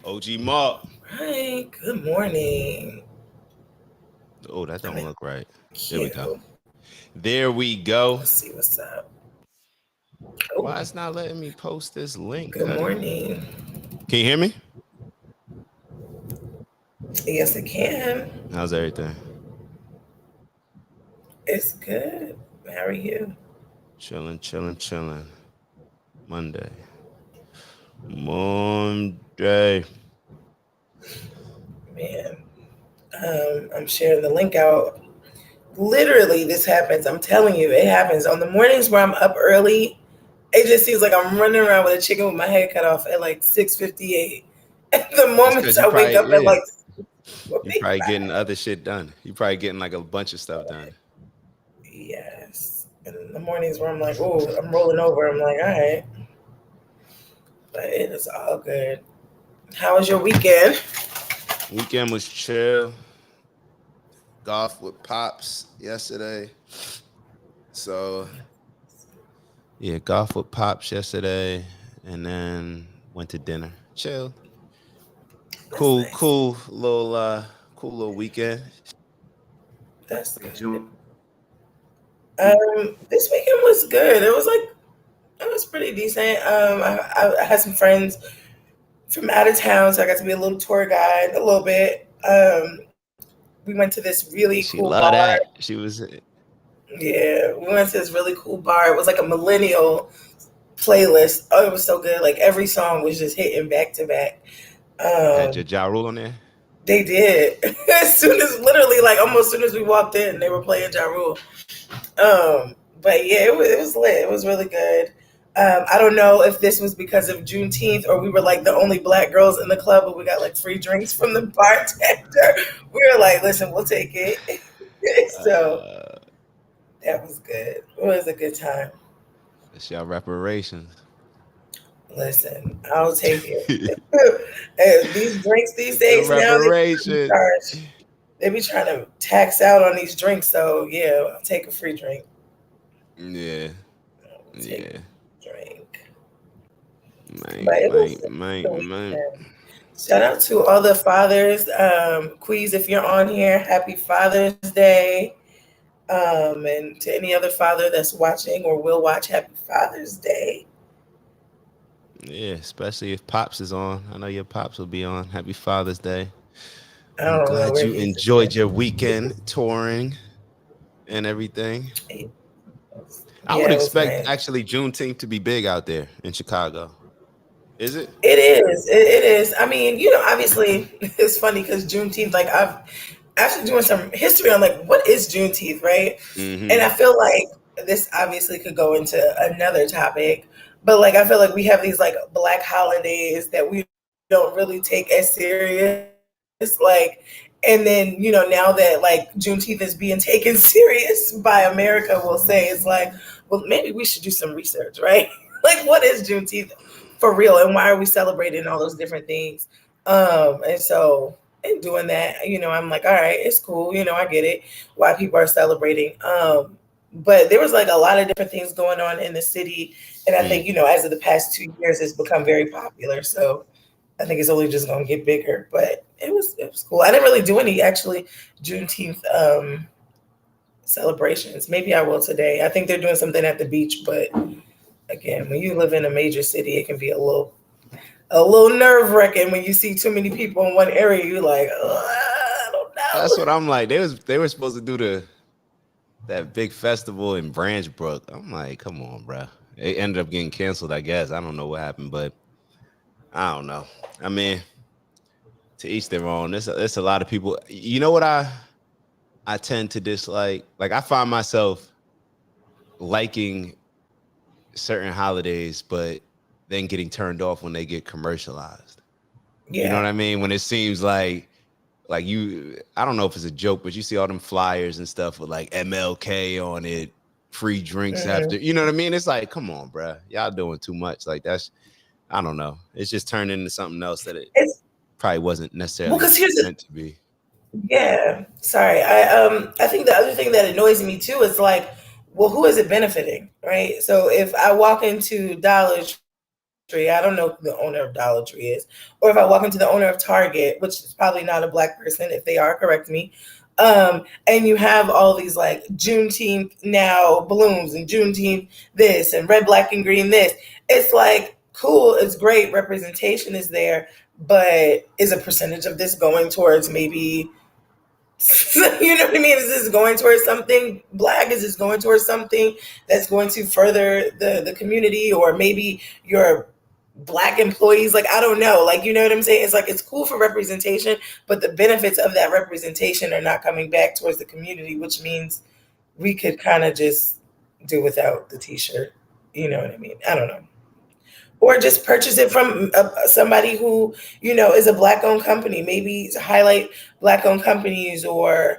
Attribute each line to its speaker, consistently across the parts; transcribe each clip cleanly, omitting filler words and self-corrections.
Speaker 1: OG Mark.
Speaker 2: Hi, good morning.
Speaker 1: Oh, that
Speaker 2: I'm
Speaker 1: don't
Speaker 2: in
Speaker 1: look right. There we go.
Speaker 2: queue.
Speaker 1: There we go.
Speaker 2: Let's see what's up. Oh,
Speaker 1: Why it's not letting me post this link,
Speaker 2: good
Speaker 1: Cuddy?
Speaker 2: morning.
Speaker 1: Can you hear me?
Speaker 2: Yes, I can.
Speaker 1: How's everything?
Speaker 2: It's good. How are you?
Speaker 1: Chilling, chilling, chilling. Monday. Monday.
Speaker 2: Man, I'm sharing the link out. Literally, this happens. I'm telling you, it happens on the mornings where I'm up early. It just seems like I'm running around with a chicken with my head cut off at like 6:58. At the
Speaker 1: That's
Speaker 2: moments
Speaker 1: because you
Speaker 2: I wake
Speaker 1: probably
Speaker 2: up at
Speaker 1: yeah.
Speaker 2: like
Speaker 1: You probably
Speaker 2: 45.
Speaker 1: getting other shit done. You probably getting like a bunch of stuff done.
Speaker 2: Yes. And in the mornings where I'm like, oh, I'm rolling over, I'm like, all right. But it is all good. How was your weekend?
Speaker 1: Weekend was chill. Golf with pops yesterday. So yeah, golf with pops yesterday, and then went to dinner. Chill.
Speaker 2: That's
Speaker 1: Cool,
Speaker 2: nice.
Speaker 1: cool little weekend.
Speaker 2: That's
Speaker 1: Did
Speaker 2: good.
Speaker 1: you?
Speaker 2: This weekend was good. It was pretty decent. I had some friends from out of town, so I got to be a little tour guide a little bit. We went to this really cool
Speaker 1: She love
Speaker 2: bar.
Speaker 1: that. She was
Speaker 2: Yeah, we went to this really cool bar. It was like a millennial playlist. Oh, it was so good. Like every song was just hitting back to back.
Speaker 1: had
Speaker 2: Um,
Speaker 1: your Ja Rule on there.
Speaker 2: they did. As soon as literally like almost as soon as we walked in, they were playing Ja Rule. But yeah, it was lit. It was really good. I don't know if this was because of Juneteenth or we were like the only black girls in the club, but we got like free drinks from the bartender. We were like, listen, we'll take it. So
Speaker 1: Uh,
Speaker 2: that was good. It was a good time.
Speaker 1: it's your reparations.
Speaker 2: Listen, I'll take it. And these drinks these
Speaker 1: The
Speaker 2: days now,
Speaker 1: reparations.
Speaker 2: they be trying to tax out on these drinks. So yeah, I'll take a free drink.
Speaker 1: Yeah,
Speaker 2: I'll take
Speaker 1: yeah.
Speaker 2: a drink. But
Speaker 1: Mate, mate,
Speaker 2: it was
Speaker 1: mate,
Speaker 2: the
Speaker 1: mate.
Speaker 2: weekend. Shout out to all the fathers. Queez, if you're on here, happy Father's Day. And to any other father that's watching or will watch, happy Father's Day.
Speaker 1: Yeah, especially if Pops is on. I know your Pops will be on. Happy Father's Day.
Speaker 2: I
Speaker 1: I'm
Speaker 2: don't know
Speaker 1: glad
Speaker 2: where
Speaker 1: you
Speaker 2: he's
Speaker 1: enjoyed
Speaker 2: at.
Speaker 1: your weekend touring and everything. I would
Speaker 2: Yeah, it was
Speaker 1: expect
Speaker 2: nice.
Speaker 1: actually Juneteenth to be big out there in Chicago. Is it?
Speaker 2: It is. It is. I mean, obviously, it's funny because Juneteenth, like, I've after doing some history on, like, what is Juneteenth, right? And
Speaker 1: Mm-hmm.
Speaker 2: I feel like this obviously could go into another topic, but, like, I feel like we have these, like, black holidays that we don't really take as serious. Like, and then, now that, like, Juneteenth is being taken serious by America, we'll say it's like, well, maybe we should do some research, right? Like, what is Juneteenth for real, and why are we celebrating all those different things? And so in doing that, I'm like, all right, it's cool, I get it why people are celebrating. But there was like a lot of different things going on in the city, and I think
Speaker 1: Mm.
Speaker 2: as of the past 2 years, it's become very popular. So I think it's only just going to get bigger. But it was cool. I didn't really do any actually Juneteenth celebrations. Maybe I will today. I think they're doing something at the beach, but again, when you live in a major city, it can be a little nerve wracking when you see too many people in one area. You're like, I don't
Speaker 1: That's
Speaker 2: know.
Speaker 1: what I'm like. They were supposed to do that big festival in Branch Brook. I'm like, come on, bro. It ended up getting canceled, I guess. I don't know what happened, but I don't know. I mean, to each their own. There's a lot of people. You know what I tend to dislike? Like I find myself liking certain holidays, but then getting turned off when they get commercialized. You know
Speaker 2: Yeah.
Speaker 1: what I mean? When it seems like you I don't know if it's a joke, but you see all them flyers and stuff with like MLK on it, free drinks
Speaker 2: Hmm.
Speaker 1: after. You know what I mean? It's like, come on, bro. Y'all doing too much. Like that's I don't know. It's just turned into something else that it
Speaker 2: It's
Speaker 1: probably wasn't
Speaker 2: well,
Speaker 1: necessarily
Speaker 2: because here's the
Speaker 1: meant to be.
Speaker 2: yeah. Sorry, I think the other thing that annoys me too is like, well, who is it benefiting, right? So if I walk into Dollar Tree Tree, I don't know who the owner of Dollar Tree is, or if I walk into the owner of Target, which is probably not a black person. If they are, correct me. And you have all these like Juneteenth now balloons and Juneteenth this and red, black, and green this. It's like cool, it's great, representation is there, but is a percentage of this going towards maybe you know what I mean? Is this going towards something black? Is this going towards something that's going to further the community, or maybe your black employees? Like, I don't know. Like, you know what I'm saying? It's like it's cool for representation, but the benefits of that representation are not coming back towards the community, which means we could kind of just do without the t-shirt. You know what I mean? I don't know, or just purchase it from somebody who is a black owned company, maybe highlight black owned companies, or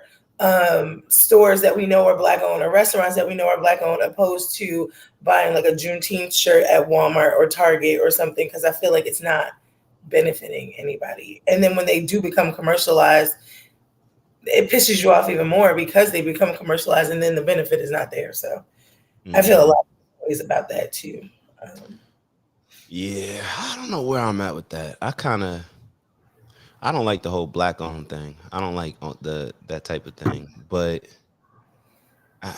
Speaker 2: stores that we know are black owned, or restaurants that we know are black owned, opposed to buying like a Juneteenth shirt at Walmart or Target or something, because I feel like it's not benefiting anybody. And then when they do become commercialized, it pisses you off even more because they become commercialized and then the benefit is not there. So I feel a lot of ways about that too.
Speaker 1: Yeah, I don't know where I'm at with that. I don't like the whole black owned thing. I don't like the that type of thing. But I,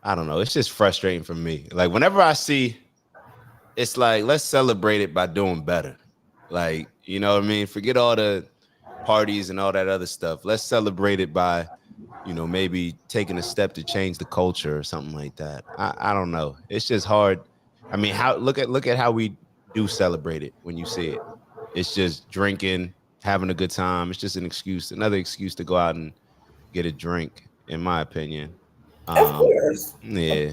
Speaker 1: I don't know. It's just frustrating for me. Like whenever I see, it's like let's celebrate it by doing better. Like you know what I mean. Forget all the parties and all that other stuff. Let's celebrate it by maybe taking a step to change the culture or something like that. I don't know. It's just hard. I mean, how look at how we do celebrate it when you see it. It's just drinking, having a good time. It's just another excuse to go out and get a drink, in my opinion.
Speaker 2: Of
Speaker 1: Um,
Speaker 2: course.
Speaker 1: yeah,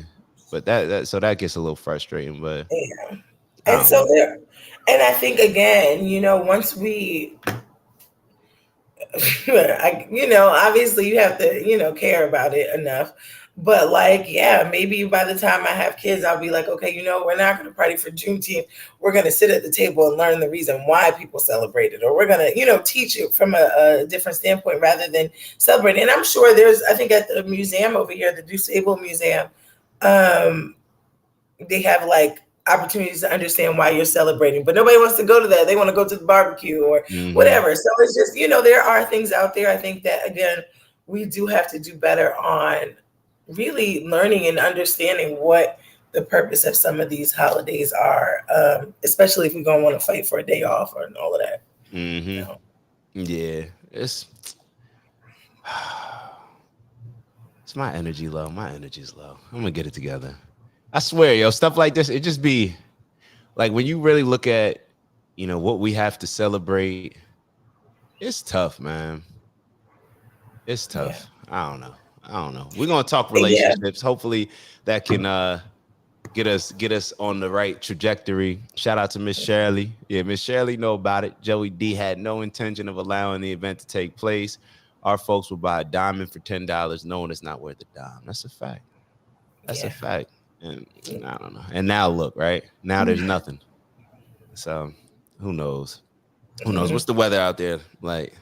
Speaker 1: but that gets a little frustrating. But
Speaker 2: Yeah.
Speaker 1: I
Speaker 2: And
Speaker 1: don't
Speaker 2: so
Speaker 1: know.
Speaker 2: there, and I think again, once we, obviously you have to, care about it enough. But like, yeah, maybe by the time I have kids, I'll be like, okay, we're not going to party for Juneteenth. We're going to sit at the table and learn the reason why people celebrate it, or we're going to, teach it from a different standpoint rather than celebrate. And I'm sure I think at the museum over here, the Disabled Museum, um, they have like opportunities to understand why you're celebrating, but nobody wants to go to that. They want to go to the barbecue or
Speaker 1: Hmm.
Speaker 2: whatever. So it's just, there are things out there. I think that again, we do have to do better on really learning and understanding what the purpose of some of these holidays are, especially if we're going to want to fight for a day off or all of that.
Speaker 1: Hmm.
Speaker 2: You know?
Speaker 1: Yeah, it's my energy low. My energy's low. I'm gonna get it together. I swear, yo, stuff like this, it just be like when you really look at, what we have to celebrate, it's tough, man. It's
Speaker 2: Yeah.
Speaker 1: tough. I don't know. I don't know. We're gonna talk
Speaker 2: Yeah.
Speaker 1: relationships. Hopefully that can get us on the right trajectory. Shout out to Miss Shirley. Yeah, Miss Shirley know about it. Joey D had no intention of allowing the event to take place. Our folks will buy a diamond for $10, knowing it's not worth a dime. That's a fact. That's a
Speaker 2: Yeah.
Speaker 1: fact. And I don't know. And now look, right? Now there's nothing. So who knows? Who knows? What's the weather out there like?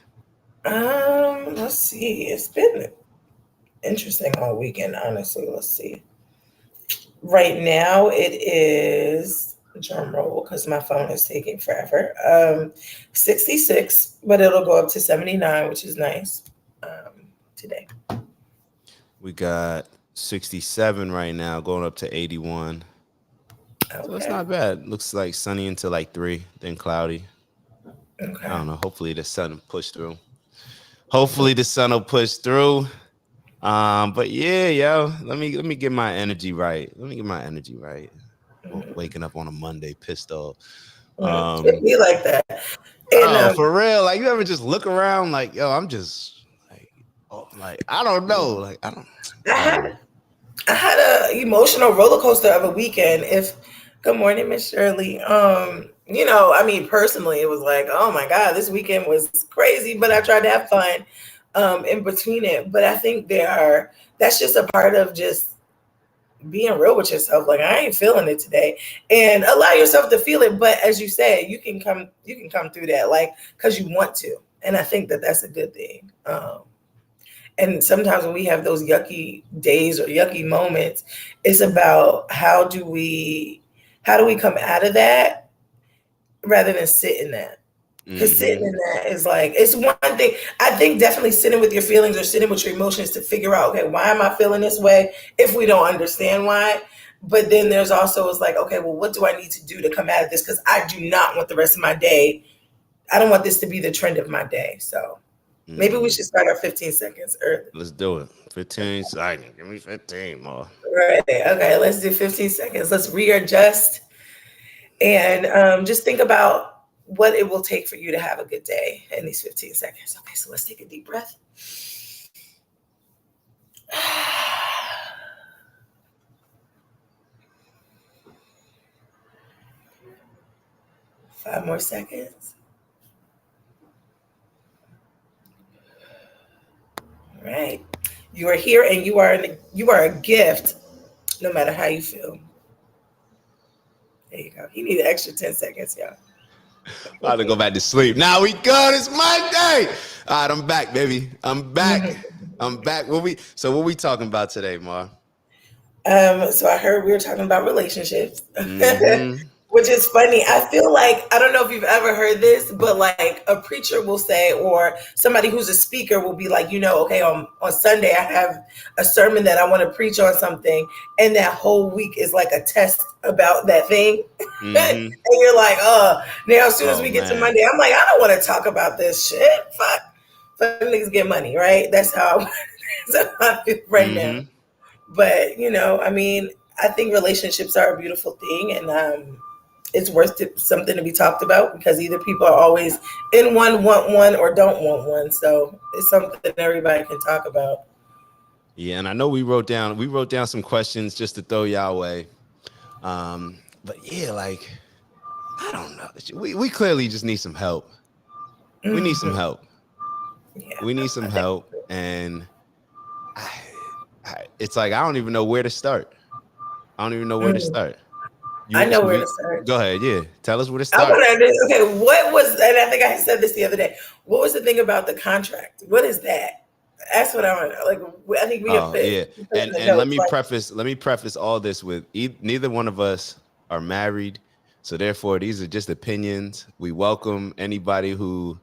Speaker 2: Let's see. It's been interesting all weekend, honestly. Let's see. Right now, it is drum roll because my phone is taking forever. 66, but it'll go up to 79, which is nice today.
Speaker 1: We got 67 right now, going up to 81. So it's
Speaker 2: Okay.
Speaker 1: not bad. Looks like sunny until like 3, then cloudy. I
Speaker 2: Okay.
Speaker 1: don't know. Hopefully the sun will push through. Hopefully the sun will push through. But yeah, yo, let me get my energy right. Let me get my energy right. Waking up on a Monday pissed off.
Speaker 2: It
Speaker 1: Um,
Speaker 2: be like that. And
Speaker 1: oh, for real. Like you ever just look around like, yo, I'm just like, oh, like I don't know. Like
Speaker 2: I
Speaker 1: I don't know.
Speaker 2: had I had a emotional roller coaster of a weekend. If Good morning, Miss Shirley. I mean, personally, it was like, oh my God, this weekend was crazy, but I tried to have fun in between it. But I think that's just a part of just being real with yourself. Like, I ain't feeling it today, and allow yourself to feel it. But as you said, you can come through that, like, because you want to. And I think that that's a good thing. And sometimes when we have those yucky days or yucky moments, it's about how do we come out of that rather than sit in that. Because sitting
Speaker 1: Mm-hmm.
Speaker 2: in that is like, it's one thing. I think definitely sitting with your feelings or sitting with your emotions to figure out, okay, why am I feeling this way if we don't understand why? But then there's also, it's like, okay, well, what do I need to do to come out of this? Because I do not want the rest of my day. I don't want this to be the trend of my day. So maybe we
Speaker 1: Mm-hmm.
Speaker 2: should start our 15 seconds early.
Speaker 1: Let's do it. 15 seconds. Give me 15 more.
Speaker 2: Right. Okay. Let's do 15 seconds. Let's readjust and just think about what it will take for you to have a good day in these 15 seconds. Okay. So let's take a deep breath. 5 more seconds. All right. You are here and you are a gift no matter how you feel. There you go. You need an extra 10 seconds, y'all.
Speaker 1: I have to go back to sleep. Now we good. It's Monday. All right, I'm back, baby. I'm back. I'm back. What we talking about today, Mar?
Speaker 2: So I heard we were talking about relationships,
Speaker 1: Mm-hmm.
Speaker 2: which is funny. I feel like I don't know if you've ever heard this, but like a preacher will say, or somebody who's a speaker will be like, okay, on Sunday I have a sermon that I want to preach on something, and that whole week is like a test about that thing, and
Speaker 1: Mm-hmm.
Speaker 2: you're like, oh, now as soon as
Speaker 1: Oh
Speaker 2: we get to
Speaker 1: man.
Speaker 2: Monday, I'm like, I don't want to talk about this shit. Fuck niggas get money, right? That's how, that's how I feel right now.
Speaker 1: Mm-hmm.
Speaker 2: But I mean, I think relationships are a beautiful thing, and it's worth something to be talked about because either people are always in one, want one, or don't want one. So it's something everybody can talk about.
Speaker 1: Yeah, and I know we wrote down some questions just to throw y'all away. But yeah, like I don't know. We clearly just need some help. We need some
Speaker 2: Mhm.
Speaker 1: help.
Speaker 2: Yeah,
Speaker 1: We need
Speaker 2: I
Speaker 1: some
Speaker 2: think.
Speaker 1: help, and it's like I don't even know where to start. I don't even know where to
Speaker 2: Mm,
Speaker 1: start.
Speaker 2: I
Speaker 1: You
Speaker 2: know
Speaker 1: should
Speaker 2: where
Speaker 1: we
Speaker 2: to start.
Speaker 1: go ahead? Yeah, tell us where to
Speaker 2: I
Speaker 1: start.
Speaker 2: want to understand. Okay, what was? And I think I said this the other day. What was the thing about the contract? What is that? That's what I want to know. Like, I think we have
Speaker 1: Oh
Speaker 2: put,
Speaker 1: yeah,
Speaker 2: put in
Speaker 1: and
Speaker 2: the
Speaker 1: and let
Speaker 2: notes.
Speaker 1: me
Speaker 2: Like,
Speaker 1: preface all this with neither one of us are married, so therefore these are just opinions. We welcome anybody who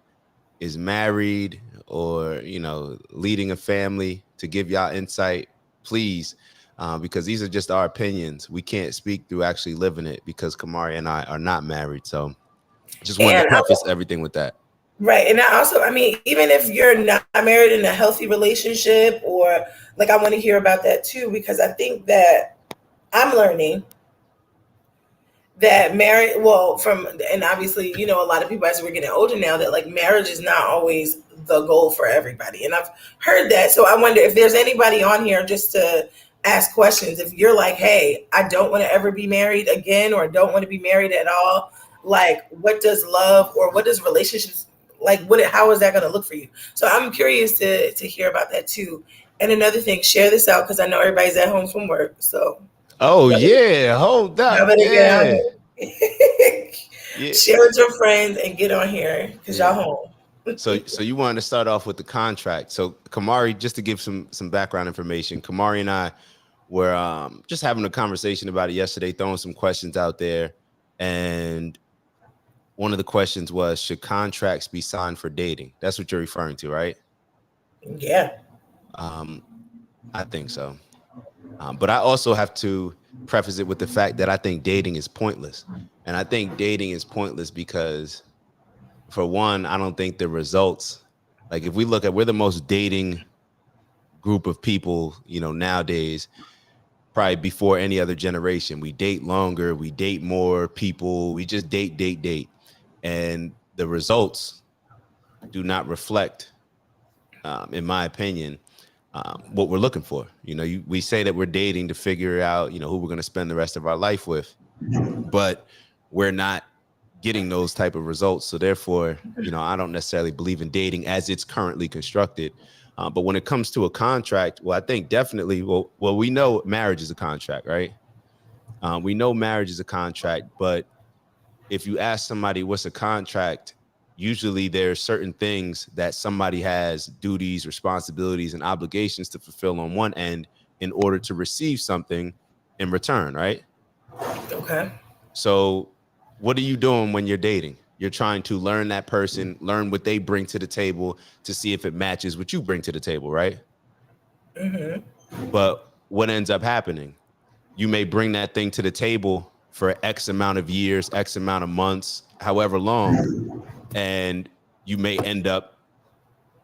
Speaker 1: is married or leading a family to give y'all insight, please, because these are just our opinions. We can't speak through actually living it because Kamari and I are not married. So just wanted to
Speaker 2: and
Speaker 1: preface everything with that.
Speaker 2: right. And I also, I mean, even if you're not married in a healthy relationship, or like, I want to hear about that too, because I think that I'm learning that marriage, well, and obviously, a lot of people as we're getting older now, that like marriage is not always the goal for everybody. And I've heard that. So I wonder if there's anybody on here just to ask questions. If you're like, hey, I don't want to ever be married again, or don't want to be married at all, like, what does love or what does relationships like? How is that going to look for you? So I'm curious to hear about that too. And another thing, share this out because I know everybody's at home from work. So
Speaker 1: Oh
Speaker 2: y'all
Speaker 1: yeah, hold
Speaker 2: y'all
Speaker 1: up,
Speaker 2: better get on
Speaker 1: yeah,
Speaker 2: here.
Speaker 1: yeah,
Speaker 2: Share with your friends and get on here because
Speaker 1: yeah.
Speaker 2: y'all home.
Speaker 1: So you wanted to start off with the contract. So Kamari, just to give some background information, Kamari and I were just having a conversation about it yesterday, throwing some questions out there, and one of the questions was, should contracts be signed for dating? That's what you're referring to, right?
Speaker 2: Yeah.
Speaker 1: Um, I think so. But I also have to preface it with the fact that I think dating is pointless. And I think dating is pointless because, for one, I don't think the results, like if we look at, we're the most dating group of people, nowadays, probably before any other generation. We date longer, we date more people, we just date, date, date. And the results do not reflect, in my opinion, what we're looking for. We say that we're dating to figure out, who we're going to spend the rest of our life with, but we're not getting those type of results. So therefore, I don't necessarily believe in dating as it's currently constructed. But when it comes to a contract, well, I think definitely, we know marriage is a contract, right? We know marriage is a contract, but if you ask somebody what's a contract, usually there's certain things that somebody has duties, responsibilities, and obligations to fulfill on one end in order to receive something in return, right?
Speaker 2: Okay.
Speaker 1: So what are you doing when you're dating? You're trying to learn that person, learn what they bring to the table to see if it matches what you bring to the table, right?
Speaker 2: Mm-hmm.
Speaker 1: But what ends up happening? You may bring that thing to the table for X amount of years, X amount of months, however long, and you may end up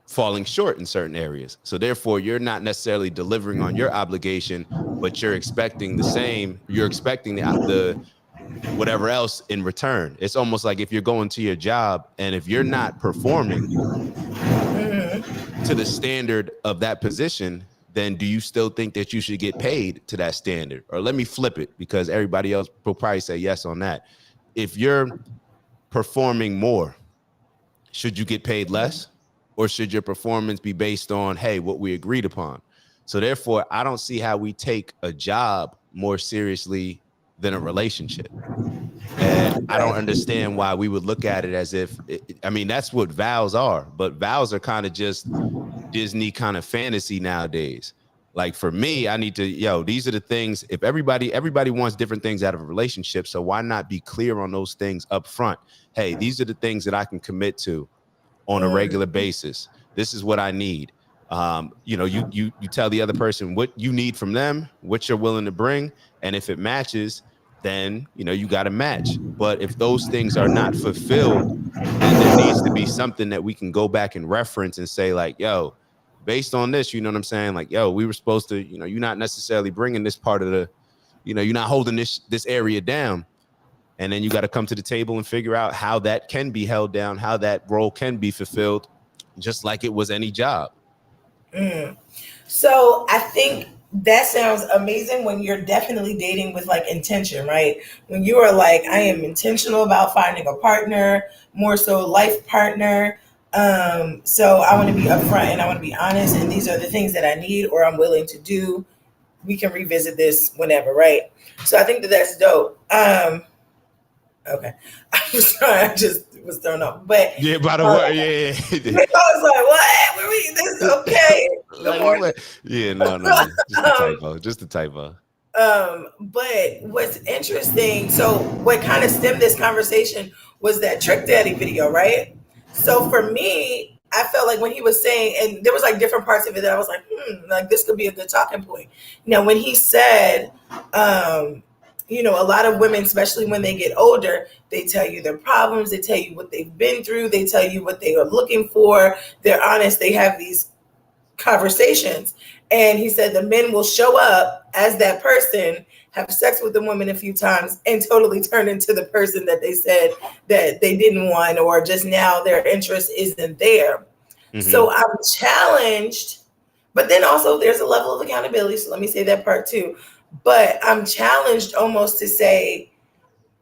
Speaker 1: falling short in certain areas. So therefore, you're not necessarily delivering on your obligation, but you're expecting the same. You're expecting the whatever else in return. It's almost like if you're going to your job and if you're not performing to the standard of that position, then do you still think that you should get paid to that standard? Or let me flip it, because everybody else will probably say yes on that. If you're performing more, should you get paid less? Or should your performance be based on, hey, what we agreed upon? So therefore, I don't see how we take a job more seriously than a relationship. And I don't
Speaker 2: Right.
Speaker 1: understand why we would look at it as if, I mean, that's what vows are, but vows are kind of just Disney kind of fantasy nowadays. Like for me, I need to, these are the things. If everybody wants different things out of a relationship, so why not be clear on those things up front? Hey, these are the things that I can commit to on a regular basis. This is what I need. You tell the other person what you need from them, what you're willing to bring, and if it matches, then you got to match. But if those things are not fulfilled, then there needs to be something that we can go back and reference and say, like, yo, based on this, you know what I'm saying? Like, yo, we were supposed to, you're not necessarily bringing this part of the, you're not holding this area down. And then you got to come to the table and figure out how that can be held down, how that role can be fulfilled, just like it was any job.
Speaker 2: So I think that sounds amazing when you're definitely dating with like intention, right? When you are like, I am intentional about finding a partner, more so life partner. So I want to be upfront and I want to be honest, and these are the things that I need or I'm willing to do. We can revisit this whenever, right? So I think that that's dope. Okay, I just was thrown off, but
Speaker 1: Yeah, by the
Speaker 2: um,
Speaker 1: way, yeah.
Speaker 2: I was like, what? Were we? This is okay. Good
Speaker 1: Like,
Speaker 2: morning.
Speaker 1: yeah, no, just a
Speaker 2: Um,
Speaker 1: typo, just a typo.
Speaker 2: but what's interesting, so what kind of stemmed this conversation was that Trick Daddy video, right? So for me, I felt like when he was saying, and there was like different parts of it that I was like, like this could be a good talking point. Now, when he said, a lot of women, especially when they get older, they tell you their problems, they tell you what they've been through, they tell you what they are looking for. They're honest, they have these conversations. And he said the men will show up as that person, have sex with the woman a few times, and totally turn into the person that they said that they didn't want, or just now their interest isn't there.
Speaker 1: Mm-hmm.
Speaker 2: So I'm challenged, but then also there's a level of accountability. So let me say that part too. But I'm challenged almost to say,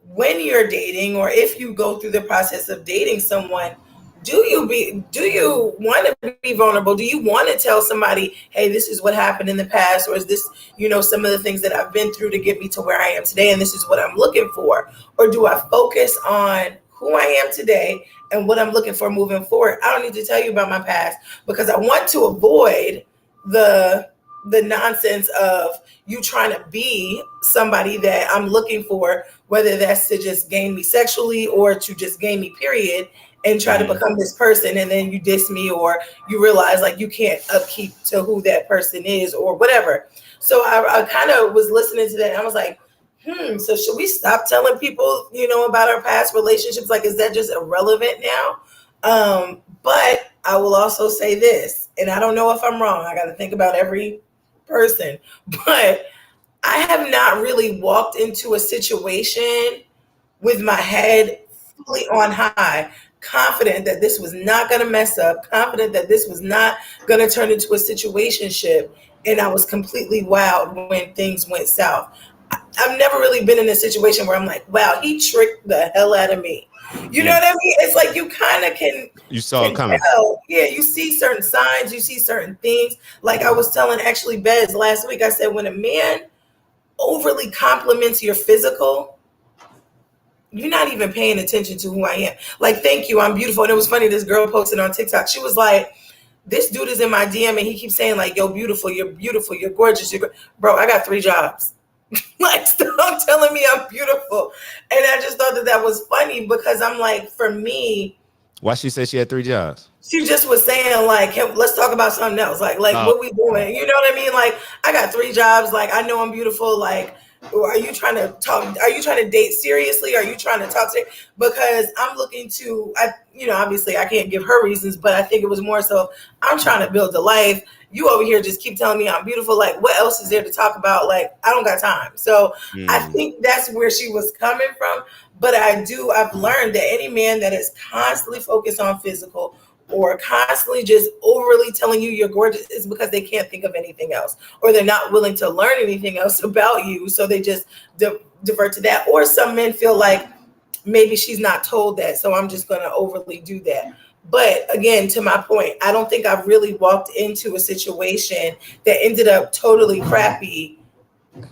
Speaker 2: when you're dating or if you go through the process of dating someone, do you want to be vulnerable? Do you want to tell somebody, hey, this is what happened in the past, or is this, some of the things that I've been through to get me to where I am today, and this is what I'm looking for? Or do I focus on who I am today and what I'm looking for moving forward? I don't need to tell you about my past because I want to avoid the nonsense of you trying to be somebody that I'm looking for, whether that's to just gain me sexually or to just gain me, period, and try to
Speaker 1: Mm-hmm.
Speaker 2: become this person, and then you diss me or you realize like you can't upkeep to who that person is or whatever. So I kind of was listening to that and I was like, so should we stop telling people, about our past relationships? Like, is that just irrelevant now? But I will also say this, and I don't know if I'm wrong. I got to think about every person, but I have not really walked into a situation with my head fully on high, confident that this was not going to mess up, confident that this was not going to turn into a situationship, and I was completely wowed when things went south. I've never really been in a situation where I'm like, wow, he tricked the hell out of me. You know
Speaker 1: Mm.
Speaker 2: what I mean? It's like you kind of
Speaker 1: You saw it
Speaker 2: can
Speaker 1: coming.
Speaker 2: tell. Yeah, you see certain signs, you see certain things. Like I was telling actually Bez last week, I said when a man overly compliments your physical, you're not even paying attention to who I am. Like, thank you, I'm beautiful. And it was funny, this girl posted on TikTok. She was like, this dude is in my DM and he keeps saying like, yo, beautiful, you're gorgeous. Bro, I got 3 jobs. Like, stop telling me I'm beautiful. And I just thought that that was funny because I'm like, for me,
Speaker 1: Why she said she had 3 jobs?
Speaker 2: she just was saying like, hey, let's talk about something else. Like
Speaker 1: Oh,
Speaker 2: what we doing? You know what I mean? Like, I got 3 jobs. Like, I know I'm beautiful. Like, are you trying to talk? Are you trying to date seriously? Are you trying to talk to? Because I'm looking to, obviously I can't give her reasons, but I think it was more so I'm trying to build a life. You over here just keep telling me I'm beautiful. Like, what else is there to talk about? Like, I don't got time. So I
Speaker 1: mm.
Speaker 2: think that's where she was coming from. But I've learned that any man that is constantly focused on physical or constantly just overly telling you you're gorgeous is because they can't think of anything else, or they're not willing to learn anything else about you. So they just divert to that. Or some men feel like maybe she's not told that, so I'm just going to overly do that. But again, to my point, I don't think I've really walked into a situation that ended up totally crappy,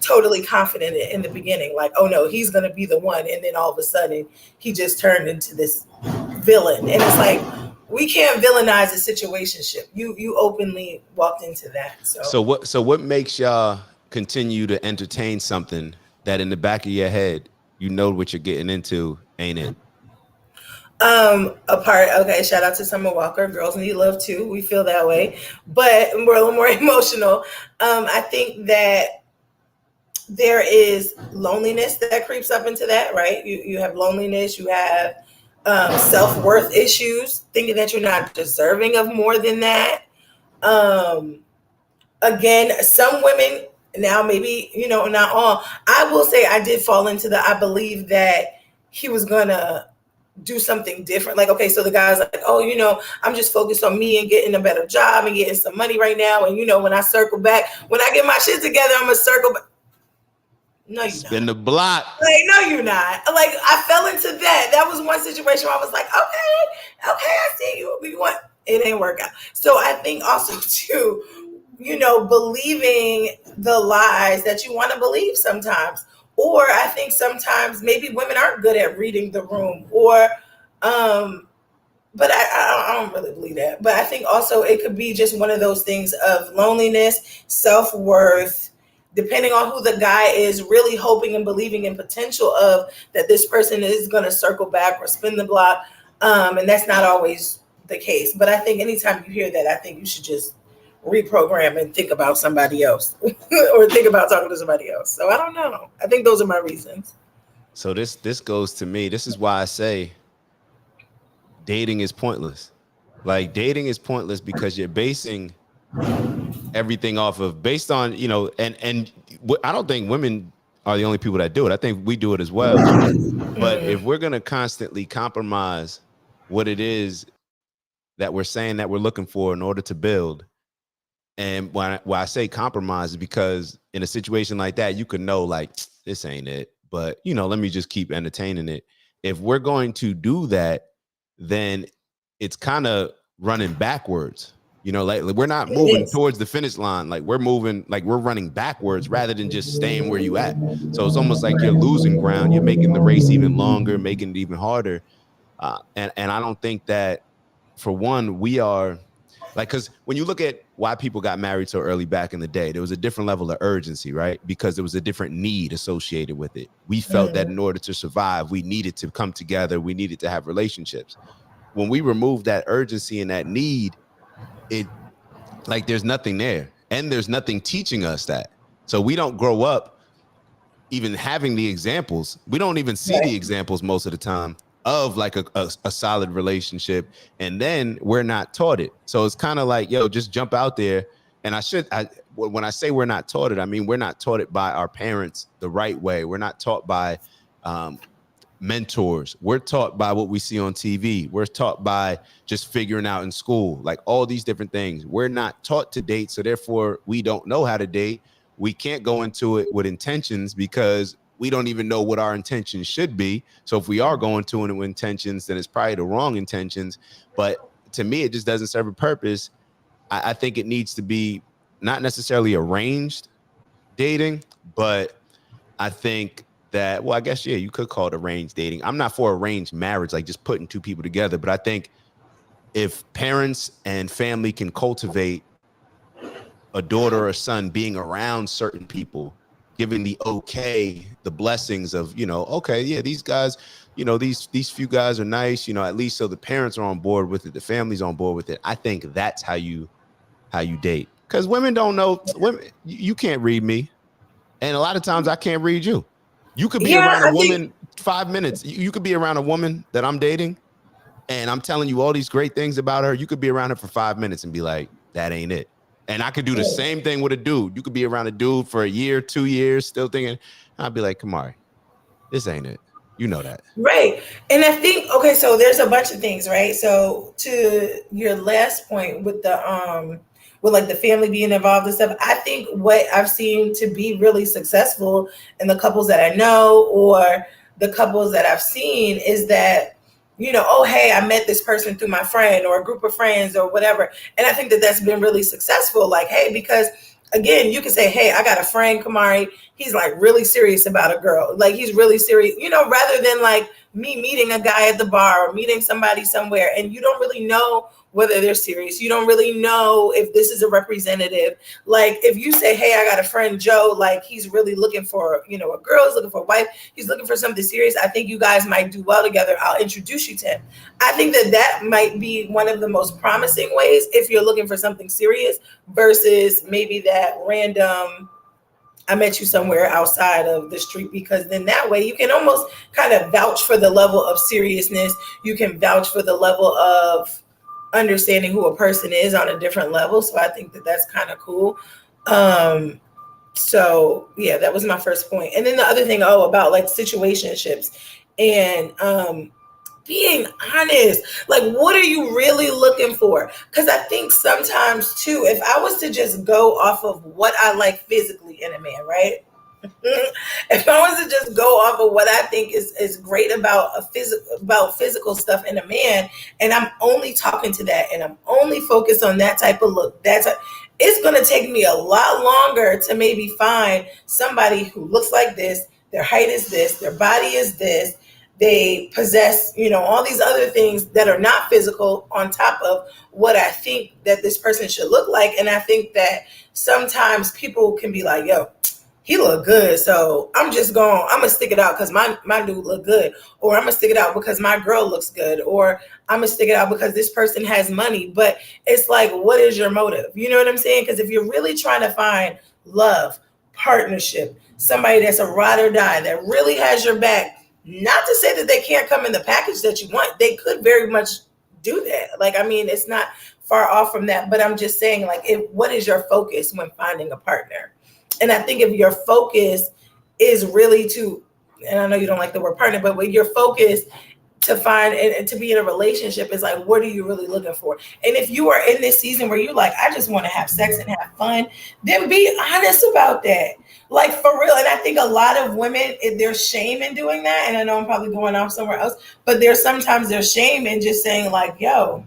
Speaker 2: totally confident in the beginning, like, oh no, he's going to be the one, and then all of a sudden he just turned into this villain. And it's like, we can't villainize a situationship. You openly walked into that. So
Speaker 1: So what makes y'all continue to entertain something that in the back of your head you know what you're getting into, ain't it?
Speaker 2: a part, okay, shout out to Summer Walker, girls need love too, we feel that way, but we're a little more emotional. I think that there is loneliness that creeps up into that, right? You have loneliness, you have self-worth issues, thinking that you're not deserving of more than that. um Again, some women, now maybe, not all, I will say I did fall into the, I believe that he was gonna do something different. Like, okay, so the guy's like, oh, I'm just focused on me and getting a better job and getting some money right now, and when I circle back, when I get my shit together, I'm gonna circle back. No, you're not.
Speaker 1: Spin the block.
Speaker 2: Like, no, you're not. Like, I fell into that. That was one situation where I was like, okay, I see you. We want, it ain't work out. So I think also too, believing the lies that you want to believe sometimes. Or I think sometimes maybe women aren't good at reading the room, or um but I don't really believe that. But I think also it could be just one of those things of loneliness, self worth, depending on who the guy is, really hoping and believing in potential of that this person is going to circle back or spin the block. And that's not always the case. But I think anytime you hear that, I think you should just reprogram and think about somebody else or think about talking to somebody else. So I don't know. I think those are my reasons.
Speaker 1: So this goes to me. This is why I say dating is pointless. Like dating is pointless because you're basing everything off of based on, and I don't think women are the only people that do it. I think we do it as well. But if we're going to constantly compromise what it is that we're saying that we're looking for in order to build, and when I say compromise is because in a situation like that, you could know like this ain't it, but let me just keep entertaining it. If we're going to do that, then it's kind of running backwards. Like we're not
Speaker 2: It
Speaker 1: moving
Speaker 2: is.
Speaker 1: towards the finish line. Like we're moving, like we're running backwards rather than just staying where you at. So it's almost like you're losing ground. You're making the race even longer, making it even harder. And I don't think that, for one, we are like, because when you look at why people got married so early back in the day, there was a different level of urgency, right? Because there was a different need associated with it. We felt that in order to survive, we needed to come together. We needed to have relationships. When we remove that urgency and that need, it like there's nothing there, and there's nothing teaching us that. So we don't grow up even having the examples. We don't even see the
Speaker 2: Right.
Speaker 1: examples most of the time of like a solid relationship, and then we're not taught it. So it's kind of like, yo, just jump out there. And when I say we're not taught it, I mean we're not taught it by our parents the right way. We're not taught by um, mentors. We're taught by what we see on TV. We're taught by just figuring out in school, like all these different things. We're not taught to date, so therefore we don't know how to date. We can't go into it with intentions because we don't even know what our intentions should be. So if we are going to it with intentions, then it's probably the wrong intentions. But to me, it just doesn't serve a purpose. I think it needs to be not necessarily arranged dating, but I think that, well, I guess, yeah, you could call it arranged dating. I'm not for arranged marriage, like just putting two people together. But I think if parents and family can cultivate a daughter or son being around certain people, giving the okay, the blessings of, okay, yeah, these guys, these few guys are nice, at least so the parents are on board with it, the family's on board with it. I think that's how you date, because women don't know. Women, you can't read me, and a lot of times I can't read you. You could be
Speaker 2: Yeah,
Speaker 1: around a
Speaker 2: I think
Speaker 1: woman 5 minutes. You could be around a woman that I'm dating, and I'm telling you all these great things about her. You could be around her for 5 minutes and be like, that ain't it. And I could do the same thing with a dude. You could be around a dude for a year, 2 years, still thinking, and I'd be like, Kamari, this ain't it. You know that.
Speaker 2: right. And I think, okay, so there's a bunch of things, right? So to your last point with the with like the family being involved and stuff, I think what I've seen to be really successful in the couples that I know or the couples that I've seen is that, oh, hey, I met this person through my friend or a group of friends or whatever. And I think that that's been really successful. Like, hey, because again, you can say, hey, I got a friend, Kamari. He's like really serious about a girl. Like he's really serious, rather than like me meeting a guy at the bar or meeting somebody somewhere and you don't really know whether they're serious. You don't really know if this is a representative. Like if you say, hey, I got a friend, Joe, like he's really looking for, a girl, he's looking for a wife, he's looking for something serious. I think you guys might do well together. I'll introduce you to him. I think that that might be one of the most promising ways if you're looking for something serious versus maybe that random I met you somewhere outside of the street, because then that way you can almost kind of vouch for the level of seriousness. You can vouch for the level of understanding who a person is on a different level. So I think that that's kind of cool. Um, so yeah, that was my first point. And then the other thing, about like situationships and being honest. Like, what are you really looking for? Because I think sometimes too, if I was to just go off of what I like physically in a man, right? If I was to just go off of what I think is great about physical stuff in a man, and I'm only talking to that, and I'm only focused on that type of look, it's going to take me a lot longer to maybe find somebody who looks like this. Their height is this. Their body is this. They possess, all these other things that are not physical on top of what I think that this person should look like. And I think that sometimes people can be like, yo, he look good, so I'm gonna stick it out because my dude look good, or I'm gonna stick it out because my girl looks good, or I'm gonna stick it out because this person has money. But it's like, what is your motive? You know what I'm saying? Because if you're really trying to find love, partnership, somebody that's a ride or die that really has your back, not to say that they can't come in the package that you want, they could very much do that. Like, I mean, it's not far off from that, but I'm just saying, like, what is your focus when finding a partner? And I think if your focus is really to, and I know you don't like the word partner, but when your focus to find and to be in a relationship is like, what are you really looking for? And if you are in this season where you're like, I just want to have sex and have fun, then be honest about that. Like, for real. And I think a lot of women, there's shame in doing that. And I know I'm probably going off somewhere else, but there's shame in just saying like, yo,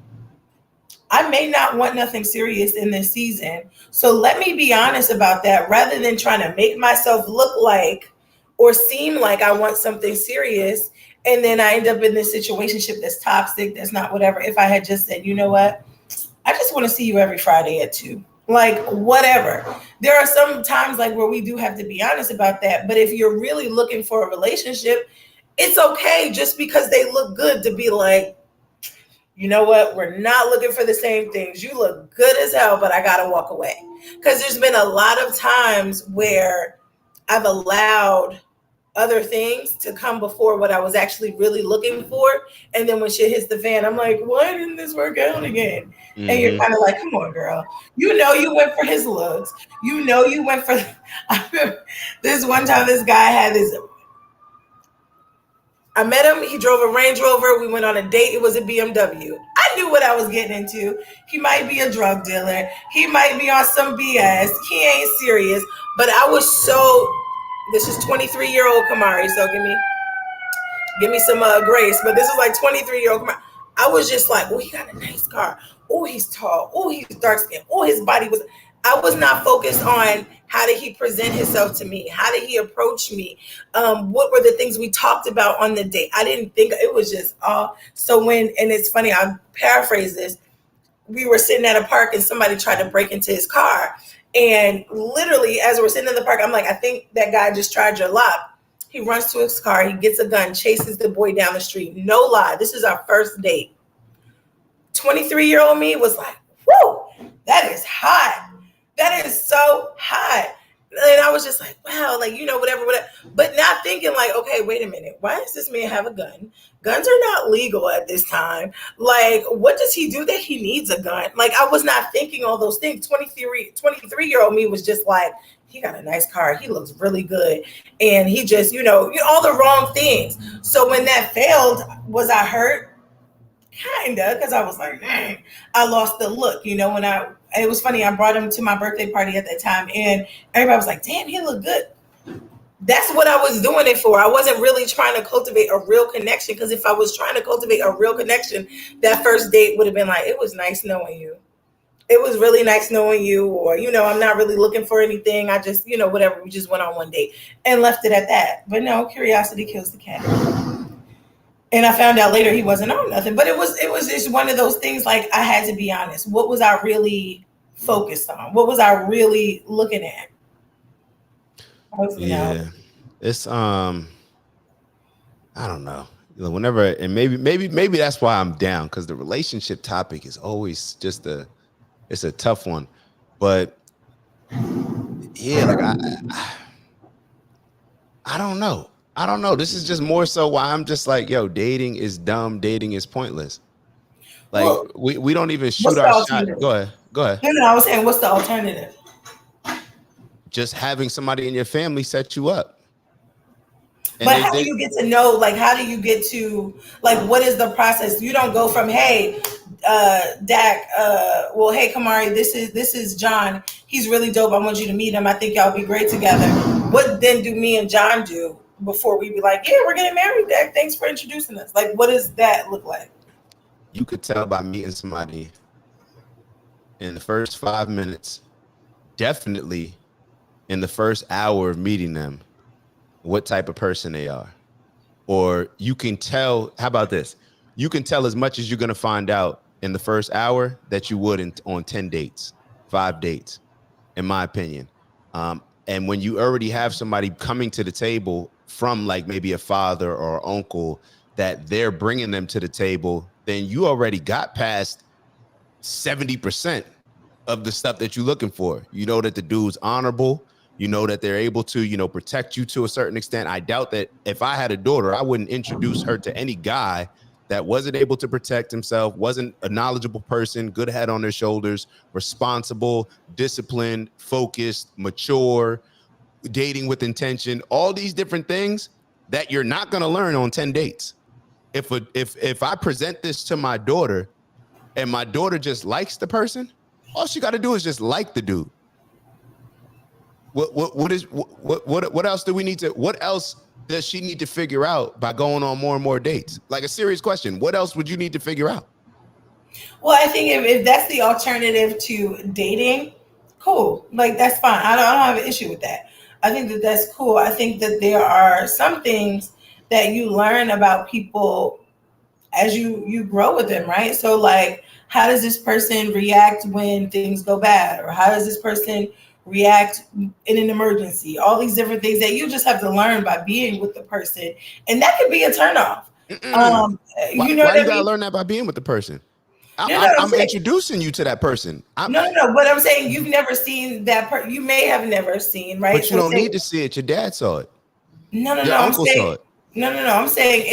Speaker 2: I may not want nothing serious in this season. So let me be honest about that rather than trying to make myself look like or seem like I want something serious. And then I end up in this situation that's toxic, that's not whatever. If I had just said, you know what? I just want to see you every Friday at 2. Like, whatever. There are some times like where we do have to be honest about that. But if you're really looking for a relationship, it's okay just because they look good to be like, you know what? We're not looking for the same things. You look good as hell, but I got to walk away. Because there's been a lot of times where I've allowed other things to come before what I was actually really looking for. And then when shit hits the fan, I'm like, why didn't this work out again? Mm-hmm. And you're kind of like, come on, girl. You went for his looks. You went for, I remember this one time this guy had this, I met him. He drove a Range Rover. We went on a date. It was a BMW. I knew what I was getting into. He might be a drug dealer. He might be on some BS. He ain't serious. But I was so, this is 23-year-old Kamari. So give me some grace. But this is like 23-year-old Kamari. I was just like, oh, he got a nice car. Oh, he's tall. Oh, he's dark skinned. Oh, his body was, I was not focused on how did he present himself to me? How did he approach me? What were the things we talked about on the date? I didn't think, it was just all. So and it's funny, I'll paraphrase this. We were sitting at a park and somebody tried to break into his car. And literally, as we're sitting in the park, I'm like, I think that guy just tried your lock. He runs to his car, he gets a gun, chases the boy down the street. No lie, this is our first date. 23-year-old me was like, whoa, that is hot. That is so hot. And I was just like, wow, like, whatever, whatever. But not thinking like, okay, wait a minute. Why does this man have a gun? Guns are not legal at this time. Like, what does he do that he needs a gun? Like, I was not thinking all those things. 23-year-old me was just like, he got a nice car. He looks really good. And he just, all the wrong things. So when that failed, was I hurt? Kinda, because I was like, dang, I lost the look. It was funny. I brought him to my birthday party at that time, and everybody was like, damn, he looked good. That's what I was doing it for. I wasn't really trying to cultivate a real connection, because if I was trying to cultivate a real connection, that first date would have been like, it was nice knowing you. It was really nice knowing you, or, I'm not really looking for anything. I just, whatever. We just went on one date and left it at that. But no, curiosity kills the cat. And I found out later he wasn't on nothing. But it was just one of those things, like, I had to be honest. What was I really focused on? What was I really looking at?
Speaker 1: Yeah. It's I don't know. Whenever, and maybe that's why I'm down, because the relationship topic is always just it's a tough one. But yeah, like I don't know. I don't know. This is just more so why I'm just like, yo, dating is dumb. Dating is pointless. Like, well, we don't even shoot our shot. Go ahead.
Speaker 2: No, I was saying, what's the alternative?
Speaker 1: Just having somebody in your family set you up.
Speaker 2: And but how do you get to know, like, how do you get to, like, what is the process? You don't go from, hey, Dak, well, hey, Kamari, this is John. He's really dope. I want you to meet him. I think y'all be great together. What then do me and John do before we be like, yeah, we're getting married, Dak? Thanks for introducing us. Like, what does that look like?
Speaker 1: You could tell by meeting somebody in the first 5 minutes, definitely in the first hour of meeting them, what type of person they are. Or you can tell, how about this? You can tell as much as you're going to find out in the first hour that you would on 10 dates, 5 dates, in my opinion. And when you already have somebody coming to the table from, like, maybe a father or uncle, that they're bringing them to the table, then you already got past 70% of the stuff that you're looking for. You know that the dude's honorable. You know that they're able to, protect you to a certain extent. I doubt that if I had a daughter, I wouldn't introduce her to any guy that wasn't able to protect himself, wasn't a knowledgeable person, good head on their shoulders, responsible, disciplined, focused, mature, dating with intention, all these different things that you're not going to learn on 10 dates. If I present this to my daughter and my daughter just likes the person, all she got to do is just like the dude. What else do we need to, what else does she need to figure out by going on more and more dates? Like, a serious question. What else would you need to figure out?
Speaker 2: Well, I think if that's the alternative to dating, cool. Like, that's fine. I don't have an issue with that. I think that that's cool. I think that there are some things that you learn about people as you grow with them, right? So, like, how does this person react when things go bad? Or how does this person react in an emergency? All these different things that you just have to learn by being with the person. And that could be a turnoff.
Speaker 1: Why you gotta learn that by being with the person? I'm introducing you to that person.
Speaker 2: No. But I'm saying you've never seen that person. You may have never seen, right?
Speaker 1: But you don't need to see it. Your dad saw it.
Speaker 2: No.
Speaker 1: Your uncle saw it.
Speaker 2: No. I'm saying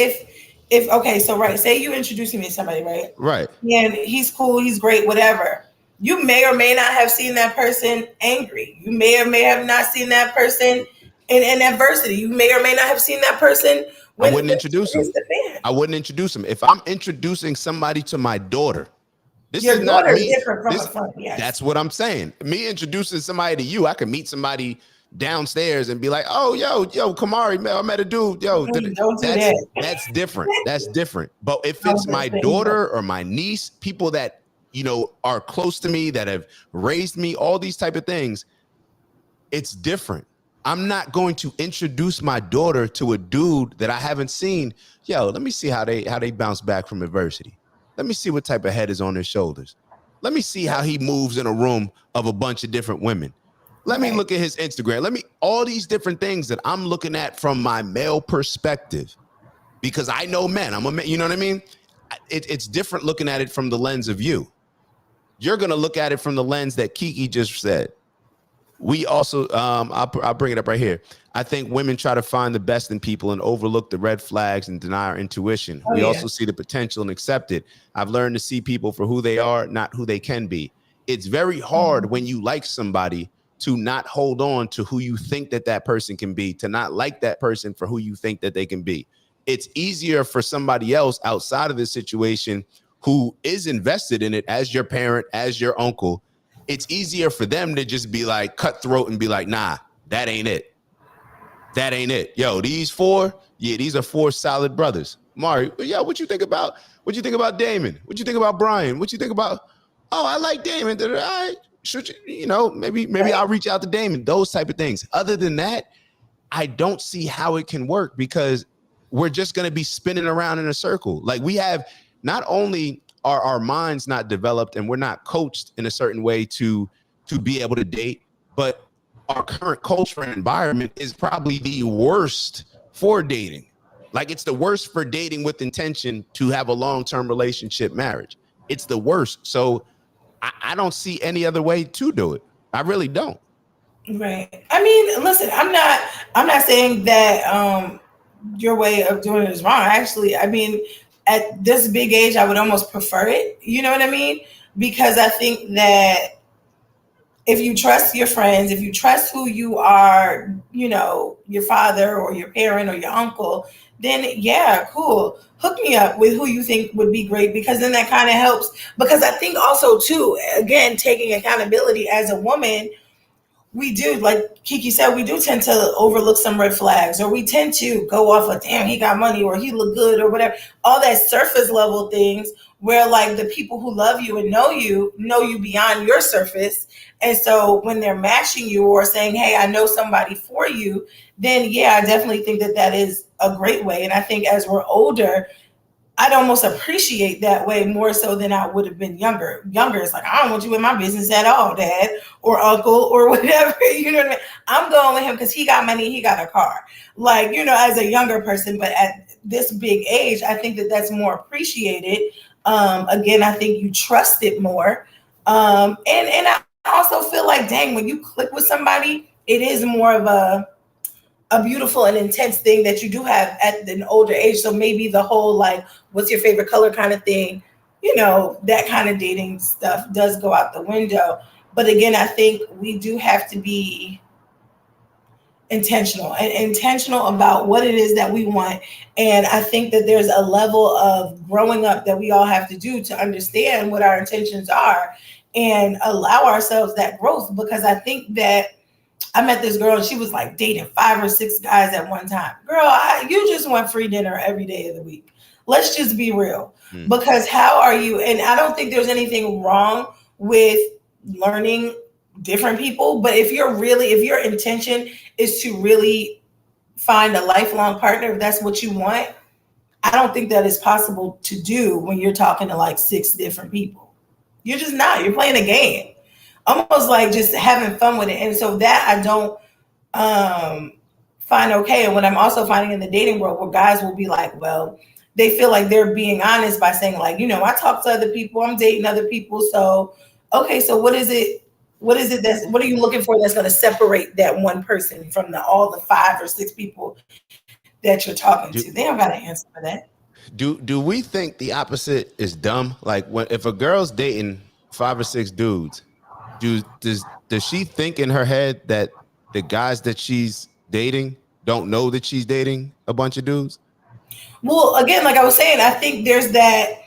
Speaker 2: if okay, so right, say you introducing me to somebody, right?
Speaker 1: Right.
Speaker 2: And he's cool, he's great, whatever. You may or may not have seen that person angry. You may or may have not seen that person in adversity. You may or may not have seen that person.
Speaker 1: I wouldn't introduce him. I wouldn't introduce him. If I'm introducing somebody to my daughter,
Speaker 2: your daughter is different from a friend. Yes.
Speaker 1: That's what I'm saying. Me introducing somebody to you, I can meet somebody downstairs and be like, oh, yo, Kamari, man, I met a dude. Yo, that's different. That's different. But if it's my daughter or my niece, people that, are close to me, that have raised me, all these type of things, it's different. I'm not going to introduce my daughter to a dude that I haven't seen. Yo, let me see how they bounce back from adversity. Let me see what type of head is on his shoulders. Let me see how he moves in a room of a bunch of different women. Let me look at his Instagram. Let me all these different things that I'm looking at from my male perspective, because I know men. I'm a man. You know what I mean? It's different looking at it from the lens of you. You're gonna look at it from the lens that Kiki just said. We also, I'll bring it up right here. I think women try to find the best in people and overlook the red flags and deny our intuition.
Speaker 2: Oh
Speaker 1: We
Speaker 2: yeah.
Speaker 1: also see the potential and accept it. I've learned to see people for who they are, not who they can be. It's very hard when you like somebody to not hold on to who you think that that person can be, to not like that person for who you think that they can be. It's easier for somebody else outside of this situation who is invested in it, as your parent, as your uncle. It's easier for them to just be like cutthroat and be like, nah, that ain't it. That ain't it. Yo, these four, yeah, these are four solid brothers. Mari, yo, what you think about Damon? What you think about Brian? What you think about, oh, I like Damon. All right. Should you know, maybe I'll reach out to Damon, those type of things. Other than that, I don't see how it can work, because we're just going to be spinning around in a circle. Like, we have, not only are our minds not developed and we're not coached in a certain way to be able to date, but our current culture and environment is probably the worst for dating. Like, it's the worst for dating with intention to have a long-term relationship, marriage. It's the worst. So I don't see any other way to do it. I really don't.
Speaker 2: Right. I mean, listen, I'm not saying that your way of doing it is wrong. Actually, I mean, at this big age, I would almost prefer it. You know what I mean? Because I think that if you trust your friends, if you trust who you are, your father or your parent or your uncle, then yeah, cool. Hook me up with who you think would be great, because then that kind of helps. Because I think also too, again, taking accountability as a woman, we do, like Kiki said, we do tend to overlook some red flags, or we tend to go off of, damn, he got money, or he look good, or whatever. All that surface level things, where like the people who love you and know you beyond your surface. And so when they're matching you or saying, hey, I know somebody for you, then yeah, I definitely think that that is a great way. And I think as we're older, I'd almost appreciate that way more so than I would have been younger. Younger, it's like, I don't want you in my business at all, dad or uncle or whatever. You know what I mean? I'm going with him because he got money, he got a car. Like, as a younger person, but at this big age, I think that that's more appreciated. Again, I think you trust it more. And I also feel like, dang, when you click with somebody, it is more of a beautiful and intense thing that you do have at an older age. So maybe the whole like, what's your favorite color kind of thing, that kind of dating stuff does go out the window. But again, I think we do have to be intentional about what it is that we want. And I think that there's a level of growing up that we all have to do to understand what our intentions are and allow ourselves that growth. Because I think that I met this girl and she was like dating 5 or 6 guys at one time. Girl, you just want free dinner every day of the week. Let's just be real. Because how are you? And I don't think there's anything wrong with learning different people. But if your intention is to really find a lifelong partner, if that's what you want, I don't think that is possible to do when you're talking to like 6 different people. You're just not. You're playing a game, almost like just having fun with it. And so that I don't find okay. And what I'm also finding in the dating world, where guys will be like, well, they feel like they're being honest by saying like, I talk to other people, I'm dating other people. So, okay, so what is it? What are you looking for that's going to separate that one person from all the 5 or 6 people that you're talking to? They don't got an answer for that.
Speaker 1: Do we think the opposite is dumb? Like, if a girl's dating 5 or 6 dudes, does she think in her head that the guys that she's dating don't know that she's dating a bunch of dudes?
Speaker 2: Well, again, like I was saying, I think there's that,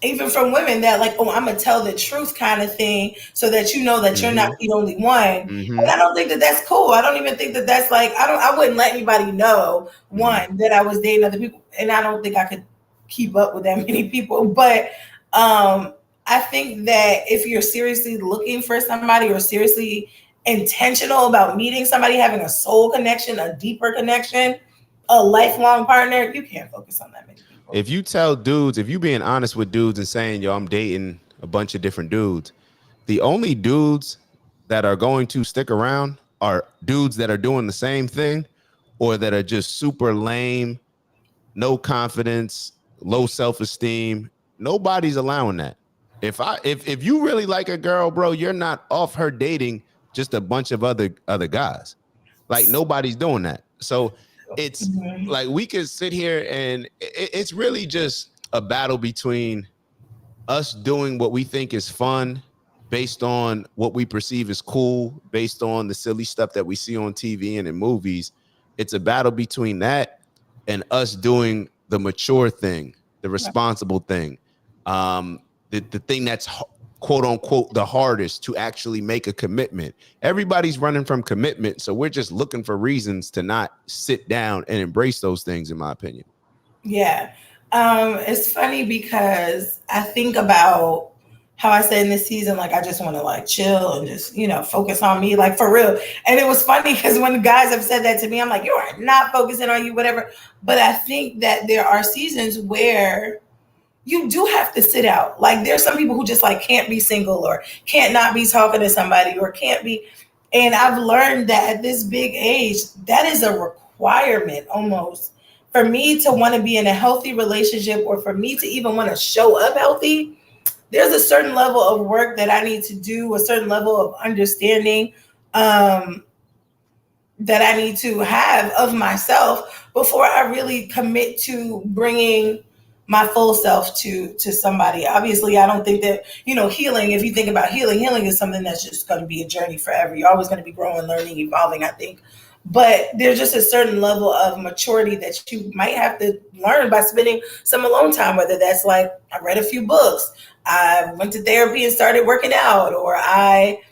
Speaker 2: even from women, that like, oh, I'm gonna tell the truth kind of thing, so that you know that you're not the only one. And I don't think that that's cool. I don't even think that that's like, I wouldn't let anybody know, one, that I was dating other people, and I don't think I could keep up with that many people. But I think that if you're seriously looking for somebody, or seriously intentional about meeting somebody, having a soul connection, a deeper connection, a lifelong partner, you can't focus on that many people.
Speaker 1: If you tell dudes, if you being honest with dudes and saying, yo, I'm dating a bunch of different dudes, the only dudes that are going to stick around are dudes that are doing the same thing or that are just super lame, no confidence, low self-esteem. Nobody's allowing that. If you really like a girl, bro, you're not off her dating just a bunch of other guys. Like nobody's doing that. So it's
Speaker 2: Mhm.
Speaker 1: like we could sit here and it's really just a battle between us doing what we think is fun based on what we perceive as cool, based on the silly stuff that we see on TV and in movies. It's a battle between that and us doing the mature thing, the responsible thing, the thing that's quote unquote the hardest to actually make a commitment. Everybody's running from commitment, so we're just looking for reasons to not sit down and embrace those things, in my opinion.
Speaker 2: Yeah. It's funny because I think about how I said in this season, like I just want to like chill and just, focus on me, like for real. And it was funny because when guys have said that to me, I'm like, you are not focusing on you, whatever. But I think that there are seasons where you do have to sit out. Like there's some people who just like can't be single or can't not be talking to somebody or can't be. And I've learned that at this big age, that is a requirement almost for me to want to be in a healthy relationship or for me to even want to show up healthy. There's a certain level of work that I need to do, a certain level of understanding. That I need to have of myself before I really commit to bringing my full self to somebody. Obviously, I don't think that healing. If you think about healing, healing is something that's just going to be a journey forever. You're always going to be growing, learning, evolving. I think, but there's just a certain level of maturity that you might have to learn by spending some alone time. Whether that's like I read a few books, I went to therapy and started working out, or I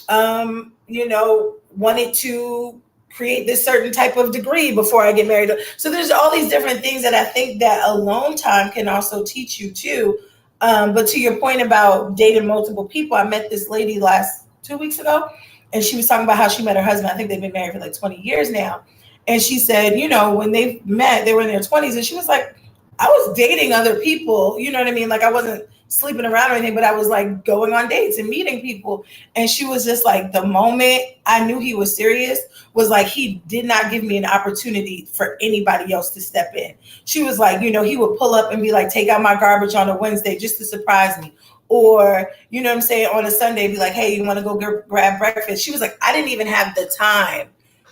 Speaker 2: wanted to create this certain type of degree before I get married. So there's all these different things that I think that alone time can also teach you too. But to your point about dating multiple people, I met this lady last 2 weeks ago, and she was talking about how she met her husband. I think they've been married for like 20 years now. And she said, when they met, they were in their 20s, and she was like, I was dating other people, you know what I mean? Like I wasn't sleeping around or anything, but I was like going on dates and meeting people. And she was just like, the moment I knew he was serious was like he did not give me an opportunity for anybody else to step in. She was like, he would pull up and be like, take out my garbage on a Wednesday just to surprise me. Or, you know what I'm saying, on a Sunday, be like, hey, you want to go grab breakfast? She was like, I didn't even have the time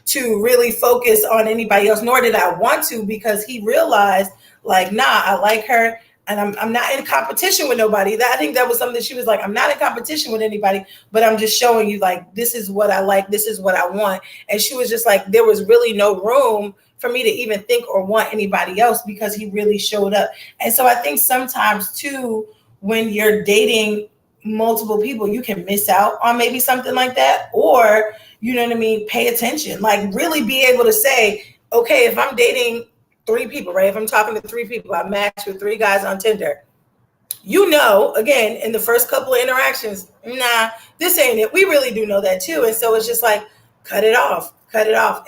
Speaker 2: to really focus on anybody else, nor did I want to, because he realized, like, nah, I like her and I'm not in competition with nobody. I think that was something that she was like, I'm not in competition with anybody, but I'm just showing you, like, this is what I like, this is what I want. And she was just like, there was really no room for me to even think or want anybody else because he really showed up. And so I think sometimes too, when you're dating multiple people, you can miss out on maybe something like that, or you know what I mean, pay attention, like really be able to say, okay, if I'm dating three people, right? If I'm talking to three people, I matched with three guys on Tinder. Again, in the first couple of interactions, nah, this ain't it. We really do know that too. And so it's just like, cut it off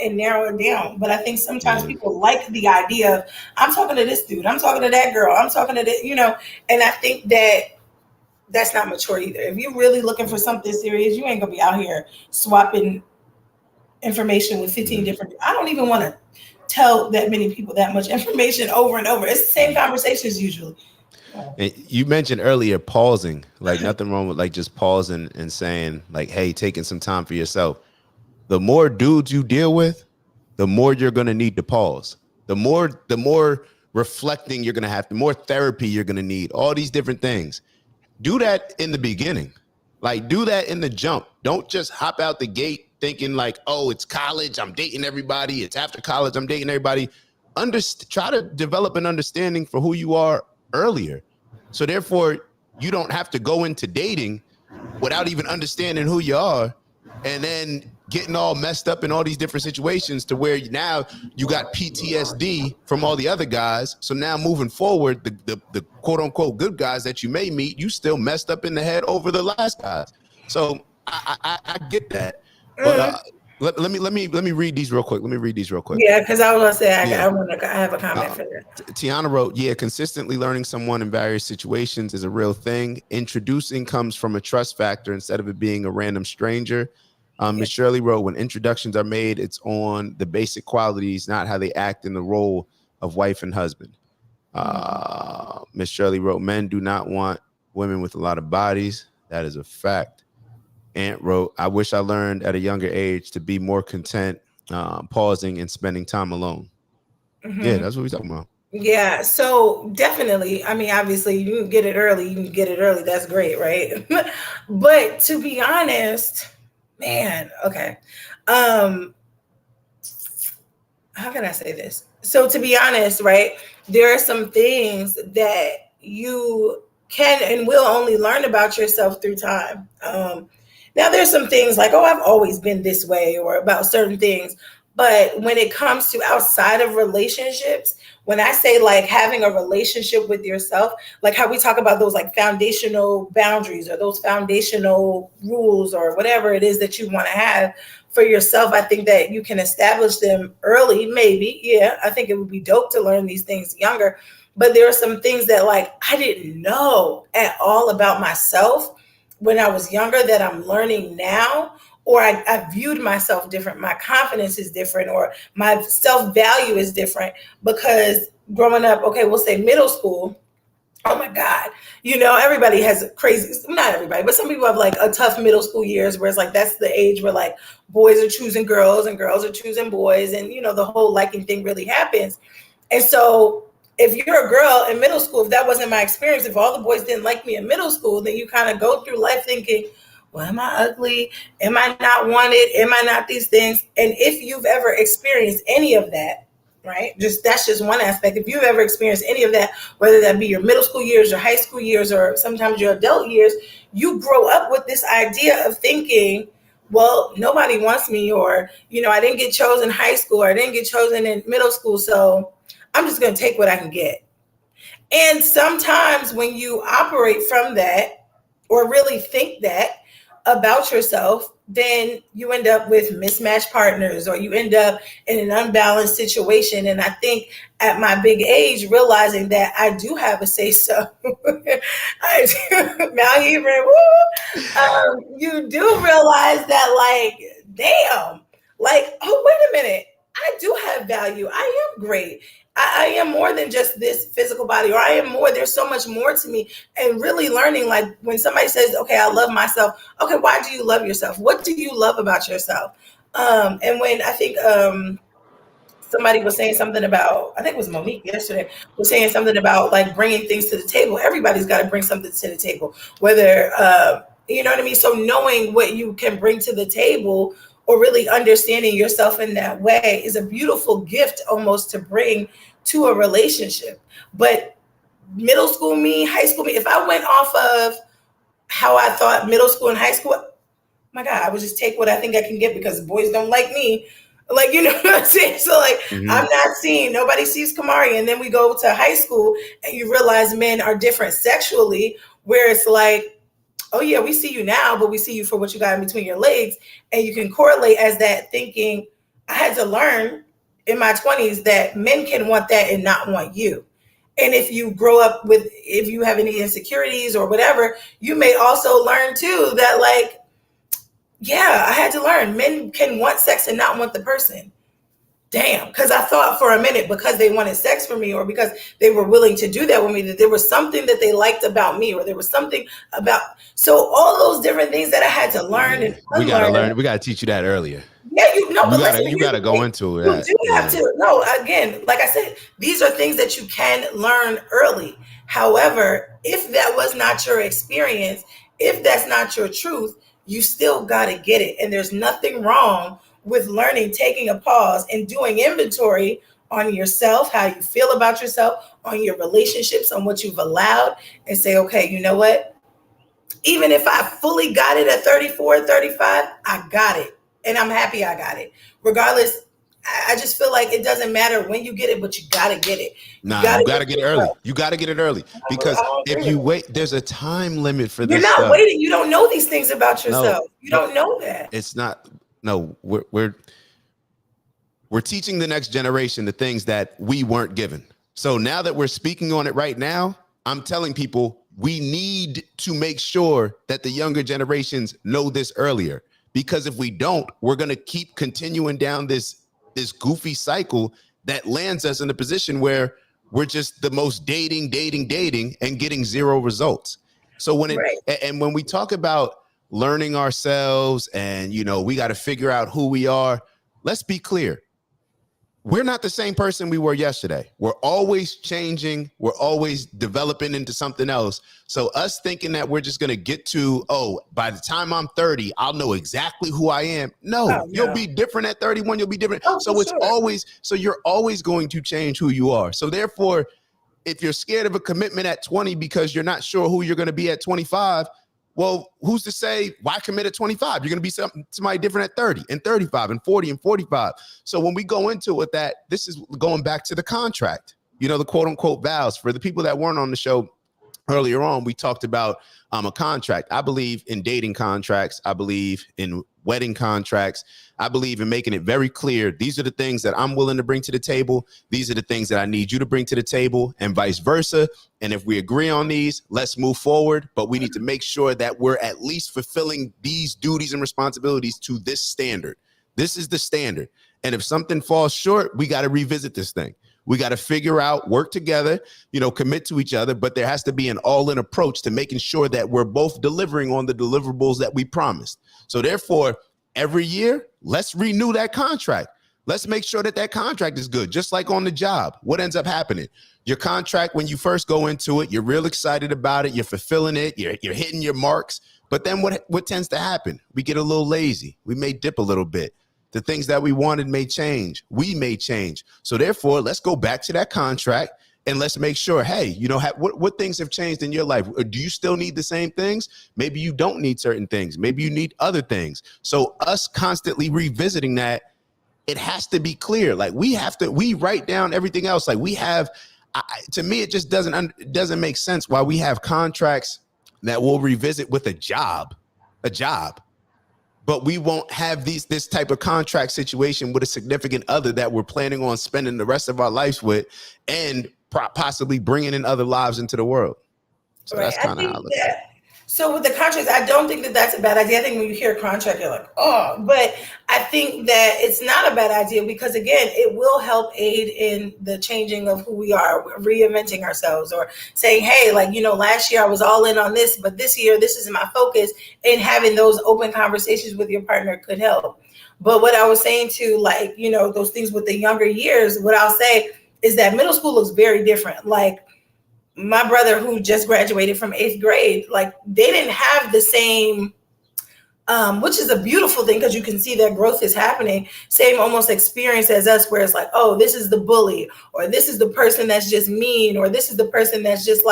Speaker 2: and narrow it down. But I think sometimes
Speaker 1: Yeah.
Speaker 2: people like the idea of, I'm talking to this dude, I'm talking to that girl, I'm talking to this, and I think that that's not mature either. If you're really looking for something serious, you ain't gonna be out here swapping information with 15
Speaker 1: Mhm.
Speaker 2: different. I don't even want to tell that many people that much information over and over. It's the same conversations usually.
Speaker 1: And you mentioned earlier pausing, like nothing wrong with like just pausing and saying like, hey, taking some time for yourself. The more dudes you deal with, the more you're gonna need to pause. The more reflecting you're gonna have, the more therapy you're gonna need, all these different things. Do that in the beginning. Like do that in the jump. Don't just hop out the gate thinking like, oh, it's college, I'm dating everybody. It's after college, I'm dating everybody. Try to develop an understanding for who you are earlier. So therefore, you don't have to go into dating without even understanding who you are and then getting all messed up in all these different situations to where now you got PTSD from all the other guys. So now moving forward, the quote unquote good guys that you may meet, you still messed up in the head over the last guys. So I get that, but
Speaker 2: Mm,
Speaker 1: let me read these real quick. Let me read these real quick.
Speaker 2: yeah, because I was gonna say
Speaker 1: Yeah.
Speaker 2: I have a comment
Speaker 1: Uh,
Speaker 2: for that.
Speaker 1: Tiana wrote, yeah, consistently learning someone in various situations is a real thing. Introducing comes from a trust factor instead of it being a random stranger.
Speaker 2: Yeah.
Speaker 1: Miss Shirley wrote, when introductions are made, it's on the basic qualities, not how they act in the role of wife and husband.
Speaker 2: Mhm.
Speaker 1: Miss Shirley wrote, men do not want women with a lot of bodies. That is a fact. Aunt wrote, I wish I learned at a younger age to be more content, pausing and spending time alone. Yeah,
Speaker 2: Mhm.
Speaker 1: that's what we're talking about.
Speaker 2: Yeah, so definitely. I mean, obviously, you can get it early. You can get it early. That's great, right? But to be honest, man, okay. Um, how can I say this? So to be honest, right, there are some things that you can and will only learn about yourself through time. Now there's some things like, oh, I've always been this way, or about certain things. But when it comes to outside of relationships, when I say like having a relationship with yourself, like how we talk about those like foundational boundaries or those foundational rules or whatever it is that you want to have for yourself, I think that you can establish them early, maybe. Yeah, I think it would be dope to learn these things younger. But there are some things that like I didn't know at all about myself when I was younger that I'm learning now, or I viewed myself different. My confidence is different, or my self value is different because growing up, okay, we'll say middle school, oh my God. Everybody has a crazy, not everybody, but some people have like a tough middle school years where it's like that's the age where like boys are choosing girls and girls are choosing boys. And, the whole liking thing really happens. And so if you're a girl in middle school, if that wasn't my experience, if all the boys didn't like me in middle school, then you kind of go through life thinking, well, am I ugly? Am I not wanted? Am I not these things? And if you've ever experienced any of that, right? Just that's just one aspect. If you've ever experienced any of that, whether that be your middle school years, your high school years, or sometimes your adult years, you grow up with this idea of thinking, well, nobody wants me, or, I didn't get chosen in high school, or I didn't get chosen in middle school, so I'm just going to take what I can get. And sometimes when you operate from that or really think that about yourself, then you end up with mismatched partners or you end up in an unbalanced situation. And I think at my big age, realizing that I do have a say so, I do, Mount Hebron, you do realize that, like, damn, like, oh, wait a minute. I do have value. I am great. I am more than just this physical body, or I am more. There's so much more to me. And really learning, like when somebody says, okay, I love myself. Okay, why do you love yourself? What do you love about yourself? And when I think somebody was saying something about, I think it was Monique yesterday, was saying something about like bringing things to the table. Everybody's got to bring something to the table, whether, you know what I mean? So knowing what you can bring to the table or really understanding yourself in that way is a beautiful gift almost to bring to a relationship. But middle school me, high school me, if I went off of how I thought middle school and high school, my God, I would just take what I think I can get because boys don't like me. Like, you know what I'm saying? So, like,
Speaker 1: Mm-hmm.
Speaker 2: I'm not seeing, nobody sees Kamari. And then we go to high school and you realize men are different sexually, where it's like, oh, yeah, we see you now, but we see you for what you got in between your legs. And you can correlate as that thinking. I had to learn in my 20s that men can want that and not want you. And if you grow up with, if you have any insecurities or whatever, you may also learn too that, like, yeah, I had to learn men can want sex and not want the person. Damn, because I thought for a minute because they wanted sex for me or because they were willing to do that with me, that there was something that they liked about me or there was something about. So all those different things that I had to learn
Speaker 1: Yeah,
Speaker 2: and
Speaker 1: we gotta
Speaker 2: unlearn.
Speaker 1: learn. We gotta teach you that earlier.
Speaker 2: Yeah, you know,
Speaker 1: You
Speaker 2: but
Speaker 1: gotta
Speaker 2: listen,
Speaker 1: you
Speaker 2: here's
Speaker 1: gotta
Speaker 2: the
Speaker 1: go
Speaker 2: thing.
Speaker 1: into
Speaker 2: You
Speaker 1: that.
Speaker 2: do have
Speaker 1: Yeah.
Speaker 2: to. No, again, like I said, these are things that you can learn early. However, if that was not your experience, if that's not your truth, you still got to get it. And there's nothing wrong with learning, taking a pause, and doing inventory on yourself, how you feel about yourself, on your relationships, on what you've allowed, and say, okay, you know what? Even if I fully got it at 34, 35, I got it. And I'm happy I got it. Regardless, I just feel like it doesn't matter when you get it, but you got to get it. You
Speaker 1: Nah,
Speaker 2: got
Speaker 1: you
Speaker 2: to
Speaker 1: gotta
Speaker 2: get
Speaker 1: get it early.
Speaker 2: yourself.
Speaker 1: You gotta get it early
Speaker 2: I
Speaker 1: because
Speaker 2: don't
Speaker 1: if
Speaker 2: agree with
Speaker 1: you
Speaker 2: that.
Speaker 1: wait, there's a time limit for
Speaker 2: You're
Speaker 1: this
Speaker 2: not
Speaker 1: stuff.
Speaker 2: waiting. You don't know these things about
Speaker 1: No,
Speaker 2: yourself. You
Speaker 1: no,
Speaker 2: don't know that.
Speaker 1: it's not. No, we're teaching the next generation the things that we weren't given. So now that we're speaking on it right now, I'm telling people we need to make sure that the younger generations know this earlier because if we don't, we're going to keep continuing down this goofy cycle that lands us in a position where we're just the most dating and getting zero results. So when we talk about learning ourselves and, we got to figure out who we are, let's be clear. We're not the same person we were yesterday. We're always changing. We're always developing into something else. So us thinking that we're just going to get to, by the time I'm 30, I'll know exactly who I am. No, you'll be different at 31. You'll be different. So you're always going to change who you are. So therefore, if you're scared of a commitment at 20 because you're not sure who you're going to be at 25, well, who's to say why commit at 25? You're going to be somebody different at 30 and 35 and 40 and 45. So when we go into it with that, this is going back to the contract, the quote unquote vows. For the people that weren't on the show earlier on, we talked about a contract. I believe in dating contracts. I believe in wedding contracts. I believe in making it very clear. These are the things that I'm willing to bring to the table. These are the things that I need you to bring to the table, and vice versa. And if we agree on these, let's move forward. But we need to make sure that we're at least fulfilling these duties and responsibilities to this standard. This is the standard. And if something falls short, we got to revisit this thing. We got to figure out, work together, commit to each other. But there has to be an all-in approach to making sure that we're both delivering on the deliverables that we promised. So therefore, every year, let's renew that contract. Let's make sure that contract is good. Just like on the job, what ends up happening? Your contract, when you first go into it, you're real excited about it. You're fulfilling it. You're hitting your marks. But then what tends to happen? We get a little lazy. We may dip a little bit. The things that we wanted may change. We may change. So therefore, let's go back to that contract and let's make sure, hey, what things have changed in your life? Or do you still need the same things? Maybe you don't need certain things. Maybe you need other things. So us constantly revisiting that, it has to be clear. Like we write down everything else. Like we have, to me, it just doesn't make sense why we have contracts that we'll revisit with a job. But we won't have this type of contract situation with a significant other that we're planning on spending the rest of our lives with and possibly bringing in other lives into the world. So that's kind of how I look at it.
Speaker 2: So with the contracts, I don't think that that's a bad idea. I think when you hear contract, you're like, oh, but I think that it's not a bad idea because, again, it will help aid in the changing of who we are, reinventing ourselves, or saying, hey, last year I was all in on this, but this year this is my focus, and having those open conversations with your partner could help. But what I was saying to, those things with the younger years, what I'll say is that middle school looks very different. Like, my brother who just graduated from 8th grade, they didn't have the same, which is a beautiful thing because you can see that growth is happening, same almost experience as us, where it's like, oh, this is the bully, or this is the person that's just mean, or this is the person that's just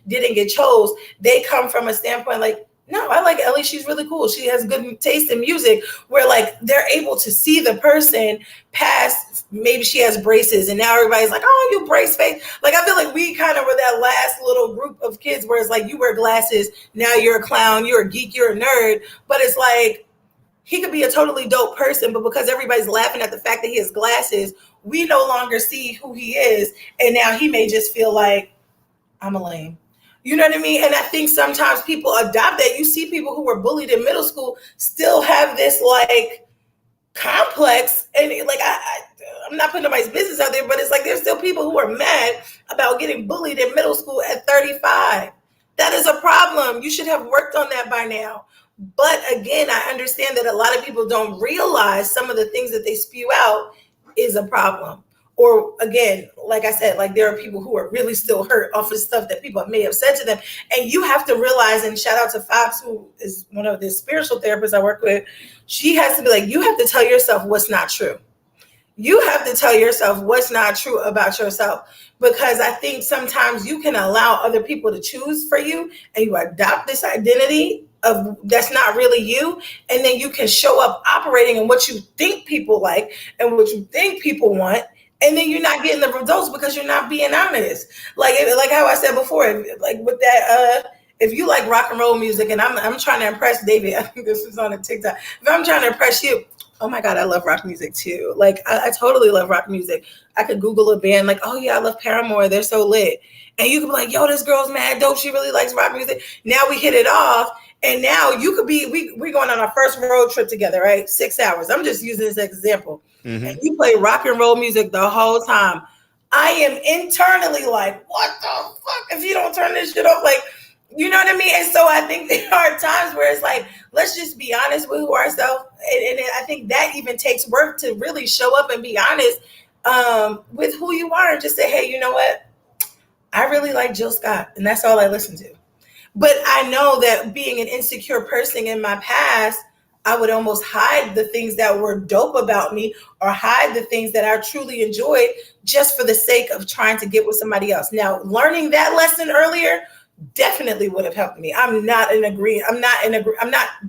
Speaker 2: didn't get chose. They come from a standpoint no, I like Ellie. She's really cool. She has good taste in music, where they're able to see the person past, maybe she has braces and now everybody's like, oh, you brace face. I feel like we kind of were that last little group of kids where it's you wear glasses. Now you're a clown, you're a geek, you're a nerd. But it's he could be a totally dope person, but because everybody's laughing at the fact that he has glasses, we no longer see who he is. And now he may just feel like, I'm a lame. You know what I mean? And I think sometimes people adopt that. You see people who were bullied in middle school still have this complex. And I'm not putting nobody's business out there, but it's there's still people who are mad about getting bullied in middle school at 35. That is a problem. You should have worked on that by now. But again, I understand that a lot of people don't realize some of the things that they spew out is a problem. Or again, like I said, there are people who are really still hurt off of stuff that people may have said to them. And you have to realize, and shout out to Fox, who is one of the spiritual therapists I work with. She has to be you have to tell yourself what's not true. You have to tell yourself what's not true about yourself, because I think sometimes you can allow other people to choose for you and you adopt this identity of that's not really you. And then you can show up operating in what you think people like and what you think people want. And then you're not getting the results because you're not being honest. Like how I said before, with that, if you like rock and roll music and I'm trying to impress David, I think this is on a TikTok. If I'm trying to impress you, Oh my God, I love rock music too. Like, I totally love rock music. I could Google a band, like, oh yeah, I love Paramore. They're so lit. And you could be like, yo, this girl's mad dope. She really likes rock music. Now we hit it off. And now you could be, we're going on our first road trip together, right? 6 hours. I'm just using this example. And
Speaker 1: Mm-hmm.
Speaker 2: you play rock and roll music the whole time. I am internally like, what the fuck? If you don't turn this shit off, like, you know what I mean? And so I think there are times where it's like, let's just be honest with ourselves. And I think that even takes work to really show up and be honest with who you are and just say, hey, you know what? I really like Jill Scott, and that's all I listen to. But I know that being an insecure person in my past, I would almost hide the things that were dope about me or hide the things that I truly enjoyed just for the sake of trying to get with somebody else. Now, learning that lesson earlier definitely would have helped me. I'm not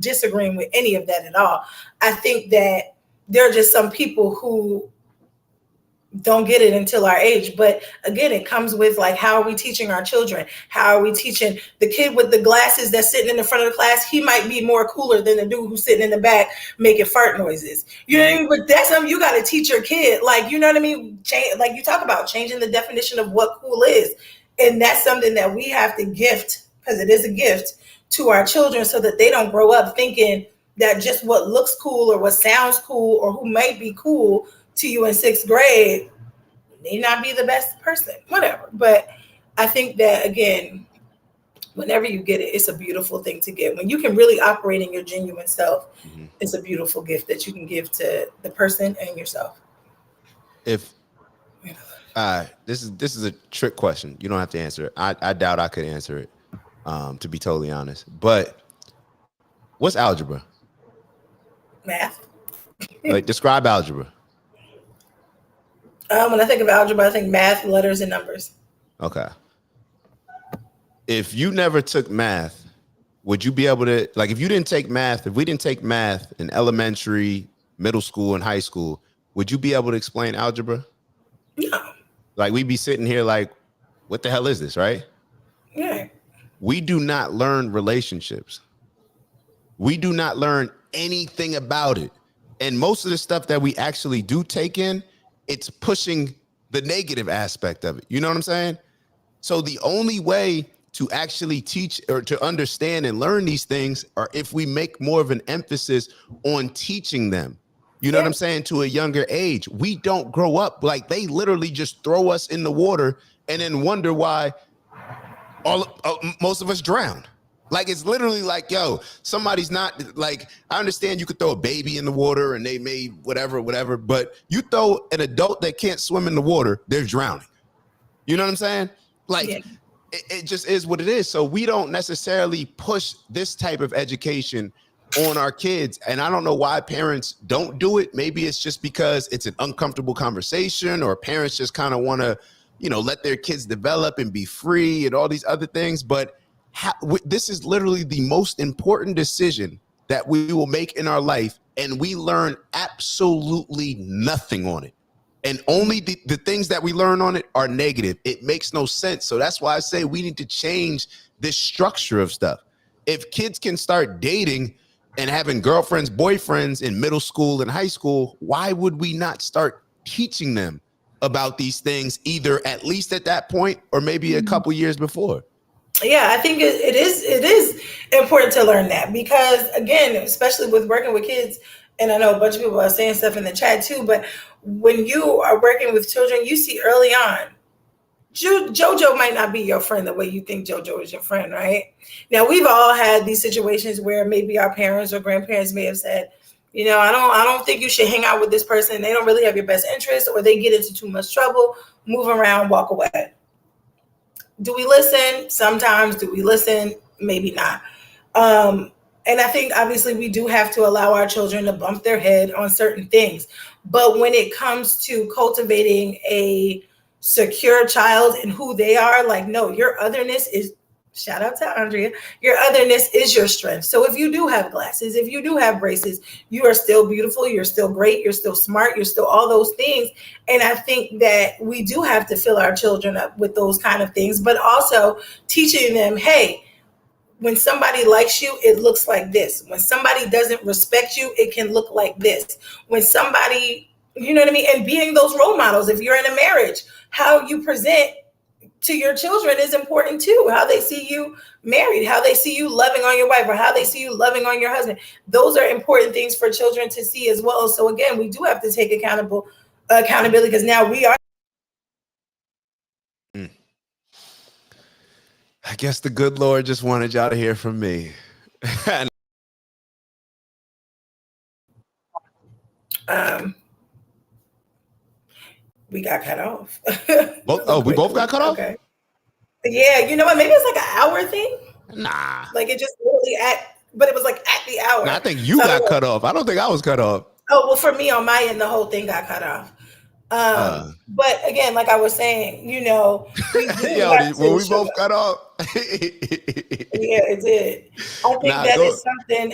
Speaker 2: disagreeing with any of that at all. I think that there are just some people who don't get it until our age. But again, it comes with like, how are we teaching our children? How are we teaching the kid with the glasses that's sitting in the front of the class? He might be more cooler than the dude who's sitting in the back making fart noises. You know what I mean? But that's something you got to teach your kid. Like, you know what I mean? Like you talk about changing the definition of what cool is. And that's something that we have to gift, because it is a gift, to our children, so that they don't grow up thinking that just what looks cool or what sounds cool or who might be cool to you in sixth grade may not be the best person, whatever. But I think that, again, whenever you get it, it's a beautiful thing to get. When you can really operate in your genuine self,
Speaker 1: Mm-hmm.
Speaker 2: it's a beautiful gift that you can give to the person and yourself.
Speaker 1: If this is a trick question, you don't have to answer it. I doubt I could answer it. To be totally honest, but what's algebra?
Speaker 2: Math.
Speaker 1: Like, describe algebra.
Speaker 2: When I think of algebra, I think math, letters, and numbers.
Speaker 1: Okay. If you never took math, would you be able to, like, if you didn't take math, if we didn't take math in elementary, middle school, and high school, would you be able to explain algebra?
Speaker 2: No.
Speaker 1: Like, we'd be sitting here like, what the hell is this, right?
Speaker 2: Yeah.
Speaker 1: We do not learn relationships. We do not learn anything about it. And most of the stuff that we actually do take in, it's pushing the negative aspect of it. You know what I'm saying? So the only way to actually teach or to understand and learn these things are if we make more of an emphasis on teaching them. You know what
Speaker 2: Yeah.
Speaker 1: I'm saying? To a younger age. We don't grow up like, they literally just throw us in the water and then wonder why most of us drown. Like, it's literally like, yo, somebody's not, like, I understand you could throw a baby in the water and they may whatever, but you throw an adult that can't swim in the water, they're drowning. You know what I'm saying?
Speaker 2: Yeah.
Speaker 1: Like, it just is what it is. So we don't necessarily push this type of education on our kids. And I don't know why parents don't do it. Maybe it's just because it's an uncomfortable conversation, or parents just kind of want to, let their kids develop and be free and all these other things. But this is literally the most important decision that we will make in our life, and we learn absolutely nothing on it. And only the things that we learn on it are negative. It makes no sense. So that's why I say we need to change this structure of stuff. If kids can start dating and having girlfriends, boyfriends in middle school and high school, why would we not start teaching them about these things, either at least at that point or maybe a couple years before?
Speaker 2: Yeah, I think it is important to learn that, because, again, especially with working with kids, and I know a bunch of people are saying stuff in the chat too, but when you are working with children, you see early on, JoJo might not be your friend the way you think JoJo is your friend, right? Now, we've all had these situations where maybe our parents or grandparents may have said, I don't think you should hang out with this person. They don't really have your best interest, or they get into too much trouble. Move around, walk away. Do we listen? Sometimes. Do we listen? Maybe not. And I think obviously we do have to allow our children to bump their head on certain things. But when it comes to cultivating a secure child and who they are, like, no, your otherness is, shout out to Andrea, your otherness is your strength. So if you do have glasses, if you do have braces, you are still beautiful, you're still great, you're still smart, you're still all those things. And I think that we do have to fill our children up with those kind of things, but also teaching them, hey, when somebody likes you, it looks like this. When somebody doesn't respect you, it can look like this. When somebody, you know what I mean? And being those role models, if you're in a marriage, how you present to your children is important too. How they see you married, how they see you loving on your wife, or how they see you loving on your husband. Those are important things for children to see as well. So again, we do have to take accountability, because now we are.
Speaker 1: I guess the good Lord just wanted y'all to hear from me.
Speaker 2: We got cut off.
Speaker 1: We both got cut off?
Speaker 2: Okay. Yeah, you know what? Maybe it's like an hour thing.
Speaker 1: Nah.
Speaker 2: Like it just really but it was like at the hour.
Speaker 1: Nah, I think you got cut off. I don't think I was cut off.
Speaker 2: Oh, well, for me on my end, the whole thing got cut off. But again, like I was saying, we do
Speaker 1: were we both cut off?
Speaker 2: Yeah, it did. I think that is something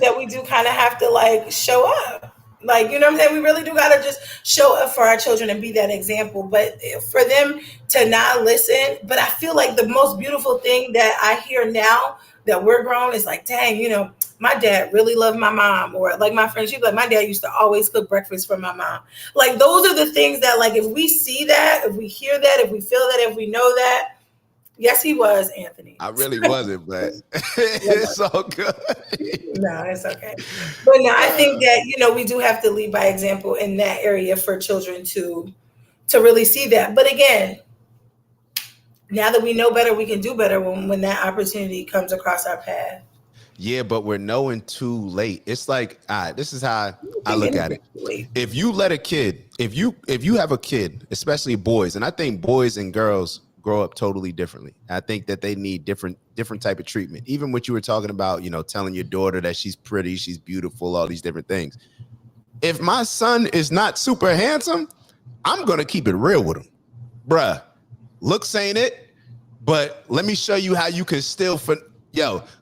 Speaker 2: that we do kind of have to like show up. Like, you know what I'm saying? We really do got to just show up for our children and be that example. But for them to not listen, but I feel like the most beautiful thing that I hear now that we're grown is like, dang, my dad really loved my mom. Or like my friend, she'd be like, my dad used to always cook breakfast for my mom. Like, those are the things that, like, if we see that, if we hear that, if we feel that, if we know that, yes, he was, Anthony.
Speaker 1: I really wasn't, but it's all good.
Speaker 2: No, it's okay. But no, I think that, we do have to lead by example in that area for children to really see that. But again, now that we know better, we can do better when that opportunity comes across our path.
Speaker 1: Yeah, but we're knowing too late. It's like, this is how I look at it. If you let a kid, if you have a kid, especially boys, and I think boys and girls grow up totally differently. I think that they need different type of treatment. Even what you were talking about, telling your daughter that she's pretty, she's beautiful, all these different things. If my son is not super handsome, I'm going to keep it real with him. Bruh, looks ain't it, but let me show you how you can still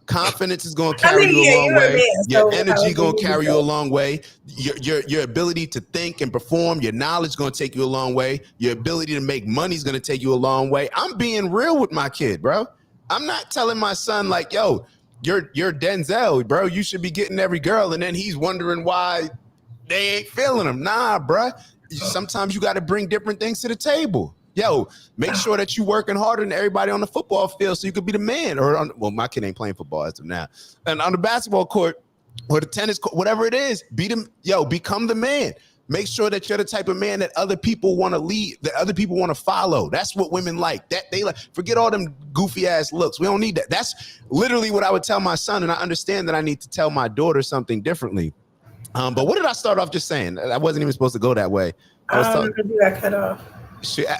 Speaker 1: confidence is going to carry you a long way. Your energy going to carry you a long way. Your ability to think and perform, your knowledge is going to take you a long way. Your ability to make money is going to take you a long way. I'm being real with my kid, bro. I'm not telling my son like, yo, you're Denzel, bro. You should be getting every girl. And then he's wondering why they ain't feeling him. Nah, bro. Sometimes you got to bring different things to the table. Yo, make sure that you working harder than everybody on the football field so you could be the man. My kid ain't playing football as of now. And on the basketball court or the tennis court, whatever it is, become the man. Make sure that you're the type of man that other people want to lead, that other people want to follow. That's what women like. That they like. Forget all them goofy ass looks. We don't need that. That's literally what I would tell my son, and I understand that I need to tell my daughter something differently. But what did I start off just saying? I wasn't even supposed to go that way.
Speaker 2: I got cut off.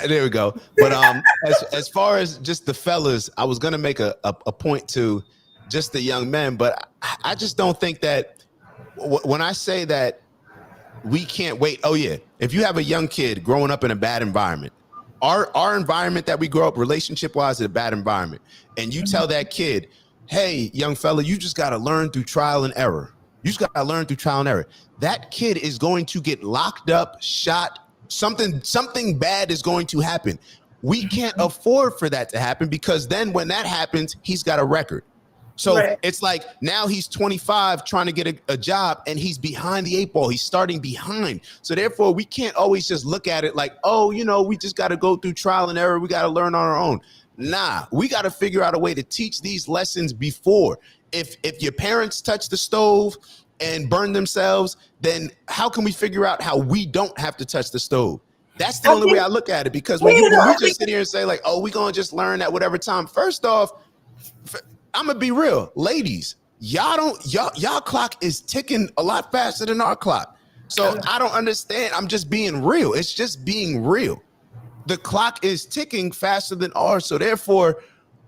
Speaker 1: There we go. But as far as just the fellas, I was gonna make a point to just the young men, but I just don't think that when I say that we can't wait. Oh yeah, if you have a young kid growing up in a bad environment, our environment that we grow up relationship wise is a bad environment, and you tell that kid, hey, young fella, you just got to learn through trial and error. You just got to learn through trial and error. That kid is going to get locked up, shot. Something bad is going to happen. We can't afford for that to happen, because then when that happens, he's got a record. So It's like now he's 25 trying to get a job and he's behind the eight ball. He's starting behind. So therefore, we can't always just look at it like, oh, we just got to go through trial and error. We got to learn on our own. Nah, we got to figure out a way to teach these lessons before. If your parents touch the stove and burn themselves, then how can we figure out how we don't have to touch the stove? That's the only way I look at it, because when we just sit here and say like, oh, we're going to just learn at whatever time. First off, I'm going to be real. Ladies, y'all clock is ticking a lot faster than our clock. So I don't understand. I'm just being real. It's just being real. The clock is ticking faster than ours. So therefore,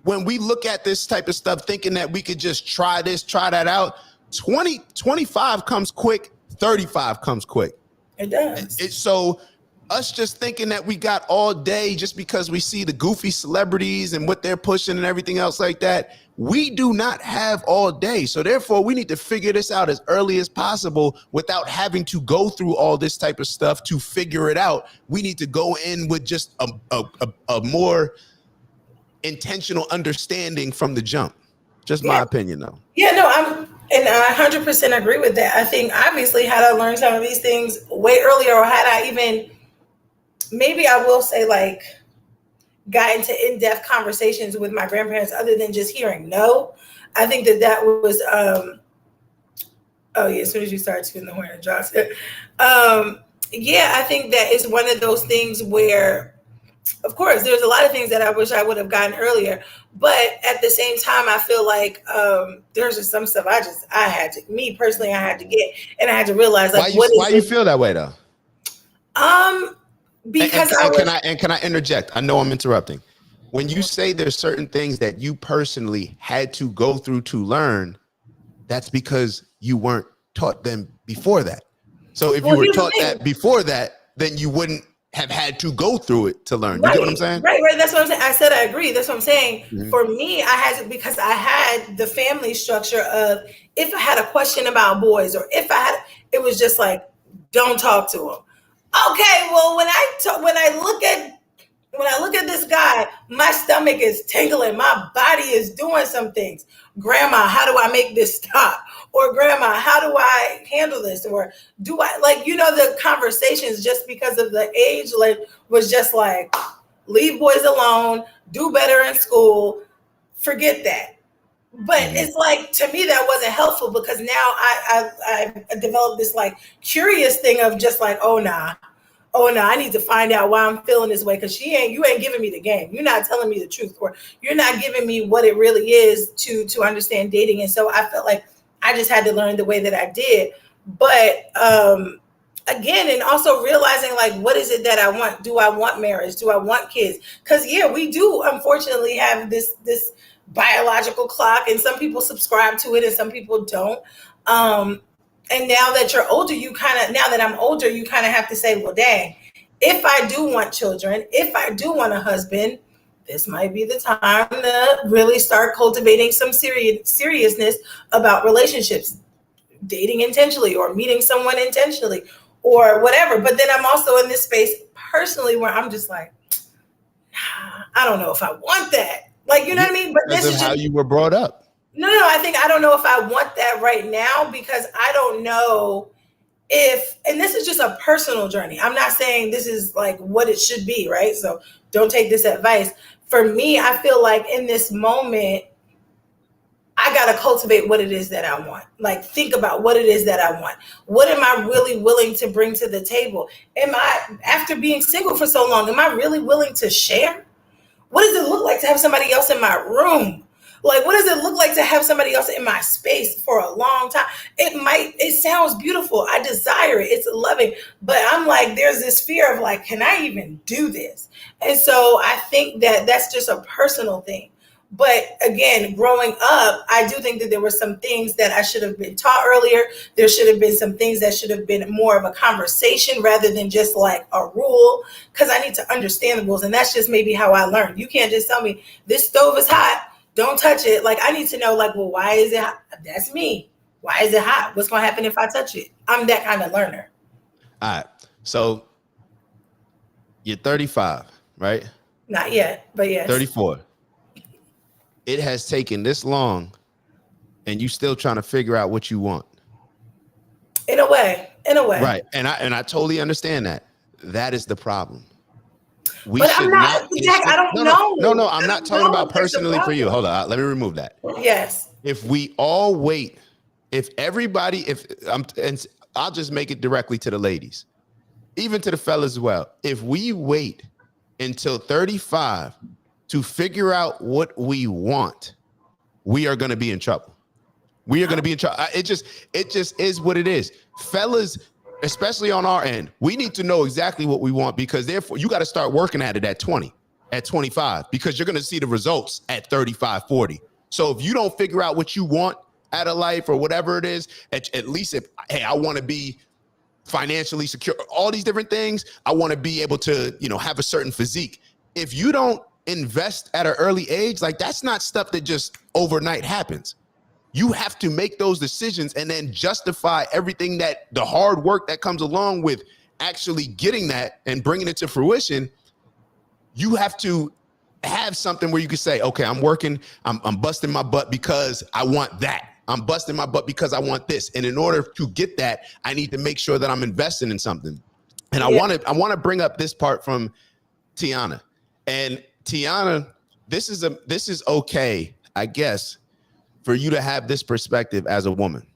Speaker 1: when we look at this type of stuff, thinking that we could just try this, try that out, 25 comes quick, 35 comes quick.
Speaker 2: It does.
Speaker 1: So us just thinking that we got all day just because we see the goofy celebrities and what they're pushing and everything else like that, we do not have all day. So therefore, we need to figure this out as early as possible without having to go through all this type of stuff to figure it out. We need to go in with just a more intentional understanding from the jump. Just my
Speaker 2: Yeah.
Speaker 1: opinion, though.
Speaker 2: Yeah, no, and I 100% agree with that. I think obviously had I learned some of these things way earlier, or had I even, maybe I will say, like, got into in-depth conversations with my grandparents other than just hearing no, I think that was oh yeah, as soon as you start tuning the horn, it drops it. Yeah, I think that is one of those things where, of course, there's a lot of things that I wish I would have gotten earlier, but at the same time, I feel like there's just some stuff I had to, me personally, I had to get, and I had to realize, like,
Speaker 1: Why you feel that way though?
Speaker 2: Um, because
Speaker 1: Can I interject? I know I'm interrupting. When you say there's certain things that you personally had to go through to learn, that's because you weren't taught them before that. So if you were taught that before that, then you wouldn't have had to go through it to learn. You get what I'm saying?
Speaker 2: Right. That's what I'm saying. I said I agree. That's what I'm saying. Mm-hmm. For me, I had to, because I had the family structure of, if I had a question about boys, or if I had, it was just like, don't talk to them. Okay, well, when I look at this guy, my stomach is tingling, my body is doing some things. Grandma, how do I make this stop? Or grandma, how do I handle this? Or do I, like, the conversations, just because of the age, like, was just like, leave boys alone, do better in school, forget that. But it's like, to me, that wasn't helpful, because now I developed this, like, curious thing of just like, oh no, I need to find out why I'm feeling this way, because you ain't giving me the game. You're not telling me the truth, or you're not giving me what it really is to understand dating. And so I felt like I just had to learn the way that I did. But again, and also realizing, like, what is it that I want? Do I want marriage? Do I want kids? Because we do unfortunately have this biological clock, and some people subscribe to it and some people don't. And now that you're older, now that I'm older, you kind of have to say, well, dang, if I do want children, if I do want a husband, this might be the time to really start cultivating some seriousness about relationships, dating intentionally, or meeting someone intentionally, or whatever. But then I'm also in this space personally where I'm just like, nah, I don't know if I want that. Like, you know what I mean? But
Speaker 1: this is how you were brought up.
Speaker 2: No, I don't know if I want that right now, because I don't know if, and this is just a personal journey. I'm not saying this is like what it should be, right? So don't take this advice. For me, I feel like in this moment, I got to cultivate what it is that I want. Like, think about what it is that I want. What am I really willing to bring to the table? After being single for so long, am I really willing to share? What does it look like to have somebody else in my room? Like, what does it look like to have somebody else in my space for a long time? It sounds beautiful. I desire it. It's loving. But I'm like, there's this fear of, like, can I even do this? And so I think that that's just a personal thing. But again, growing up, I do think that there were some things that I should have been taught earlier. There should have been some things that should have been more of a conversation rather than just like a rule, because I need to understand the rules. And that's just maybe how I learned. You can't just tell me this stove is hot, don't touch it. Like, I need to know, like, well, why is it hot? That's me. Why is it hot? What's going to happen if I touch it? I'm that kind of learner.
Speaker 1: All right. So you're 35, right?
Speaker 2: Not yet, but yes.
Speaker 1: 34. It has taken this long, and you still trying to figure out what you want.
Speaker 2: In a way.
Speaker 1: Right. And I totally understand that. That is the problem.
Speaker 2: But I'm not, Jack, I don't know.
Speaker 1: No, I'm not talking about personally for you. Hold on. Let me remove that.
Speaker 2: Yes.
Speaker 1: If we all wait, and I'll just make it directly to the ladies, even to the fellas as well. If we wait until 35 to figure out what we want, we are going to be in trouble. We are going to be in trouble. It just is what it is. Fellas, especially on our end, we need to know exactly what we want, because therefore you got to start working at it at 20, at 25, because you're going to see the results at 35, 40. So if you don't figure out what you want out of life or whatever it is, at least I want to be financially secure, all these different things. I want to be able to, have a certain physique. If you don't invest at an early age, like, that's not stuff that just overnight happens. You have to make those decisions and then justify everything, that the hard work that comes along with actually getting that and bringing it to fruition. You have to
Speaker 3: have something where you can say, okay, I'm working, I'm busting my butt because I want that. I'm busting my butt because I want this. And in order to get that, I need to make sure that I'm investing in something. And I want to bring up this part from Tiana. And Tiana, this is okay, I guess, for you to have this perspective as a woman.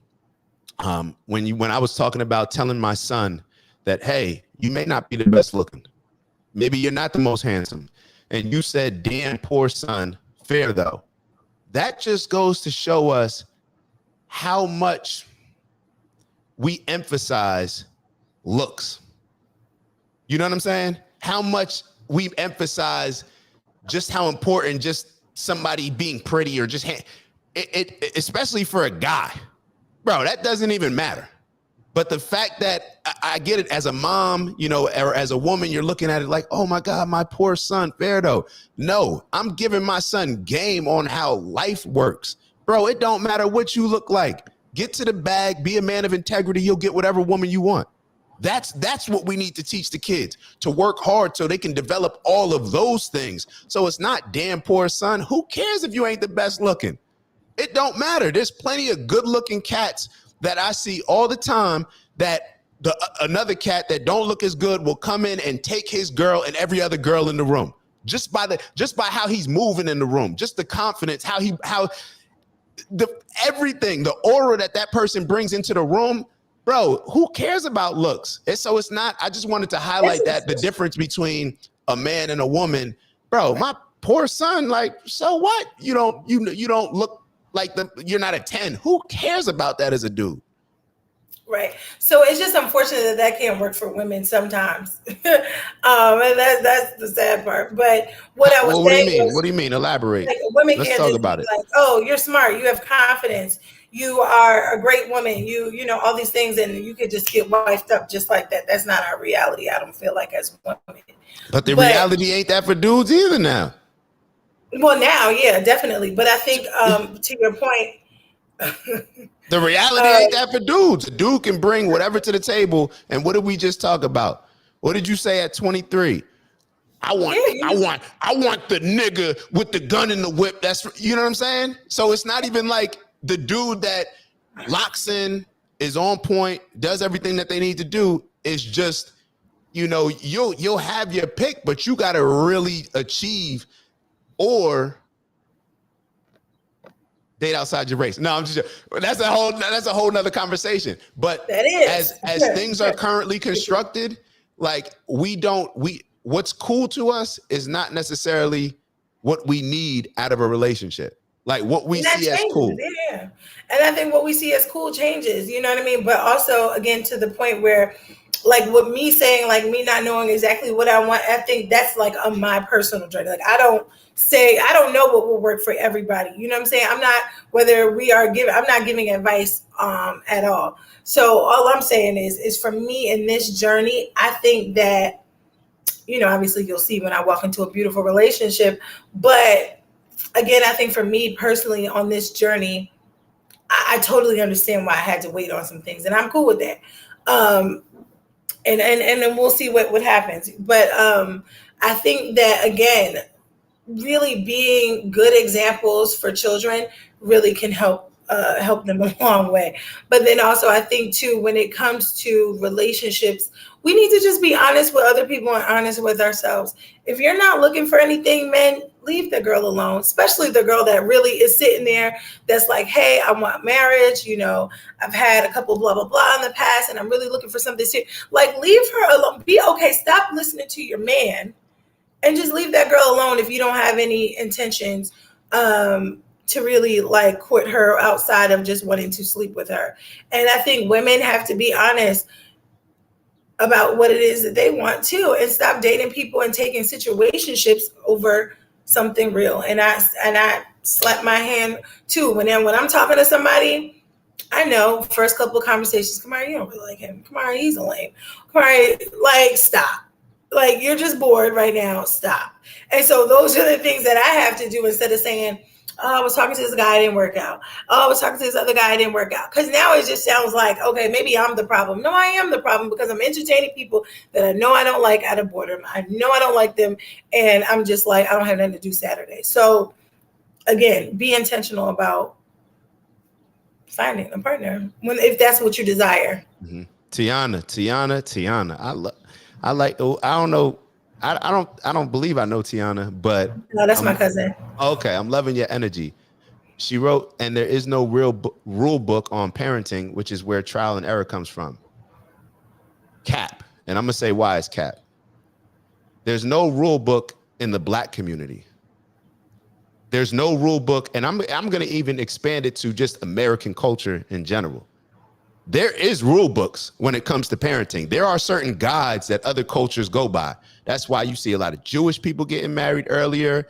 Speaker 3: When I was talking about telling my son that, hey, you may not be the best looking, maybe you're not the most handsome, and you said, damn, poor son, fair though. That just goes to show us how much we emphasize looks. You know what I'm saying? How much we emphasize just how important just somebody being pretty or just especially for a guy, bro, that doesn't even matter. But the fact that I get it as a mom, you know, or as a woman, you're looking at it like, oh my God, my poor son, Ferdo. No, I'm giving my son game on how life works. Bro, it don't matter what you look like. Get to the bag, be a man of integrity. You'll get whatever woman you want. That's what we need to teach the kids, to work hard so they can develop all of those things. So it's not damn poor son. Who cares if you ain't the best looking? It don't matter. There's plenty of good looking cats that I see all the time that another cat that don't look as good will come in and take his girl and every other girl in the room just by how he's moving in the room, just the confidence, everything, the aura that person brings into the room. Bro, who cares about looks? And so it's not, I just wanted to highlight that the difference between a man and a woman. Bro, my poor son, like, so what? You don't look like you're not a 10. Who cares about that as a dude?
Speaker 2: Right. So it's just unfortunate that can't work for women sometimes. And that's the sad part. But what I was saying
Speaker 3: what do you mean? Elaborate.
Speaker 2: Like, women
Speaker 3: Let's
Speaker 2: can't
Speaker 3: talk
Speaker 2: just
Speaker 3: about
Speaker 2: be
Speaker 3: it.
Speaker 2: like, oh, you're smart, you have confidence, you are a great woman, you know, all these things, and you could just get wifed up just like that. That's not our reality, I don't feel like, as women.
Speaker 3: But the reality ain't that for dudes either now.
Speaker 2: Well, now, yeah, definitely. But I think to your point,
Speaker 3: the reality ain't that for dudes. A dude can bring whatever to the table. And what did we just talk about? What did you say at 23? I want the nigga with the gun in the whip. That's, you know what I'm saying? So it's not even like the dude that locks in, is on point, does everything that they need to do. It's just, you know, you'll have your pick, but you got to really achieve or date outside your race. No, I'm just, that's a whole nother conversation. But
Speaker 2: that is
Speaker 3: as things are currently constructed, like what's cool to us is not necessarily what we need out of a relationship. Like what we see as cool.
Speaker 2: Yeah. And I think what we see as cool changes, you know what I mean? But also, again, to the point where, like, with me saying, like, me not knowing exactly what I want, I think that's like on my personal journey. Like, I don't know what will work for everybody. You know what I'm saying? I'm not giving advice at all. So all I'm saying is for me in this journey, I think that, you know, obviously you'll see when I walk into a beautiful relationship. But again, I think for me personally on this journey, I totally understand why I had to wait on some things, and I'm cool with that. And then we'll see what happens. But I think that, again, really being good examples for children really can help them a long way. But then also, I think too, when it comes to relationships, we need to just be honest with other people and honest with ourselves. If you're not looking for anything, men, leave the girl alone, especially the girl that really is sitting there that's like, hey, I want marriage. You know, I've had a couple blah, blah, blah in the past, and I'm really looking for something serious. Like, leave her alone. Be okay. Stop listening to your man and just leave that girl alone if you don't have any intentions to really like court her outside of just wanting to sleep with her. And I think women have to be honest about what it is that they want too, and stop dating people and taking situationships over something real. And I slap my hand too when I'm talking to somebody. I know first couple of conversations, Kamari, you don't really like him. Kamari, he's a lame. Kamari, like, stop. Like, you're just bored right now. Stop. And so those are the things that I have to do instead of saying, Oh, I was talking to this guy, it didn't work out. Oh, I was talking to this other guy, it didn't work out. Because now it just sounds like, okay, maybe I'm the problem. No, I am the problem because I'm entertaining people that I know I don't like out of boredom. I know I don't like them. And I'm just like, I don't have nothing to do Saturday. So again, be intentional about finding a partner when if that's what you desire.
Speaker 3: Mm-hmm. Tiana. I like. Oh, I don't know. I don't believe I know Tiana, but
Speaker 2: No, that's my cousin.
Speaker 3: okay. I'm loving your energy. She wrote, and there is no real rule book on parenting, which is where trial and error comes from. Cap, and I'm gonna say why it's cap. There's no rule book in the Black community. There's no rule book, and I'm gonna even expand it to just American culture in general. There is rule books when it comes to parenting. There are certain guides that other cultures go by. That's why you see a lot of Jewish people getting married earlier.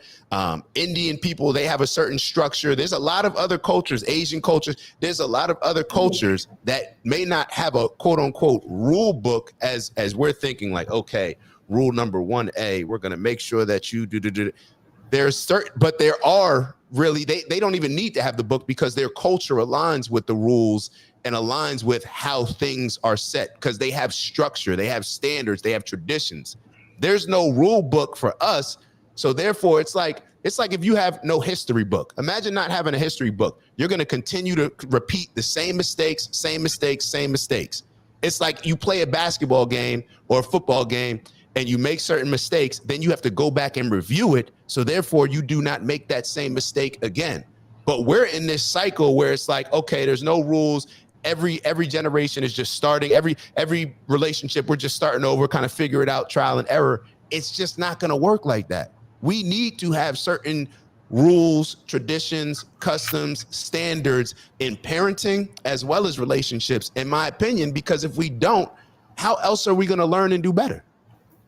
Speaker 3: Indian people, they have a certain structure. There's a lot of other cultures, Asian cultures. There's a lot of other cultures that may not have a quote unquote rule book as we're thinking like, okay, rule number 1A, we're going to make sure that you do. There's certain, but there are really, they don't even need to have the book because their culture aligns with the rules and aligns with how things are set because they have structure, they have standards, they have traditions. There's no rule book for us. So therefore it's like if you have no history book. Imagine not having a history book. You're going to continue to repeat the same mistakes. It's like you play a basketball game or a football game and you make certain mistakes, then you have to go back and review it. So therefore you do not make that same mistake again. But we're in this cycle where it's like, okay, there's no rules. Every generation is just starting. Every relationship, we're just starting over, kind of figure it out, trial and error. It's just not going to work like that. We need to have certain rules, traditions, customs, standards in parenting as well as relationships, in my opinion, because if we don't, how else are we going to learn and do better?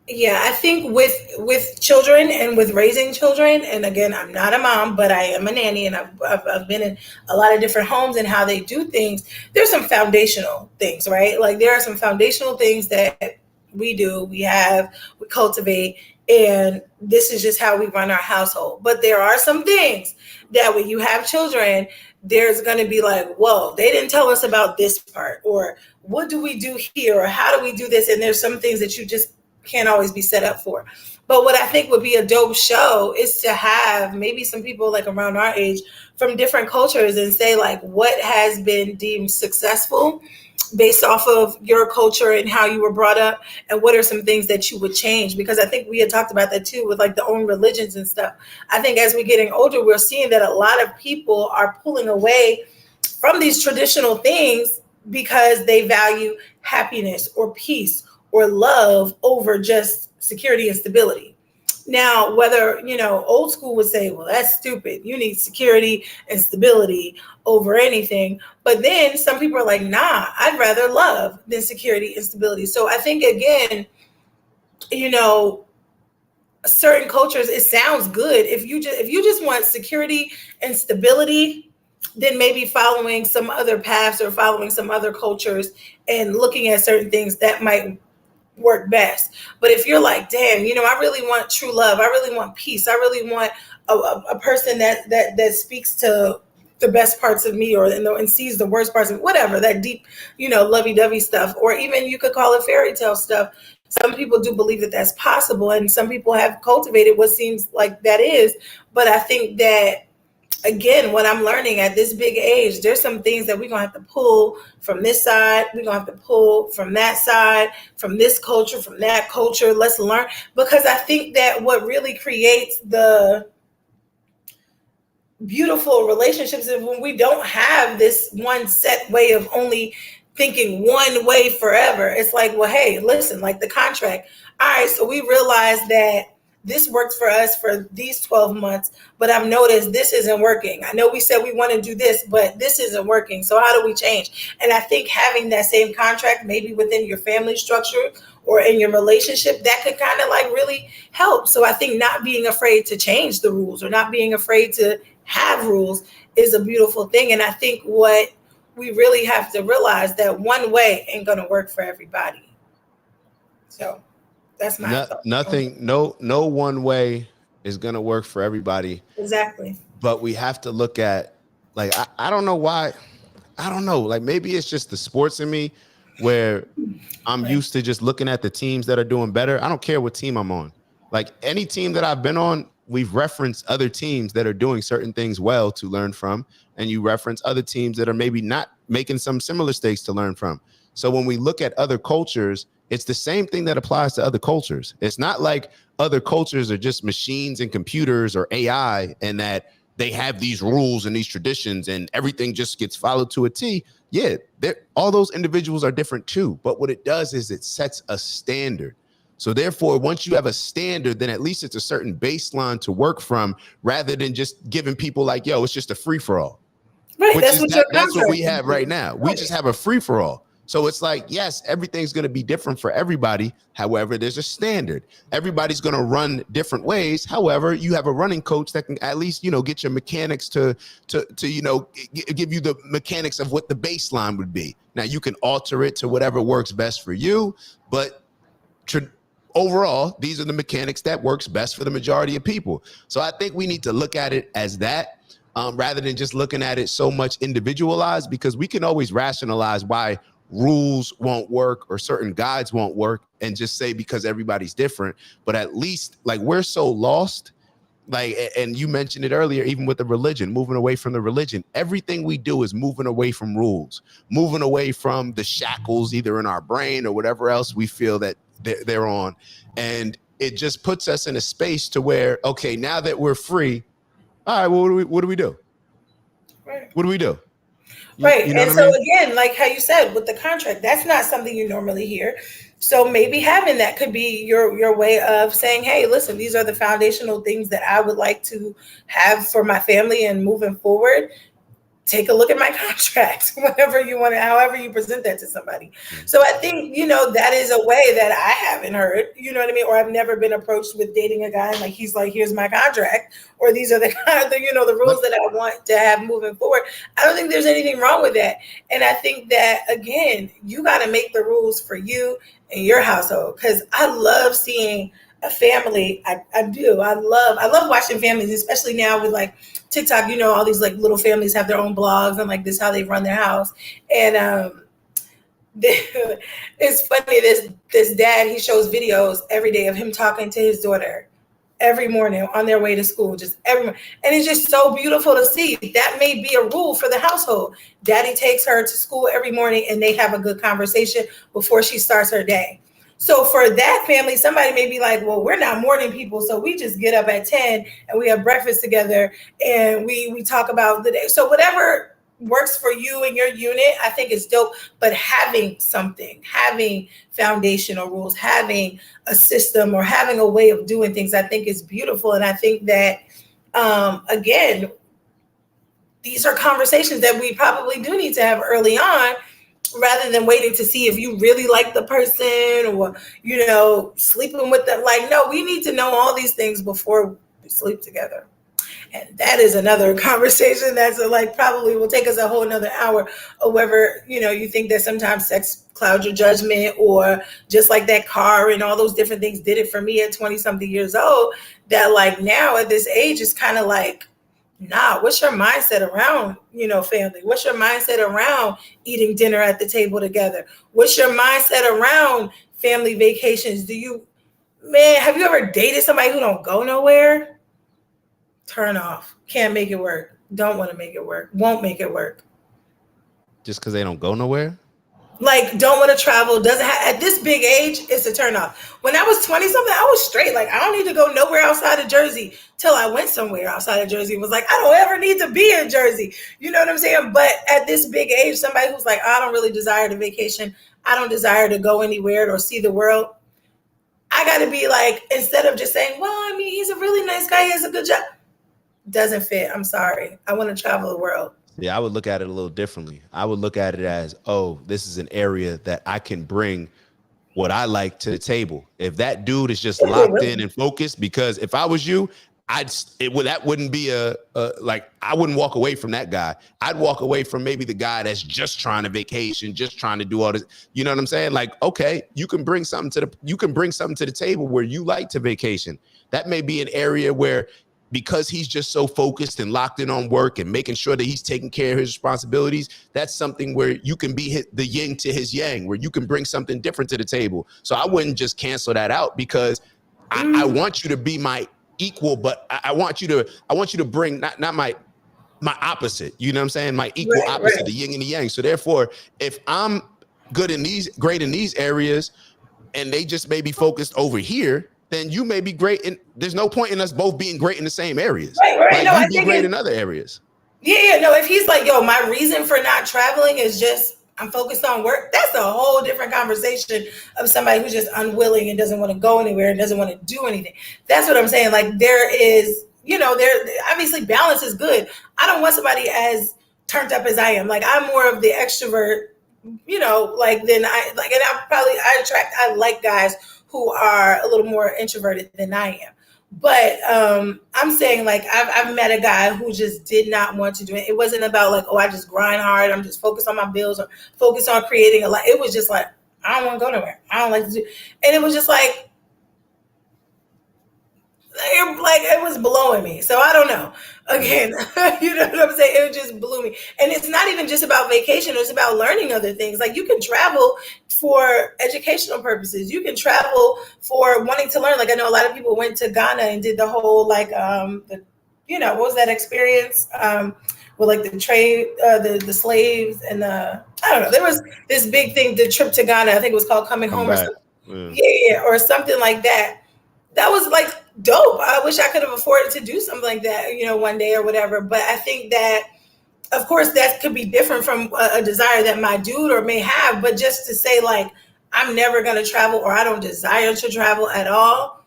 Speaker 2: Yeah, I think with children and with raising children, and again, I'm not a mom, but I am a nanny, and I've been in a lot of different homes and how they do things. There's some foundational things, right? Like there are some foundational things that we do, we cultivate, and this is just how we run our household. But there are some things that when you have children, there's going to be like, whoa, they didn't tell us about this part, or what do we do here, or how do we do this? And there's some things that you just can't always be set up for. But what I think would be a dope show is to have maybe some people like around our age from different cultures and say like what has been deemed successful based off of your culture and how you were brought up, and what are some things that you would change, because I think we had talked about that too with like the own religions and stuff. I think as we're getting older, we're seeing that a lot of people are pulling away from these traditional things because they value happiness or peace or love over just security and stability. Now, whether, old school would say, well, that's stupid. You need security and stability over anything. But then some people are like, nah, I'd rather love than security and stability. So I think, again, certain cultures, it sounds good. If you just want security and stability, then maybe following some other paths or following some other cultures and looking at certain things that might work best. But if you're like, damn, I really want true love, I really want peace, I really want a person that speaks to the best parts of me, or and sees the worst parts of me, whatever, that deep, lovey-dovey stuff, or even you could call it fairy tale stuff. Some people do believe that that's possible, and some people have cultivated what seems like that is. But I think that, again, what I'm learning at this big age, there's some things that we're going to have to pull from this side. We're going to have to pull from that side, from this culture, from that culture. Let's learn. Because I think that what really creates the beautiful relationships is when we don't have this one set way of only thinking one way forever. It's like, well, hey, listen, like the contract. All right, so we realize that this worked for us for these 12 months, but I've noticed this isn't working. I know we said we want to do this, but this isn't working. So how do we change? And I think having that same contract, maybe within your family structure or in your relationship, that could kind of like really help. So I think not being afraid to change the rules or not being afraid to have rules is a beautiful thing. And I think what we really have to realize that one way ain't going to work for everybody. So that's my thought.
Speaker 3: Nothing, no one way is gonna work for everybody.
Speaker 2: Exactly.
Speaker 1: But we have to look at, like, I don't know why. I don't know. Like, maybe it's just the sports in me where I'm used to just looking at the teams that are doing better. I don't care what team I'm on. Like, any team that I've been on, we've referenced other teams that are doing certain things well to learn from. And you reference other teams that are maybe not making some similar mistakes to learn from. So when we look at other cultures, it's the same thing that applies to other cultures. It's not like other cultures are just machines and computers or AI and that they have these rules and these traditions and everything just gets followed to a T. Yeah, all those individuals are different too. But what it does is it sets a standard. So therefore, once you have a standard, then at least it's a certain baseline to work from rather than just giving people like, yo, it's just a free for all.
Speaker 2: Right,
Speaker 1: That's what we have right now. We just have a free for all. So it's like, yes, everything's going to be different for everybody. However, there's a standard. Everybody's going to run different ways. However, you have a running coach that can at least, get your mechanics to give you the mechanics of what the baseline would be. Now you can alter it to whatever works best for you, but overall, these are the mechanics that works best for the majority of people. So I think we need to look at it as that. Rather than just looking at it so much individualized, because we can always rationalize why rules won't work or certain guides won't work and just say because everybody's different. But at least, like, we're so lost, like, and you mentioned it earlier, even with the religion, moving away from the religion, everything we do is moving away from rules, moving away from the shackles either in our brain or whatever else we feel that they're on. And it just puts us in a space to where, okay, now that we're free, all right, well, what do we do?
Speaker 2: Right.
Speaker 1: What do we do?
Speaker 2: Right. And so again, like how you said with the contract, that's not something you normally hear. So maybe having that could be your way of saying, hey, listen, these are the foundational things that I would like to have for my family and moving forward. Take a look at my contract, whatever you want to, however you present that to somebody. So I think, that is a way that I haven't heard, you know what I mean? Or I've never been approached with dating a guy and like, he's like, here's my contract, or these are the the rules that I want to have moving forward. I don't think there's anything wrong with that. And I think that, again, you got to make the rules for you and your household. Cause I love seeing a family. I do. I love watching families, especially now with like TikTok, all these like little families have their own blogs and like this is how they run their house. And it's funny, this dad, he shows videos every day of him talking to his daughter every morning on their way to school, just every morning. And it's just so beautiful to see. That may be a rule for the household. Daddy takes her to school every morning and they have a good conversation before she starts her day. So for that family, somebody may be like, well, we're not morning people. So we just get up at 10 and we have breakfast together and we talk about the day. So whatever works for you and your unit, I think is dope. But having something, having foundational rules, having a system or having a way of doing things, I think is beautiful. And I think that, again, these are conversations that we probably do need to have early on, rather than waiting to see if you really like the person or, sleeping with them. Like, no, we need to know all these things before we sleep together. And that is another conversation that's like probably will take us a whole another hour, or whether, you think that sometimes sex clouds your judgment, or just like that car and all those different things did it for me at 20 something years old, that like now at this age is kind of like, nah, what's your mindset around, family? What's your mindset around eating dinner at the table together? What's your mindset around family vacations? Have you ever dated somebody who don't go nowhere? Turn off. Can't make it work. Don't want to make it work. Won't make it work.
Speaker 1: Just because they don't go nowhere?
Speaker 2: Like, don't want to travel, at this big age, it's a turn off. When I was 20 something, I was straight. Like, I don't need to go nowhere outside of Jersey till I went somewhere outside of Jersey. It was like, I don't ever need to be in Jersey. You know what I'm saying? But at this big age, somebody who's like, I don't really desire the vacation. I don't desire to go anywhere or see the world. I got to be like, instead of just saying, well, I mean, he's a really nice guy. He has a good job. Doesn't fit. I'm sorry. I want to travel the world.
Speaker 1: Yeah, I would look at it a little differently. I would look at it as, oh, this is an area that I can bring what I like to the table. If that dude is just locked in and focused, because if I was you, that wouldn't be I wouldn't walk away from that guy. I'd walk away from maybe the guy that's just trying to vacation, just trying to do all this. You know what I'm saying? Like, okay, you can bring something to the table where you like to vacation. That may be an area where
Speaker 3: because he's just so focused and locked in on work and making sure that he's taking care of his responsibilities, that's something where you can be the yin to his yang, where you can bring something different to the table. So I wouldn't just cancel that out, because I want you to be my equal, but I want you to bring not my opposite, you know what I'm saying? My equal opposite, the yin and the yang. So therefore, if I'm great in these areas, and they just may be focused over here, then you may be great. And there's no point in us both being great in the same areas.
Speaker 2: Right.
Speaker 3: Like, you be great in other areas.
Speaker 2: Yeah. No, if he's like, yo, my reason for not traveling is just I'm focused on work, that's a whole different conversation of somebody who's just unwilling and doesn't want to go anywhere and doesn't want to do anything. That's what I'm saying. Like, there is, there obviously balance is good. I don't want somebody as turned up as I am. Like, I'm more of the extrovert, then I like guys who are a little more introverted than I am. But I'm saying, like, I've met a guy who just did not want to do it. It wasn't about like, oh, I just grind hard, I'm just focused on my bills or focused on creating a life. It was just like, I don't want to go nowhere. I don't like to do. And it was just like it was blowing me. So I don't know. Again, you know what I'm saying? It just blew me. And it's not even just about vacation. It's about learning other things. Like, you can travel for educational purposes. You can travel for wanting to learn. Like, I know a lot of people went to Ghana and did the whole, like, what was that experience? With like the trade, the slaves and I don't know. There was this big thing, the trip to Ghana. I think it was called Coming Home or something. Yeah, or something like that. That was like dope. I wish I could have afforded to do something like that, one day or whatever. But I think that, of course, that could be different from a desire that my dude or may have. But just to say, like, I'm never going to travel, or I don't desire to travel at all,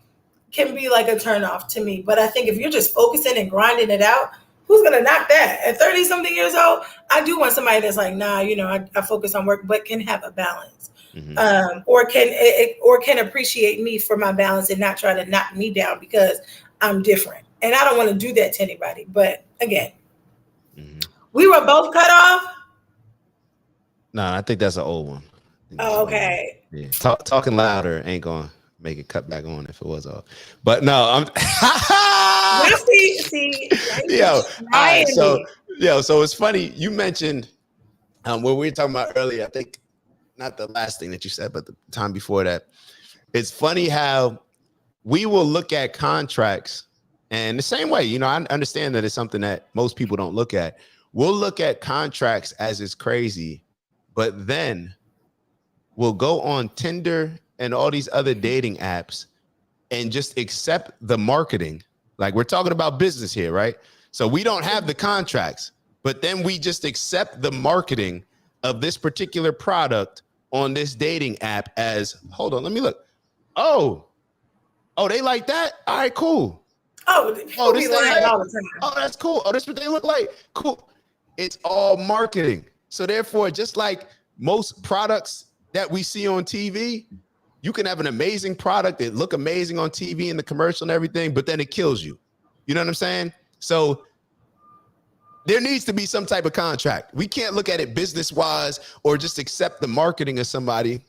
Speaker 2: can be like a turnoff to me. But I think if you're just focusing and grinding it out, who's going to knock that? At 30 something years old, I do want somebody that's like, nah, I focus on work, but can have a balance. Mm-hmm. Or can appreciate me for my balance and not try to knock me down because I'm different. And I don't want to do that to anybody. But again, we were both cut off.
Speaker 1: No, I think that's an old one.
Speaker 2: Oh, okay.
Speaker 1: Yeah, talking louder ain't gonna make it cut back on if it was off. But no, I'm.
Speaker 2: see,
Speaker 3: yo, all right, so it's funny you mentioned what we were talking about earlier. I think not the last thing that you said, but the time before that. It's funny how we will look at contracts, and the same way, I understand that it's something that most people don't look at. We'll look at contracts as it's crazy, but then we'll go on Tinder and all these other dating apps and just accept the marketing. Like, we're talking about business here, right? So we don't have the contracts, but then we just accept the marketing of this particular product on this dating app as, hold on, let me look. Oh, they like that? All right, cool.
Speaker 2: This
Speaker 3: all the time. Oh, that's cool. Oh, that's what they look like. Cool. It's all marketing. So therefore, just like most products that we see on TV, you can have an amazing product that look amazing on TV in the commercial and everything, but then it kills you. You know what I'm saying? So there needs to be some type of contract. We can't look at it business-wise or just accept the marketing of somebody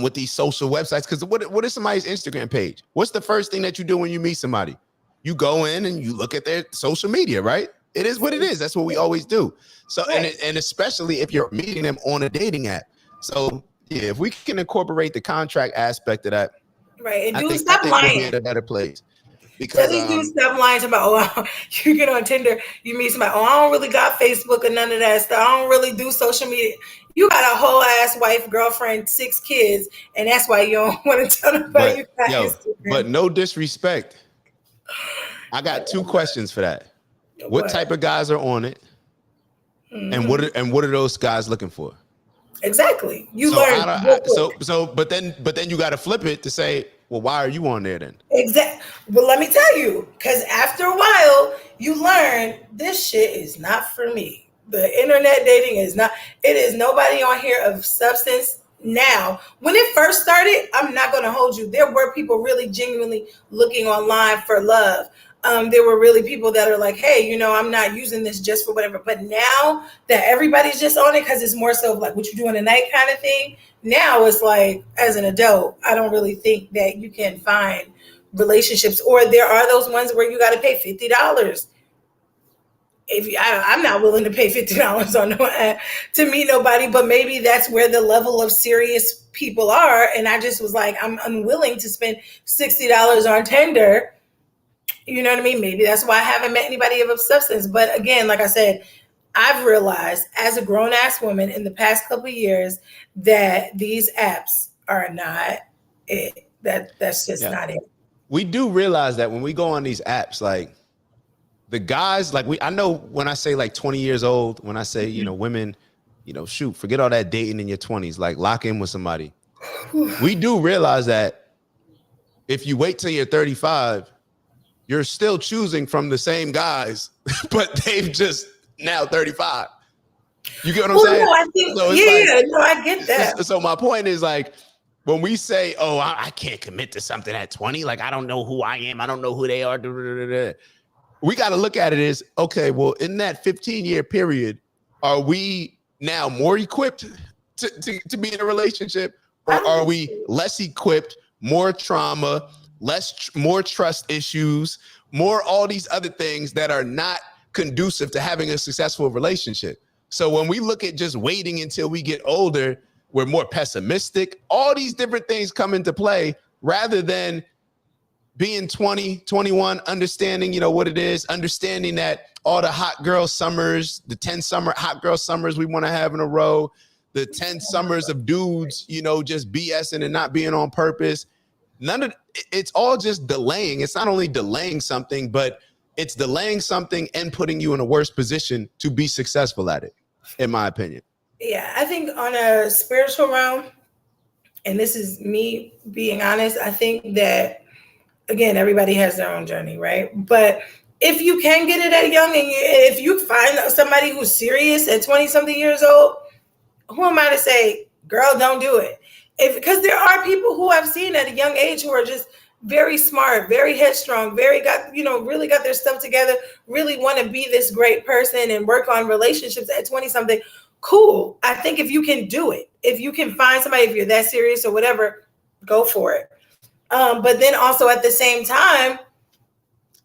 Speaker 3: with these social websites. Because what is somebody's Instagram page? What's the first thing that you do when you meet somebody? You go in and you look at their social media, right? It is what it is. That's what we always do. So, and especially if you're meeting them on a dating app. So, yeah, if we can incorporate the contract aspect of that,
Speaker 2: right? And
Speaker 3: I think
Speaker 2: lying.
Speaker 3: We'll be in a better place. Because
Speaker 2: these dudes stop lying about, you get on Tinder, you meet somebody, I don't really got Facebook and none of that stuff. I don't really do social media. You got a whole ass wife, girlfriend, 6 kids, and that's why you don't want to tell nobody you got Instagram.
Speaker 3: But no disrespect. I got 2 questions for that. What type of guys are on it? Mm-hmm. And what are those guys looking for?
Speaker 2: Exactly.
Speaker 3: But then you got to flip it to say, well, why are you on there then?
Speaker 2: Exactly. But let me tell you, because after a while, you learn this shit is not for me. The internet dating is not. It is nobody on here of substance. Now, when it first started, I'm not going to hold you. There were people really genuinely looking online for love. There were really people that are like, hey, I'm not using this just for whatever. But now that everybody's just on it, because it's more so like what you do in the night kind of thing. Now it's like, as an adult, I don't really think that you can find relationships, or there are those ones where you got to pay $50. If you, I'm not willing to pay $50 on no app to meet nobody, but maybe that's where the level of serious people are, and I just was like, I'm unwilling to spend $60 on Tinder. You know what I mean? Maybe that's why I haven't met anybody of substance. But again, like I said, I've realized as a grown ass woman in the past couple of years that these apps are not it. That's just not it.
Speaker 3: We do realize that when we go on these apps, like the guys, like I know when I say like 20 years old, when I say, you know, women, you know, shoot, forget all that dating in your 20s, like lock in with somebody. We do realize that if you wait till you're 35, you're still choosing from the same guys, but they've just now 35. You get what I'm saying?
Speaker 2: No, I think,
Speaker 3: so
Speaker 2: no, I get that.
Speaker 3: So my point is, like, when we say, oh, I can't commit to something at 20, like, I don't know who I am, I don't know who they are, we got to look at it as, okay, well, in that 15-year period, are we now more equipped to be in a relationship, or are we less equipped, more trauma, more trust issues, more all these other things that are not conducive to having a successful relationship? So when we look at just waiting until we get older, we're more pessimistic. All these different things come into play rather than being 20, 21, understanding, you know, what it is, understanding that all the hot girl summers, the 10 hot girl summers we want to have in a row, the 10 summers of dudes, you know, just BSing and not being on purpose. It's all just delaying. It's not only delaying something, but it's delaying something and putting you in a worse position to be successful at it, in my opinion.
Speaker 2: Yeah, I think on a spiritual realm, and this is me being honest, I think that, again, everybody has their own journey, right? But if you can get it at young, and if you find somebody who's serious at 20-something years old, who am I to say, girl, don't do it? Because there are people who I've seen at a young age who are just very smart, very headstrong, really got their stuff together, really want to be this great person and work on relationships at 20-something. Cool. I think if you can do it, if you can find somebody, if you're that serious or whatever, go for it. But then also at the same time,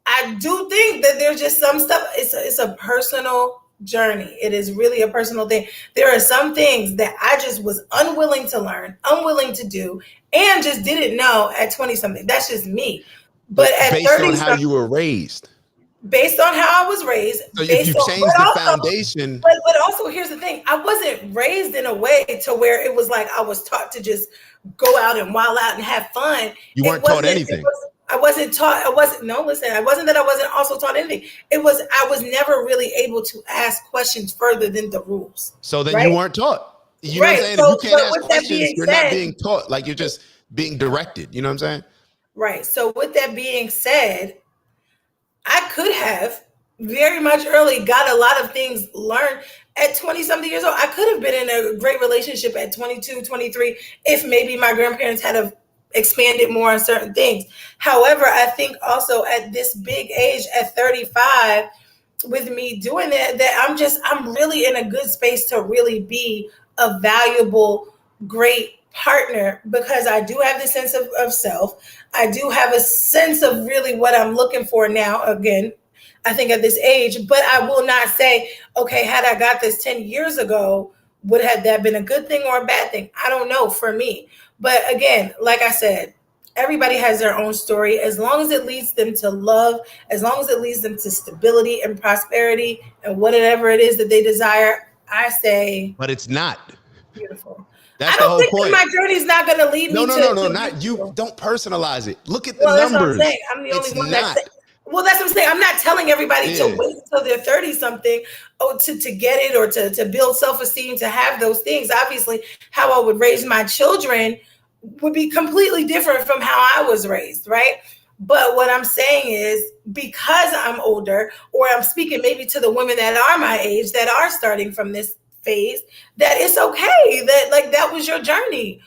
Speaker 2: I do think that there's just some stuff. It's a personal journey. It is really a personal thing. There are some things that I just was unwilling to learn, unwilling to do, and just didn't know at 20-something. That's just me. But at
Speaker 3: based
Speaker 2: 30,
Speaker 3: on how you were raised.
Speaker 2: Based on how I was raised.
Speaker 3: So if you change the foundation.
Speaker 2: But also, here's the thing. I wasn't raised in a way to where it was like I was taught to just go out and wild out and have fun.
Speaker 3: You weren't taught anything.
Speaker 2: I wasn't taught. It wasn't that I wasn't also taught anything. It was, I was never really able to ask questions further than the rules.
Speaker 3: So then you weren't taught. You know what I'm saying?
Speaker 2: So,
Speaker 3: if you can't ask questions, you're not being taught. Like, you're just being directed. You know what I'm saying?
Speaker 2: Right. So with that being said, I could have very much early got a lot of things learned at 20-something years old. I could have been in a great relationship at 22, 23, if maybe my grandparents had have expanded more on certain things. However, I think also at this big age, at 35, with me doing that I'm really in a good space to really be a valuable, great partner, because I do have this sense of self. I do have a sense of really what I'm looking for now. Again, I think at this age, but I will not say, okay, had I got this 10 years ago, would have that been a good thing or a bad thing? I don't know for me. But again, like I said, everybody has their own story. As long as it leads them to love, as long as it leads them to stability and prosperity and whatever it is that they desire, I say.
Speaker 3: But it's not.
Speaker 2: Beautiful.
Speaker 3: That's the whole point.
Speaker 2: My journey is not going to lead me to.
Speaker 3: No, not you. Don't personalize it. Look at the numbers. That's what I'm saying.
Speaker 2: I'm the only one that's. Well, that's what I'm saying. I'm not telling everybody to wait until they're 30-something to get it, or to build self-esteem, to have those things. Obviously, how I would raise my children would be completely different from how I was raised, right? But what I'm saying is, because I'm older, or I'm speaking maybe to the women that are my age, that are starting from this phase, that it's okay, that was your journey.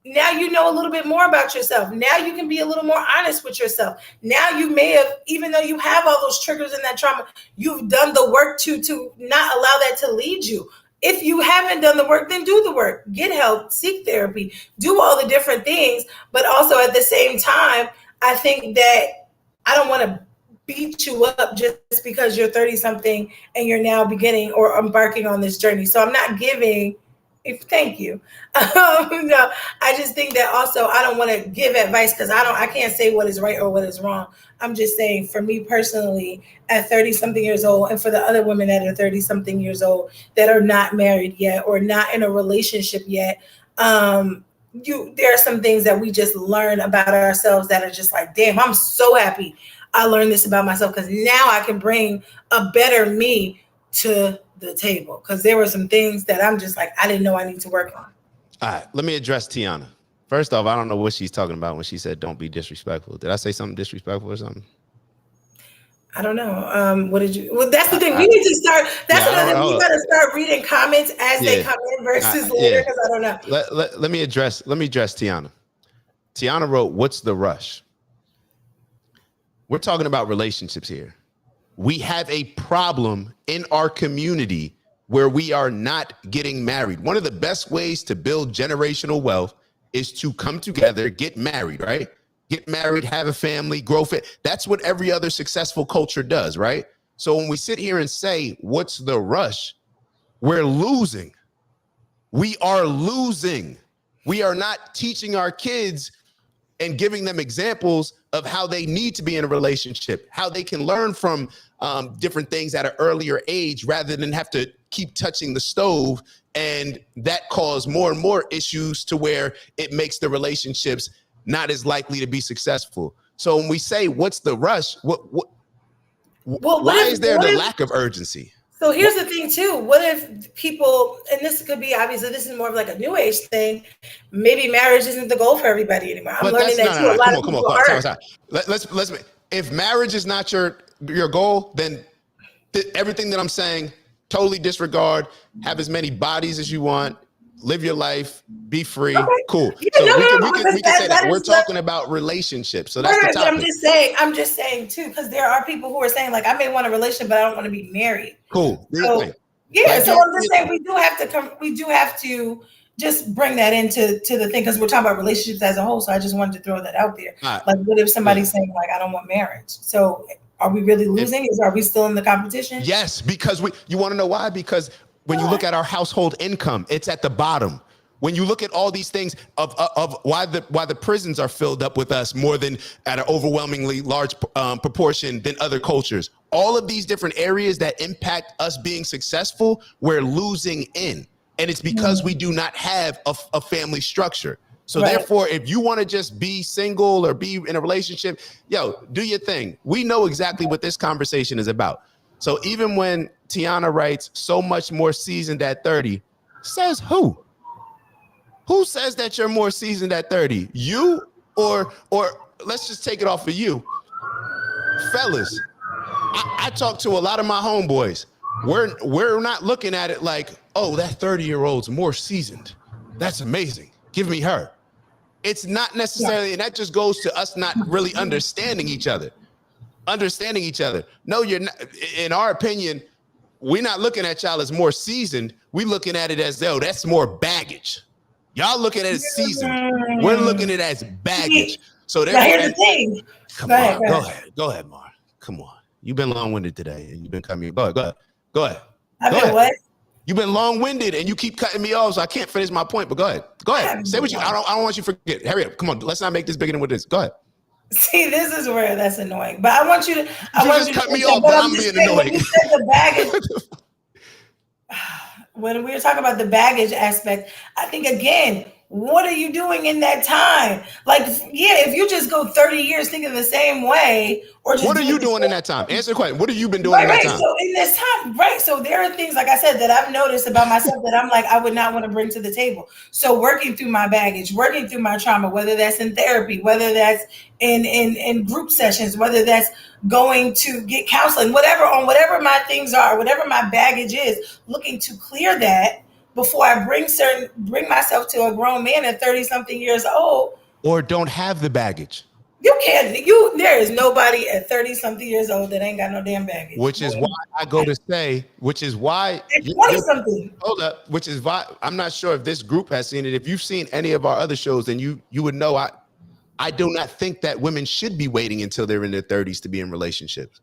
Speaker 2: Now you know a little bit more about yourself. Now you can be a little more honest with yourself. Now you may have, even though you have all those triggers and that trauma, you've done the work to not allow that to lead you. If you haven't done the work, then do the work. Get help, seek therapy, do all the different things. But also at the same time, I think that I don't want to beat you up just because you're 30 something and you're now beginning or embarking on this journey. So I'm not giving, thank you. No, I just think that also I don't want to give advice because I can't say what is right or what is wrong. I'm just saying for me personally at 30 something years old, and for the other women that are 30 something years old that are not married yet or not in a relationship yet, there are some things that we just learn about ourselves that are just like, damn, I'm so happy I learned this about myself because now I can bring a better me to the table. Because there were some things that I'm just like, I didn't know I need to work on.
Speaker 3: All right, let me address Tiana. First off, I don't know what she's talking about when she said don't be disrespectful. Did I say something disrespectful or something?
Speaker 2: I don't know. What did you? Well, that's the thing. We need to start. That's another thing. We got to start reading comments as they come in versus later because I don't know.
Speaker 3: Let me address Tiana. Tiana wrote, "What's the rush?" We're talking about relationships here. We have a problem in our community where we are not getting married. One of the best ways to build generational wealth is to come together, get married, right? Get married, have a family, grow fit. That's what every other successful culture does, right? So when we sit here and say, what's the rush? We're losing. We are losing. We are not teaching our kids and giving them examples of how they need to be in a relationship, how they can learn from different things at an earlier age rather than have to keep touching the stove. And that causes more and more issues to where it makes the relationships not as likely to be successful. So when we say, what's the rush? Why is there the lack of urgency?
Speaker 2: So here's the thing too. What if people, and this could be obviously, this is more of like a new age thing. Maybe marriage isn't the goal for everybody anymore. I'm learning that too. A lot of people are.
Speaker 3: Let's. If marriage is not your goal, then everything that I'm saying, totally disregard. Have as many bodies as you want. Live your life, be free, cool.
Speaker 2: Yeah,
Speaker 3: so we can say that. We're talking about relationships. So that's the topic.
Speaker 2: I'm just saying too, because there are people who are saying like, I may want a relationship, but I don't want to be married.
Speaker 3: Cool.
Speaker 2: So, yeah. So I'm just saying we do have to just bring that into the thing because we're talking about relationships as a whole. So I just wanted to throw that out there. Right. Like, what if somebody's saying like, I don't want marriage? So are we really losing? Are we still in the competition?
Speaker 3: Yes, because you want to know why? Because when you look at our household income, it's at the bottom. When you look at all these things of why the prisons are filled up with us more than at an overwhelmingly large proportion than other cultures, all of these different areas that impact us being successful, we're losing in. And it's because we do not have a family structure. So therefore, if you want to just be single or be in a relationship, do your thing. We know exactly what this conversation is about. So even when Tiana writes so much more seasoned at 30, says who? Who says that you're more seasoned at 30? You or let's just take it off of you. Fellas, I talk to a lot of my homeboys. We're not looking at it like, oh, that 30-year-old's more seasoned. That's amazing. Give me her. It's not necessarily, and that just goes to us not really understanding each other. No, you're not. In our opinion, we're not looking at y'all as more seasoned. We're looking at it as though that's more baggage. Y'all looking at it as seasoned. We're looking at it as baggage. So
Speaker 2: here's the thing.
Speaker 3: Go ahead, Mar. Come on. You've been long-winded today, and you've been coming. Go ahead.
Speaker 2: What?
Speaker 3: You've been long-winded, and you keep cutting me off, so I can't finish my point. But go ahead. Say what you. I don't want you to forget. Hurry up. Come on. Let's not make this bigger than what it is. Go ahead.
Speaker 2: See, this is where that's annoying. But I want you to. I want you
Speaker 3: to cut me off, but I'm being annoying.
Speaker 2: When you said the baggage, when we were talking about the baggage aspect, I think again, what are you doing in that time? Like, if you just go 30 years thinking the same way, or just
Speaker 3: what are you doing in that time? Answer the question. What have you been doing in that time?
Speaker 2: So in this time, so there are things, like I said, that I've noticed about myself that I'm like, I would not want to bring to the table. So working through my baggage, working through my trauma, whether that's in therapy, whether that's in group sessions, whether that's going to get counseling, whatever my things are, whatever my baggage is, looking to clear that before I bring myself to a grown man at 30 something years old.
Speaker 3: Or don't have the baggage.
Speaker 2: There is nobody at 30 something years old that ain't got no damn baggage.
Speaker 3: Which is why I go to say, which is why
Speaker 2: 20 something.
Speaker 3: Hold up, which is why I'm not sure if this group has seen it. If you've seen any of our other shows, then you would know I do not think that women should be waiting until they're in their 30s to be in relationships.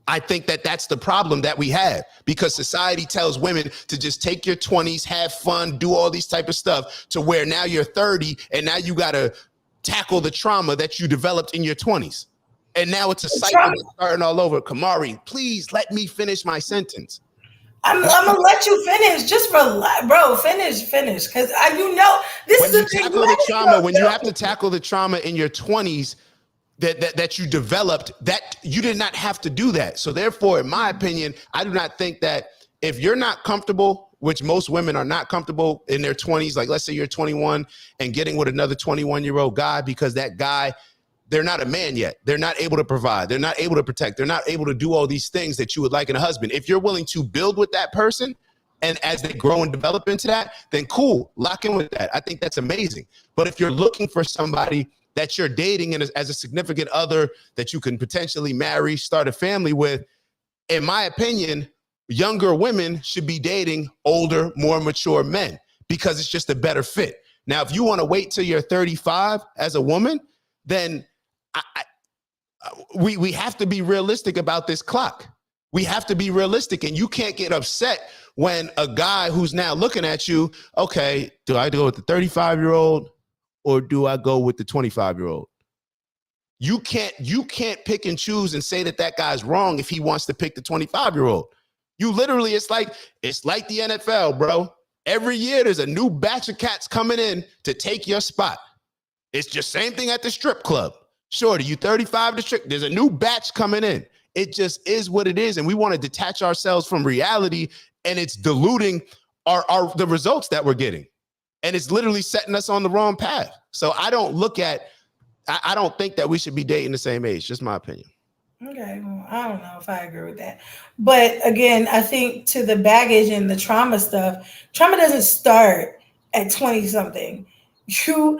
Speaker 3: I think that that's the problem that we have, because society tells women to just take your 20s, have fun, do all these type of stuff, to where now you're 30 and now you got to tackle the trauma that you developed in your 20s. And now it's a cycle starting all over. Kamari, please let me finish my sentence.
Speaker 2: I'm gonna let you finish. Just relax, bro. Finish. Because this
Speaker 3: when
Speaker 2: is
Speaker 3: you
Speaker 2: the thing.
Speaker 3: tackle the trauma, when you have to tackle the trauma in your 20s that you developed, that you did not have to do that. So therefore, in my opinion, I do not think that if you're not comfortable, which most women are not comfortable in their 20s, like let's say you're 21 and getting with another 21-year-old guy, because that guy, they're not a man yet. They're not able to provide. They're not able to protect. They're not able to do all these things that you would like in a husband. If you're willing to build with that person, and as they grow and develop into that, then cool, lock in with that. I think that's amazing. But if you're looking for somebody that you're dating and as a significant other that you can potentially marry, start a family with, in my opinion, younger women should be dating older, more mature men, because it's just a better fit. Now, if you want to wait till you're 35 as a woman, then we have to be realistic about this clock. We have to be realistic, and you can't get upset when a guy who's now looking at you, okay, do I go with the 35-year-old or do I go with the 25-year-old? You can't pick and choose and say that guy's wrong if he wants to pick the 25-year-old. You literally, it's like the NFL, bro. Every year there's a new batch of cats coming in to take your spot. It's just same thing at the strip club. Shorty, you 35 to strip, there's a new batch coming in. It just is what it is, and we want to detach ourselves from reality, and it's diluting the results that we're getting. And it's literally setting us on the wrong path. So I don't think that we should be dating the same age. Just my opinion.
Speaker 2: Okay, well, I don't know if I agree with that. But again, I think to the baggage and the trauma stuff, trauma doesn't start at 20 something. You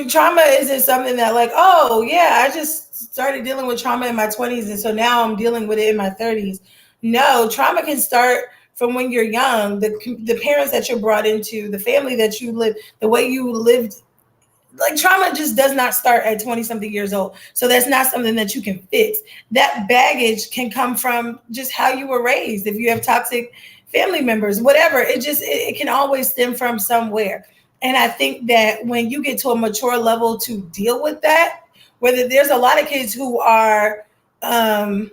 Speaker 2: trauma isn't something that like, oh yeah, I just started dealing with trauma in my 20s and so now I'm dealing with it in my 30s. No, trauma can start from when you're young, the parents that you're brought into, the family that you live, the way you lived. Like trauma just does not start at 20 something years old. So that's not something that you can fix. That baggage can come from just how you were raised. If you have toxic family members, whatever, it can always stem from somewhere. And I think that when you get to a mature level to deal with that, whether there's a lot of kids who are, who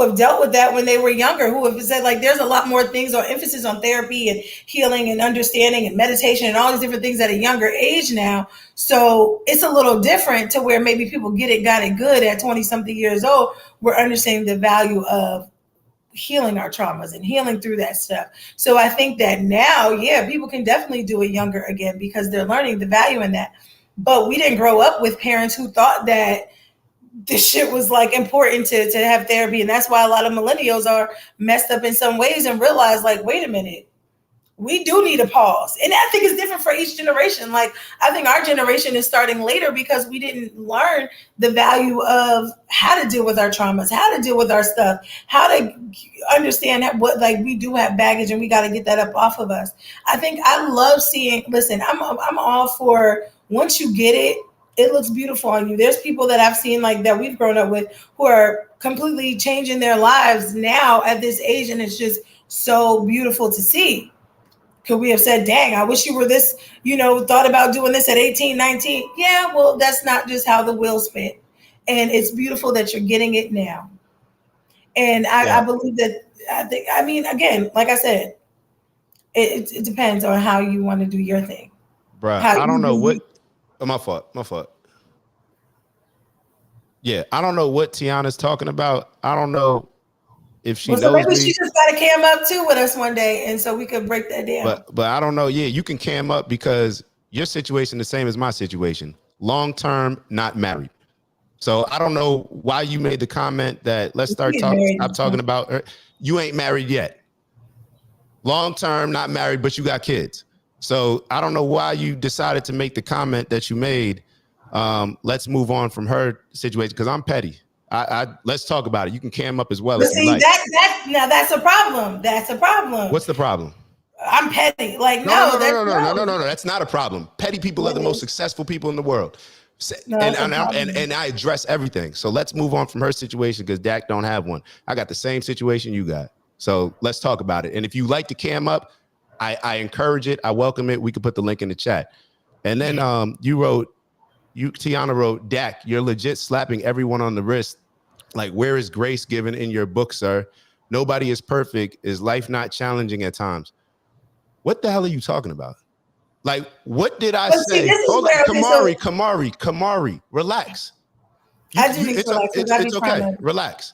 Speaker 2: have dealt with that when they were younger, who have said like there's a lot more things or emphasis on therapy and healing and understanding and meditation and all these different things at a younger age now. So it's a little different to where maybe people got it good at 20 something years old. We're understanding the value of healing our traumas and healing through that stuff. So I think that now, yeah, people can definitely do it younger again because they're learning the value in that. But we didn't grow up with parents who thought that this shit was like important to have therapy. And that's why a lot of millennials are messed up in some ways and realize like, wait a minute, we do need a pause. And I think it's different for each generation. Like, I think our generation is starting later because we didn't learn the value of how to deal with our traumas, how to deal with our stuff, how to understand what, like, we do have baggage and we got to get that up off of us. I think I love seeing, listen, I'm all for once you get it, it looks beautiful on you. There's people that I've seen like that we've grown up with who are completely changing their lives now at this age. And it's just so beautiful to see. Could we have said, dang, I wish you were this, thought about doing this at 18, 19. Yeah, well, that's not just how the wheels spin. And it's beautiful that you're getting it now. And I believe that, again, like I said, it depends on how you want to do your thing.
Speaker 3: Bruh, I don't know what. Oh, my fault. Yeah, I don't know what Tiana's talking about. I don't know if she knows
Speaker 2: maybe
Speaker 3: me.
Speaker 2: She just got to cam up too with us one day, and so we could break that down.
Speaker 3: But I don't know. Yeah, you can cam up because your situation is the same as my situation. Long term, not married. So I don't know why you made the comment that let's stop talking about her. You ain't married yet. Long term, not married, but you got kids. So I don't know why you decided to make the comment that you made. Let's move on from her situation because I'm petty. Let's talk about it. You can cam up as well.
Speaker 2: But see, like. Now that's a problem. That's a problem.
Speaker 3: What's the problem?
Speaker 2: I'm petty. Like,
Speaker 3: No. That's not a problem. Petty people are the most successful people in the world. And I address everything. So let's move on from her situation because Dak don't have one. I got the same situation you got. So let's talk about it. And if you like to cam up, I encourage it. I welcome it. We can put the link in the chat. And then Tiana wrote, Dak, you're legit slapping everyone on the wrist. Like, where is grace given in your book, sir? Nobody is perfect. Is life not challenging at times? What the hell are you talking about? Like, what did I say? Hold on, Kamari, relax. It's okay. Relax.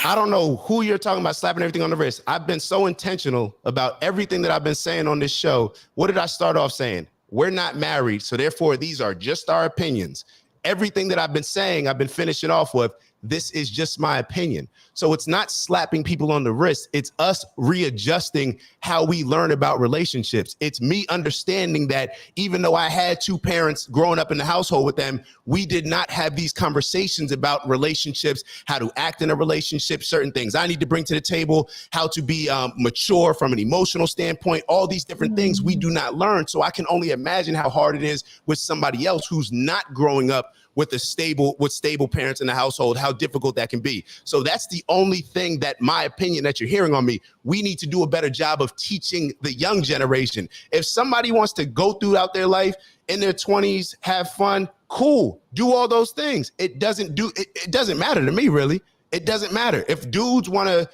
Speaker 3: I don't know who you're talking about slapping everything on the wrist. I've been so intentional about everything that I've been saying on this show. What did I start off saying? We're not married, so therefore these are just our opinions. Everything that I've been saying, I've been finishing off with, this is just my opinion. So it's not slapping people on the wrist. It's us readjusting how we learn about relationships. It's me understanding that even though I had two parents growing up in the household with them, we did not have these conversations about relationships, how to act in a relationship, certain things I need to bring to the table, how to be mature from an emotional standpoint, all these different things we do not learn. So I can only imagine how hard it is with somebody else who's not growing up with stable parents in the household, how difficult that can be. So that's the only thing that my opinion that you're hearing on me. We need to do a better job of teaching the young generation. If somebody wants to go throughout their life in their 20s, have fun, cool, do all those things. It doesn't matter to me, really. It doesn't matter. If dudes want to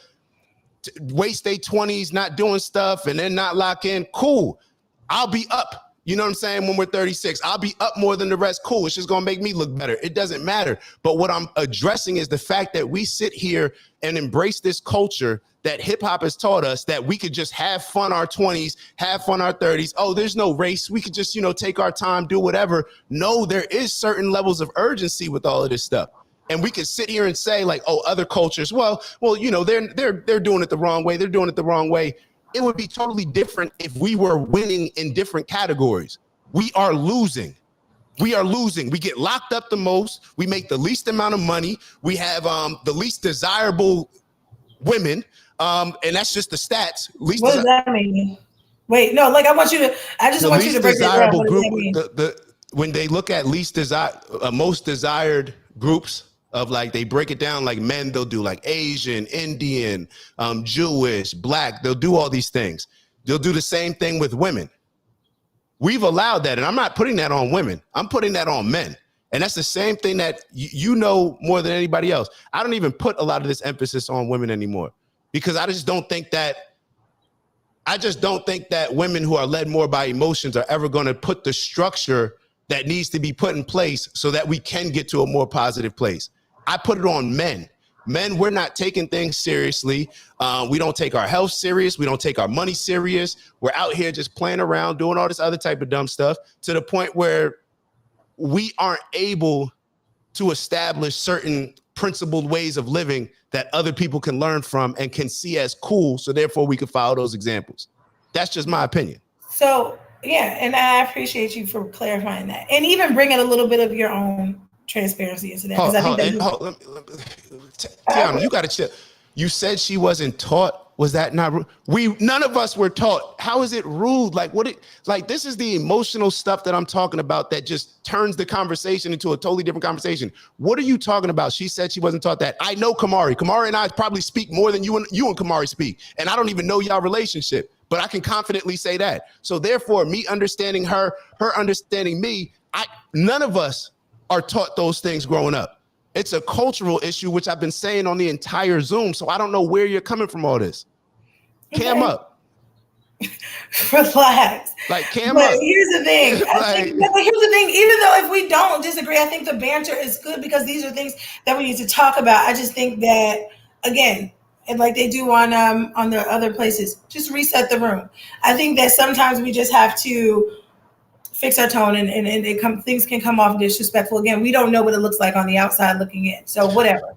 Speaker 3: waste their 20s not doing stuff and then not lock in, cool. I'll be up. You know what I'm saying? When we're 36, I'll be up more than the rest. Cool. It's just going to make me look better. It doesn't matter. But what I'm addressing is the fact that we sit here and embrace this culture that hip hop has taught us that we could just have fun our 20s, have fun our 30s. Oh, there's no race. We could just, take our time, do whatever. No, there is certain levels of urgency with all of this stuff. And we could sit here and say like, oh, other cultures, well, they're doing it the wrong way. They're doing it the wrong way. It would be totally different if we were winning in different categories. We are losing. We get locked up the most. We make the least amount of money. We have the least desirable women. And that's just the stats.
Speaker 2: What does that mean? Wait, no, like I just want you to break it down. What does that mean?
Speaker 3: When they look at most desired groups, of like, they break it down like men, they'll do like Asian, Indian, Jewish, Black, they'll do all these things. They'll do the same thing with women. We've allowed that, and I'm not putting that on women. I'm putting that on men. And that's the same thing that you know more than anybody else. I don't even put a lot of this emphasis on women anymore because I just don't think that women who are led more by emotions are ever going to put the structure that needs to be put in place so that we can get to a more positive place. I put it on men. Men, we're not taking things seriously. We don't take our health serious. We don't take our money serious. We're out here just playing around, doing all this other type of dumb stuff to the point where we aren't able to establish certain principled ways of living that other people can learn from and can see as cool. So therefore we can follow those examples. That's just my opinion.
Speaker 2: So, yeah, and I appreciate you for clarifying that and even bringing a little bit of your own transparency into that. Because I think
Speaker 3: Tiana, you got to chill. You said she wasn't taught. Was that not rude? None of us were taught. How is it rude? This is the emotional stuff that I'm talking about that just turns the conversation into a totally different conversation. What are you talking about? She said she wasn't taught that. I know Kamari. Kamari and I probably speak more than you and Kamari speak. And I don't even know y'all relationship, but I can confidently say that. So therefore, me understanding her understanding me, none of us are taught those things growing up. It's a cultural issue, which I've been saying on the entire Zoom. So I don't know where you're coming from all this. Cam up.
Speaker 2: Relax.
Speaker 3: Cam up.
Speaker 2: Here's the thing. Here's the thing. Even though if we don't disagree, I think the banter is good because these are things that we need to talk about. I just think that, again, and like they do on the other places, just reset the room. I think that sometimes we just have to fix our tone and things can come off disrespectful. Again, we don't know what it looks like on the outside looking in. So whatever.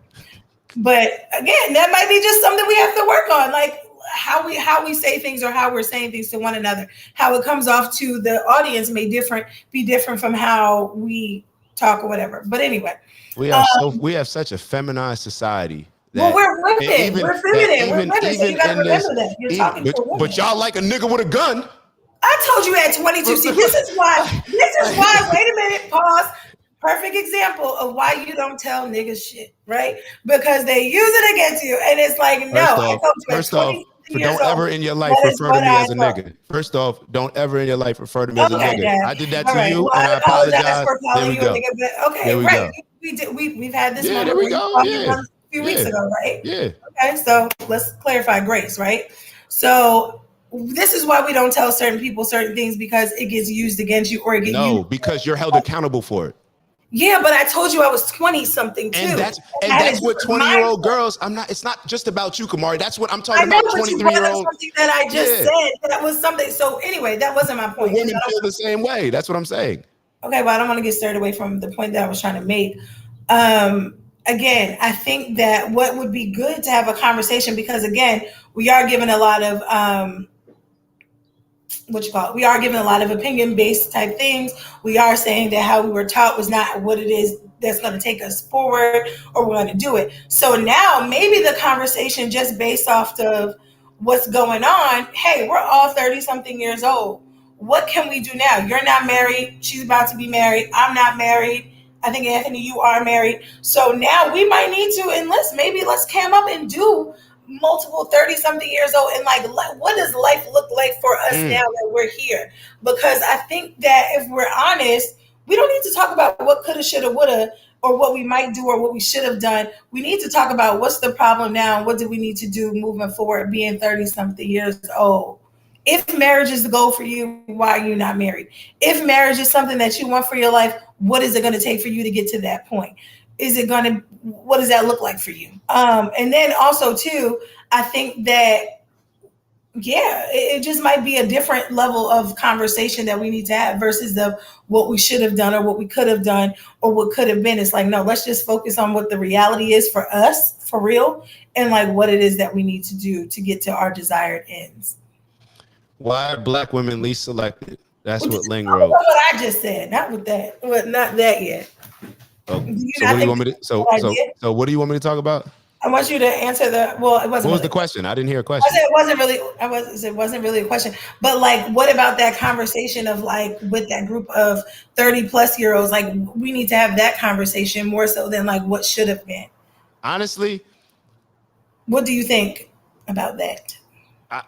Speaker 2: But again, that might be just something we have to work on. Like how we say things or how we're saying things to one another. How it comes off to the audience may be different from how we talk or whatever. But anyway.
Speaker 3: We have such a feminized society
Speaker 2: Well,
Speaker 3: that
Speaker 2: we're women.
Speaker 3: even
Speaker 2: We're
Speaker 3: that
Speaker 2: feminine. We're women. So you got to remember that. You're talking to a woman.
Speaker 3: but y'all like a nigga with a gun.
Speaker 2: I told you at 22. See, this is why. Wait a minute. Pause. Perfect example of why you don't tell niggas shit, right? Because they use it against you, and it's like, no, I told you at 20 years
Speaker 3: don't
Speaker 2: old,
Speaker 3: ever in your life refer to me as a nigga. First off, don't ever in your life refer to me as a nigga.
Speaker 2: Dad.
Speaker 3: I did that
Speaker 2: All
Speaker 3: to
Speaker 2: right.
Speaker 3: you,
Speaker 2: Well,
Speaker 3: and I apologize.
Speaker 2: for calling
Speaker 3: There we
Speaker 2: you
Speaker 3: go.
Speaker 2: a nigga, but okay,
Speaker 3: There we
Speaker 2: right.
Speaker 3: go.
Speaker 2: We've had this
Speaker 3: Yeah,
Speaker 2: moment
Speaker 3: there we
Speaker 2: where you
Speaker 3: go.
Speaker 2: called me
Speaker 3: Yeah.
Speaker 2: a few weeks ago, right?
Speaker 3: Yeah.
Speaker 2: Okay, so let's clarify grace, right? So this is why we don't tell certain people certain things, because it gets used against you, or it gets used.
Speaker 3: Because you're held accountable for it.
Speaker 2: Yeah, but I told you I was 20 something too.
Speaker 3: And that's what 20-year-old girls. It's not just about you, Kamari. That's what I'm talking about. 23-year-old.
Speaker 2: Something that I just said. That was something. So anyway, that wasn't my point.
Speaker 3: Women feel the same way. That's what I'm saying.
Speaker 2: Okay, well, I don't want to get started away from the point that I was trying to make. Again, I think that what would be good to have a conversation, because again, we are given a lot of we are given a lot of opinion-based type things. We are saying that how we were taught was not what it is that's going to take us forward, or we're going to do it. So now maybe the conversation, just based off of what's going on, hey, we're all 30-something years old. What can we do now? You're not married. She's about to be married. I'm not married. I think, Anthony, you are married. So now we might need to enlist. Maybe let's cam up and do multiple 30-something years old, and like, what does life look like for us now that we're here? Because I think that if we're honest, we don't need to talk about what coulda, shoulda, woulda, or what we might do or what we should have done. We need to talk about what's the problem now and what do we need to do moving forward, being 30-something years old. If marriage is the goal for you, why are you not married? If marriage is something that you want for your life, what is it going to take for you to get to that point? What does that look like for you? And then also too, I think that, it just might be a different level of conversation that we need to have versus what we should have done or what we could have done or what could have been. It's like, no, let's just focus on what the reality is for us, for real, and like what it is that we need to do to get to our desired ends.
Speaker 3: Why are Black women least selected? That's what Ling wrote.
Speaker 2: That's what I just said. Not with that. Well, not that yet.
Speaker 3: So what do you want me to? So what do you want me to talk about?
Speaker 2: I want you to answer it wasn't.
Speaker 3: What was the question? I didn't hear a question.
Speaker 2: It wasn't really a question. But like, what about that conversation of like with that group of 30-plus-year-olds? Like, we need to have that conversation more so than like what should have been.
Speaker 3: Honestly,
Speaker 2: what do you think about that?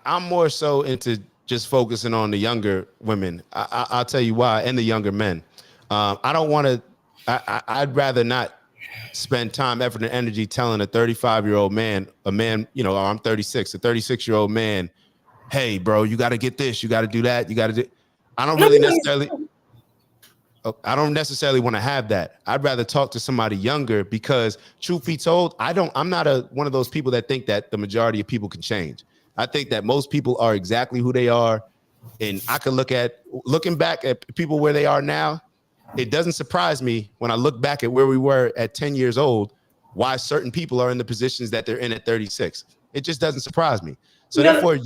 Speaker 3: I'm more so into just focusing on the younger women. I'll tell you why, and the younger men. I don't want to. I'd rather not spend time, effort, and energy telling a 35-year-old man, I'm 36, a 36-year-old man, hey, bro, you got to get this, you got to do that, you got to do. I don't necessarily want to have that. I'd rather talk to somebody younger, because truth be told, I'm not one of those people that think that the majority of people can change. I think that most people are exactly who they are. And I could looking back at people where they are now, it doesn't surprise me when I look back at where we were at 10 years old, why certain people are in the positions that they're in at 36. It just doesn't surprise me. So therefore,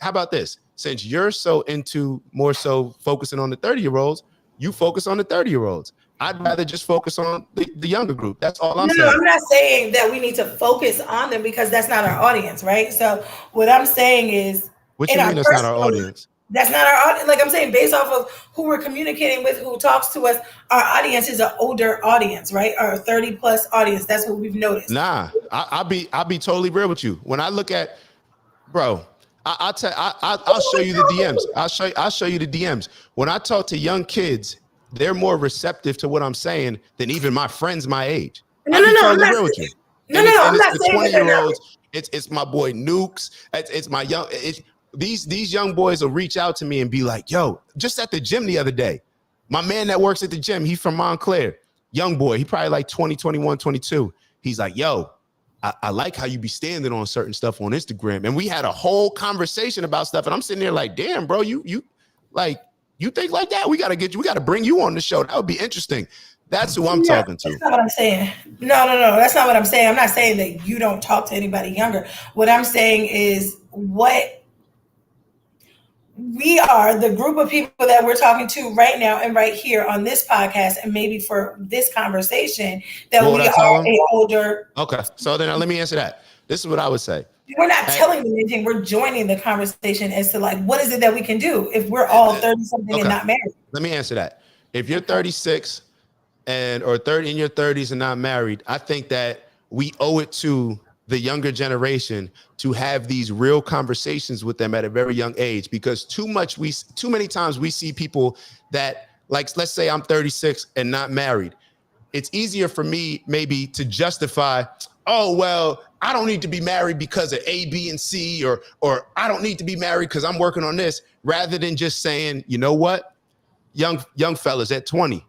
Speaker 3: how about this? Since you're so into more so focusing on the 30-year-olds, you focus on the 30-year-olds. I'd rather just focus on the younger group. That's all I'm saying.
Speaker 2: No, I'm not saying that we need to focus on them, because that's not our audience, right? So what I'm saying is,
Speaker 3: what you mean that's not our audience?
Speaker 2: That's not our audience. Like I'm saying, based off of who we're communicating with, who talks to us, our audience is an older audience, right? Our 30-plus audience. That's what we've noticed.
Speaker 3: Nah, I'll be totally real with you. When I look at, bro, I'll show you the DMs. I'll show you the DMs. When I talk to young kids, they're more receptive to what I'm saying than even my friends my age.
Speaker 2: No, I'm not
Speaker 3: real with you.
Speaker 2: I'm not saying
Speaker 3: 20-year-olds. It's my boy Nukes. It's my young. These young boys will reach out to me and be like, yo, just at the gym the other day, my man that works at the gym, he's from Montclair, young boy, he probably like 20, 21, 22. He's like, yo, I like how you be standing on certain stuff on Instagram. And we had a whole conversation about stuff. And I'm sitting there like, damn, bro, you think like that? We got to bring you on the show. That would be interesting. That's who I'm talking to.
Speaker 2: That's not what I'm saying. No. That's not what I'm saying. I'm not saying that you don't talk to anybody younger. What I'm saying is, what we are the group of people that we're talking to right now and right here on this podcast, and maybe for this conversation, that
Speaker 3: What would
Speaker 2: we
Speaker 3: I
Speaker 2: are
Speaker 3: tell them?
Speaker 2: a older.
Speaker 3: Okay, so then let me answer that. This is what I would say.
Speaker 2: We're not
Speaker 3: At,
Speaker 2: telling them anything. We're joining the conversation as to like, what is it that we can do if we're all 30 something and
Speaker 3: okay,
Speaker 2: not married?
Speaker 3: let me answer that. If you're
Speaker 2: Okay.
Speaker 3: 36 and or 30 in your 30s and not married, I think that we owe it to the younger generation to have these real conversations with them at a very young age, because too many times we see people that, like, let's say I'm 36 and not married. It's easier for me maybe to justify, oh, well, I don't need to be married because of A, B, and C, or I don't need to be married because I'm working on this, rather than just saying, you know what, young fellas at 20,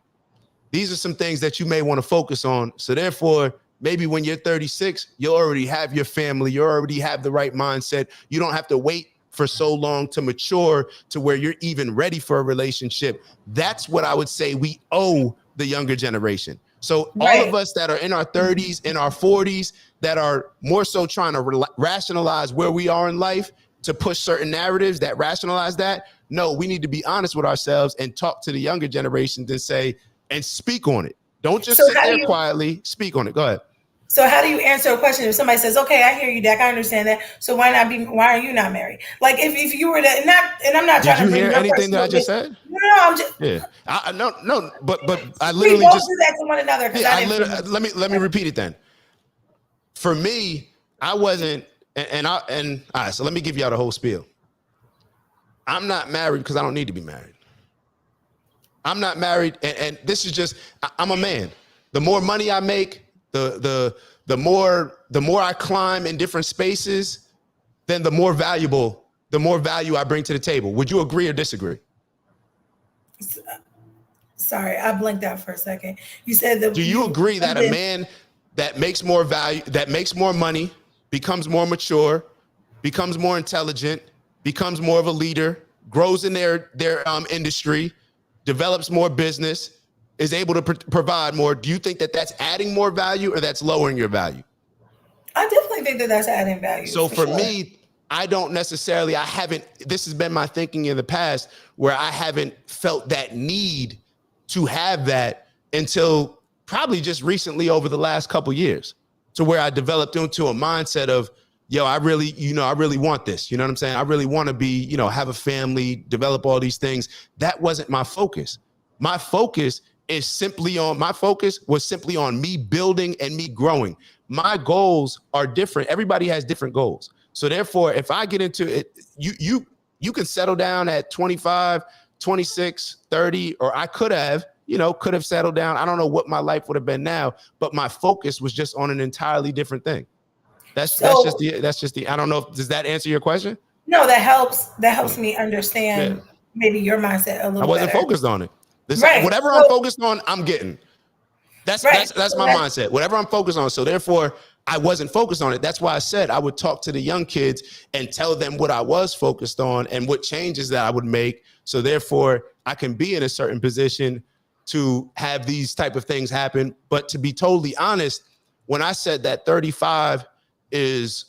Speaker 3: these are some things that you may want to focus on. So therefore, maybe when you're 36, you already have your family, you already have the right mindset. You don't have to wait for so long to mature to where you're even ready for a relationship. That's what I would say we owe the younger generation. So all of
Speaker 2: Right.
Speaker 3: us that are in our 30s, in our 40s, that are more so trying to rationalize where we are in life to push certain narratives that rationalize that. No, we need to be honest with ourselves and talk to the younger generations and say, and speak on it. Don't just
Speaker 2: So
Speaker 3: sit
Speaker 2: how do
Speaker 3: there
Speaker 2: you
Speaker 3: quietly. Speak on it. Go ahead.
Speaker 2: so how do you answer a question if somebody says, "Okay, I hear you, Dak, I understand that. So why are you not married?" Like if you were to not, and I'm not
Speaker 3: Did
Speaker 2: trying to
Speaker 3: you
Speaker 2: bring
Speaker 3: hear
Speaker 2: your
Speaker 3: anything that I
Speaker 2: personal
Speaker 3: just
Speaker 2: business.
Speaker 3: said?
Speaker 2: No, I'm just
Speaker 3: Yeah. No, but I
Speaker 2: we
Speaker 3: literally
Speaker 2: both
Speaker 3: just,
Speaker 2: do that to one another because
Speaker 3: yeah,
Speaker 2: I didn't finish.
Speaker 3: let me repeat it then. For me, I wasn't, and all right, so let me give y'all the whole spiel. I'm not married because I don't need to be married. I'm not married, and this is just, I'm a man. The more money I make, the more I climb in different spaces, then the more value I bring to the table. Would you agree or disagree?
Speaker 2: Sorry, I blinked out for a second. You said that
Speaker 3: Do you
Speaker 2: you
Speaker 3: agree that a
Speaker 2: something.
Speaker 3: man that makes more value, that makes more money, becomes more mature, becomes more intelligent, becomes more of a leader, grows in their industry, develops more business, is able to provide more? Do you think that that's adding more value or that's lowering your value?
Speaker 2: I definitely think that that's adding value
Speaker 3: So
Speaker 2: for
Speaker 3: for
Speaker 2: sure.
Speaker 3: me, I don't necessarily, I haven't, this has been my thinking in the past where I haven't felt that need to have that until probably just recently over the last couple years, to where I developed into a mindset of, yo, I really, I really want this. You know what I'm saying? I really want to be, have a family, develop all these things. That wasn't my focus. My focus was simply on me building and me growing. My goals are different. Everybody has different goals. So therefore, if I get into it, you can settle down at 25, 26, 30, or I could have settled down. I don't know what my life would have been now, but my focus was just on an entirely different thing.
Speaker 2: So
Speaker 3: That's just the I don't know if, does that answer your question?
Speaker 2: no, that helps. That
Speaker 3: Yeah.
Speaker 2: helps me
Speaker 3: Yeah.
Speaker 2: understand maybe your mindset a
Speaker 3: I
Speaker 2: little
Speaker 3: wasn't
Speaker 2: better.
Speaker 3: focused on it. This
Speaker 2: Right.
Speaker 3: whatever I'm
Speaker 2: So
Speaker 3: focused on, I'm getting. That's
Speaker 2: right.
Speaker 3: that's that's
Speaker 2: So
Speaker 3: my
Speaker 2: that's
Speaker 3: mindset. Whatever I'm focused on. So therefore, I wasn't focused on it. That's why I said I would talk to the young kids and tell them what I was focused on and what changes that I would make. So therefore, I can be in a certain position to have these type of things happen. But to be totally honest, when I said that 35 is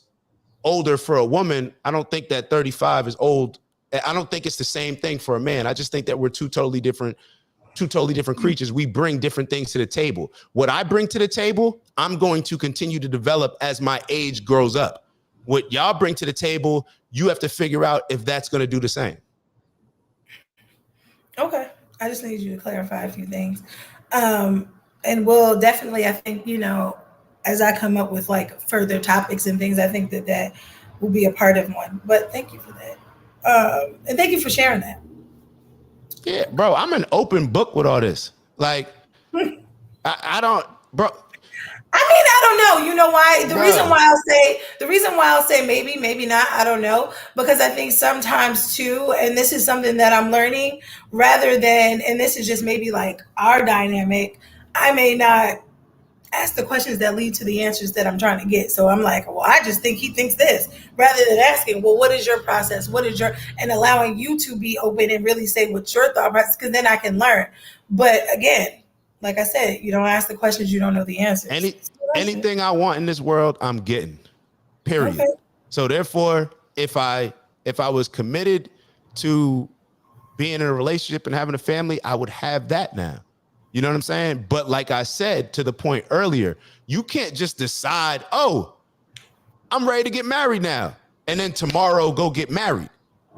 Speaker 3: older for a woman, I don't think that 35 is old. I don't think it's the same thing for a man. I just think that we're two totally different creatures. We bring different things to the table. What I bring to the table, I'm going to continue to develop as my age grows up. What y'all bring to the table, you have to figure out if that's going to do the same.
Speaker 2: okay. I just need you to clarify a few things. Um, and we'll definitely, I think, as I come up with like further topics and things, I think that that will be a part of one. But thank you for that. And thank you for sharing that.
Speaker 3: Yeah, bro, I'm an open book with all this. Like, I don't, bro,
Speaker 2: I mean, I don't know. You know why?
Speaker 3: bruh.
Speaker 2: The reason why I'll say maybe, maybe not, I don't know. Because I think sometimes too, and this is something that I'm learning, rather than, and this is just maybe like our dynamic, I may not ask the questions that lead to the answers that I'm trying to get. So I'm like, well, I just think he thinks this, rather than asking, well, what is your process? What is your, and allowing you to be open and really say what's your thought process, because then I can learn. But again, like I said, you don't ask the questions, you don't know the answers.
Speaker 3: Anything I want in this world, I'm getting.
Speaker 2: Okay.
Speaker 3: Period. So therefore, if I was committed to being in a relationship and having a family, I would have that now. You know what I'm saying? But like I said, to the point earlier, you can't just decide, oh, I'm ready to get married now, and then tomorrow go get married.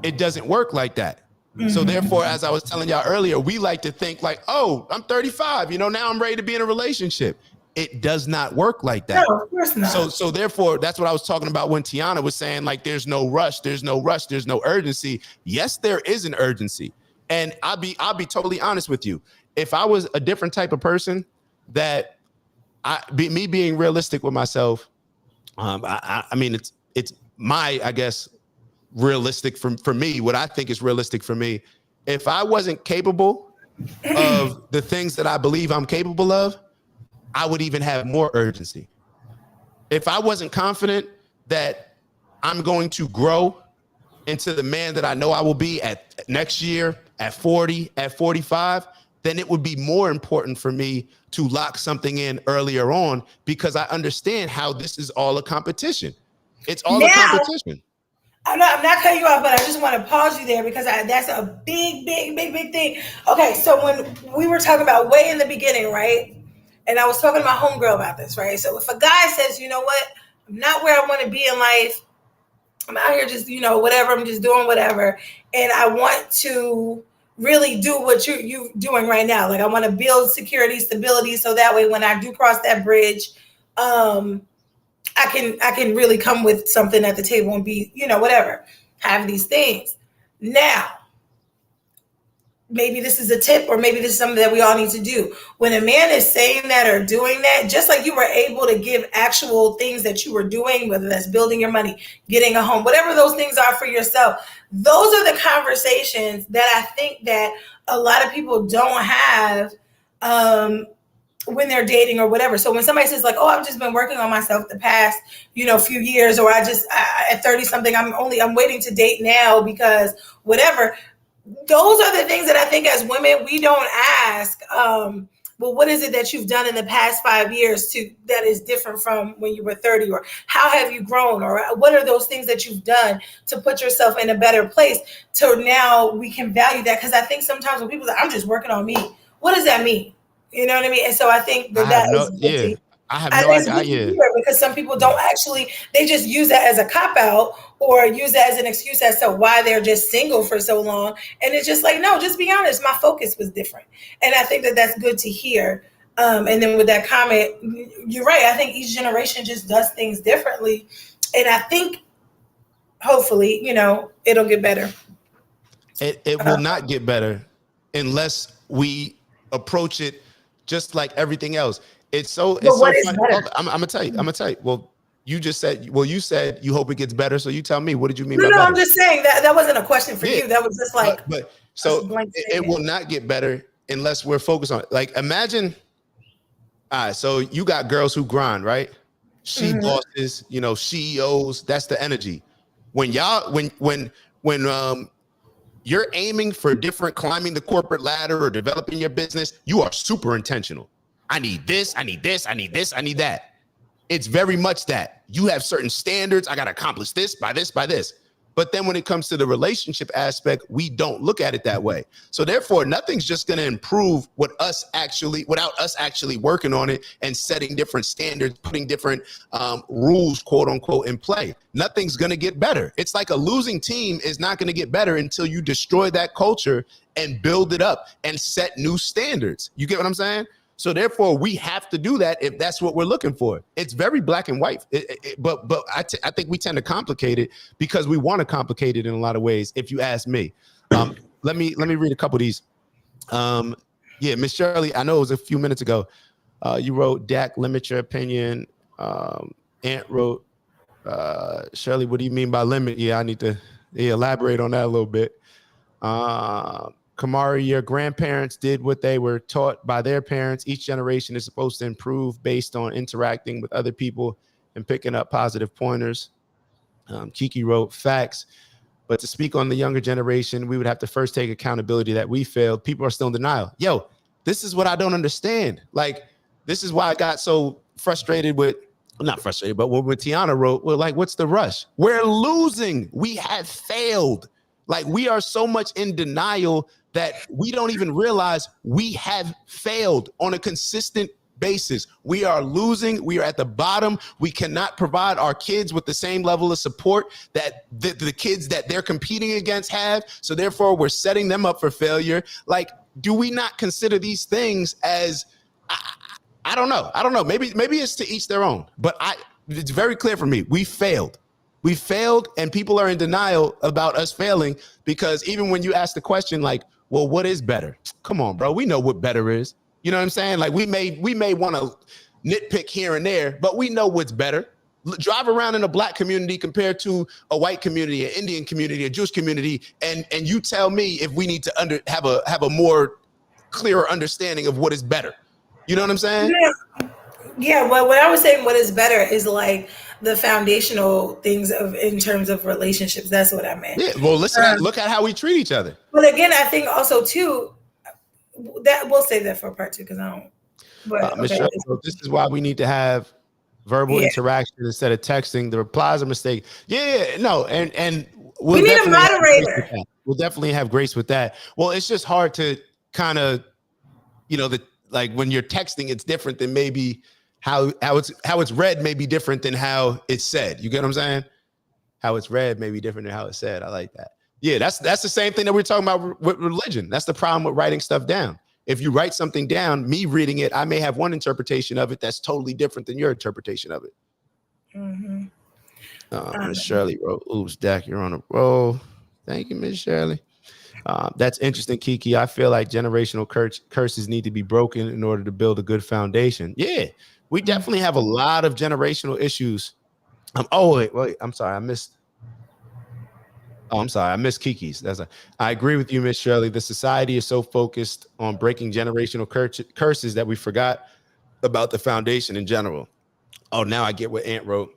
Speaker 3: It doesn't work like that. So therefore, as I was telling y'all earlier, we like to think like, oh, I'm 35, you know, now I'm ready to be in a relationship. It does not work like that.
Speaker 2: No, of course not.
Speaker 3: So therefore, that's what I was talking about when Tiana was saying, like, there's no rush, there's no urgency. Yes, there is an urgency. And I'll be totally honest with you. If I was a different type of person, that me being realistic with myself, I mean, it's my, I guess, realistic for me, what I think is realistic for me. If I wasn't capable of the things that I believe I'm capable of, I would even have more urgency. If I wasn't confident that I'm going to grow into the man that I know I will be at next year, at 40, at 45, then it would be more important for me to lock something in earlier on, because I understand how this is all a competition. It's all a competition.
Speaker 2: I'm not cutting you off, but I just want to pause you there because that's a big thing. Okay, so when we were talking about way in the beginning, right? And I was talking to my homegirl about this, right? So if a guy says, you know what, I'm not where I want to be in life, I'm out here just, you know, whatever, I'm just doing whatever, and I want to really do what you doing right now. Like I want to build security, stability, so that way when I do cross that bridge, I can really come with something at the table and be, you know, whatever, have these things. Now, maybe this is a tip, or maybe this is something that we all need to do. When a man is saying that or doing that, just like you were able to give actual things that you were doing, whether that's building your money, getting a home, whatever those things are for yourself, those are the conversations that I think that a lot of people don't have when they're dating or whatever. So when somebody says like, oh, I've just been working on myself the past, you know, few years, or I at 30 something, I'm waiting to date now because whatever. Those are the things that I think as women, we don't ask, well, what is it that you've done in the past 5 years that is different from when you were 30, or how have you grown, or what are those things that you've done to put yourself in a better place to now we can value that. Because I think sometimes when people say, I'm just working on me, what does that mean? You know what I mean? And so I think that is
Speaker 3: I have no idea.
Speaker 2: Because some people don't actually, they just use that as a cop-out or use that as an excuse as to why they're just single for so long. And it's just like, no, just be honest. My focus was different. And I think that that's good to hear. And then with that comment, you're right. I think each generation just does things differently. And I think hopefully, you know, it'll get better.
Speaker 3: It will not get better unless we approach it just like everything else. It's so funny. I'm gonna tell you. Well, you just said, you said you hope it gets better. So you tell me, what did you mean by better?
Speaker 2: I'm just saying that wasn't a question for you. That was just like,
Speaker 3: but it will not get better unless we're focused on it. Like imagine, all right, so you got girls who grind, right? She bosses, you know, CEOs, that's the energy. When you're aiming for different, climbing the corporate ladder or developing your business, you are super intentional. I need this, I need this, I need this, I need that. It's very much that. You have certain standards. I got to accomplish this by this, by this. But then when it comes to the relationship aspect, we don't look at it that way. So therefore, nothing's just going to improve without us actually working on it and setting different standards, putting different rules, quote unquote, in play. Nothing's going to get better. It's like a losing team is not going to get better until you destroy that culture and build it up and set new standards. You get what I'm saying? So therefore, we have to do that if that's what we're looking for. It's very black and white, but I think we tend to complicate it because we want to complicate it in a lot of ways. If you ask me, let me read a couple of these. Miss Shirley, I know it was a few minutes ago. You wrote, Dak, limit your opinion. Ant wrote, Shirley, what do you mean by limit? Yeah, I need to elaborate on that a little bit. Kamari, your grandparents did what they were taught by their parents. Each generation is supposed to improve based on interacting with other people and picking up positive pointers. Kiki wrote, facts. But to speak on the younger generation, we would have to first take accountability that we failed. People are still in denial. Yo, this is what I don't understand. Like, this is why I got so frustrated with, not frustrated, but when Tiana wrote, we're like, what's the rush? We're losing. We have failed. Like, we are so much in denial that we don't even realize we have failed on a consistent basis. We are losing. We are at the bottom. We cannot provide our kids with the same level of support that the kids that they're competing against have. So therefore, we're setting them up for failure. Like, do we not consider these things as, I don't know. I don't know. Maybe it's to each their own. But it's very clear for me. We failed. We failed, and people are in denial about us failing, because even when you ask the question, like, well, what is better? Come on, bro. We know what better is. You know what I'm saying? Like, we may want to nitpick here and there, but we know what's better. Drive around in a black community compared to a white community, an Indian community, a Jewish community, and you tell me if we need to have a more clearer understanding of what is better. You know what I'm saying?
Speaker 2: Yeah. Well, what I was saying, what is better is like the foundational things in terms of relationships. That's what I meant.
Speaker 3: Yeah. Well, look at how we treat each other.
Speaker 2: But again, I think also too that we'll save that for part 2 because I don't. But
Speaker 3: Michelle, this is why we need to have verbal interaction instead of texting. The replies are mistake. Yeah, no, and
Speaker 2: we need a moderator.
Speaker 3: We'll definitely have grace with that. Well, it's just hard to kind of, like when you're texting, it's different than maybe how it's read may be different than how it's said. You get what I'm saying? How it's read may be different than how it's said. I like that. Yeah, that's the same thing that we're talking about with religion. That's the problem with writing stuff down. If you write something down, me reading it, I may have one interpretation of it that's totally different than your interpretation of it.
Speaker 2: Mm-hmm.
Speaker 3: Miss Shirley wrote, "Oops, Dak, you're on a roll." Thank you, Miss Shirley. That's interesting, Kiki. I feel like generational curses need to be broken in order to build a good foundation. Yeah, we definitely have a lot of generational issues. Wait. I'm sorry. I missed Kiki's. I agree with you, Miss Shirley. The society is so focused on breaking generational curses that we forgot about the foundation in general. Oh, now I get what Ant wrote.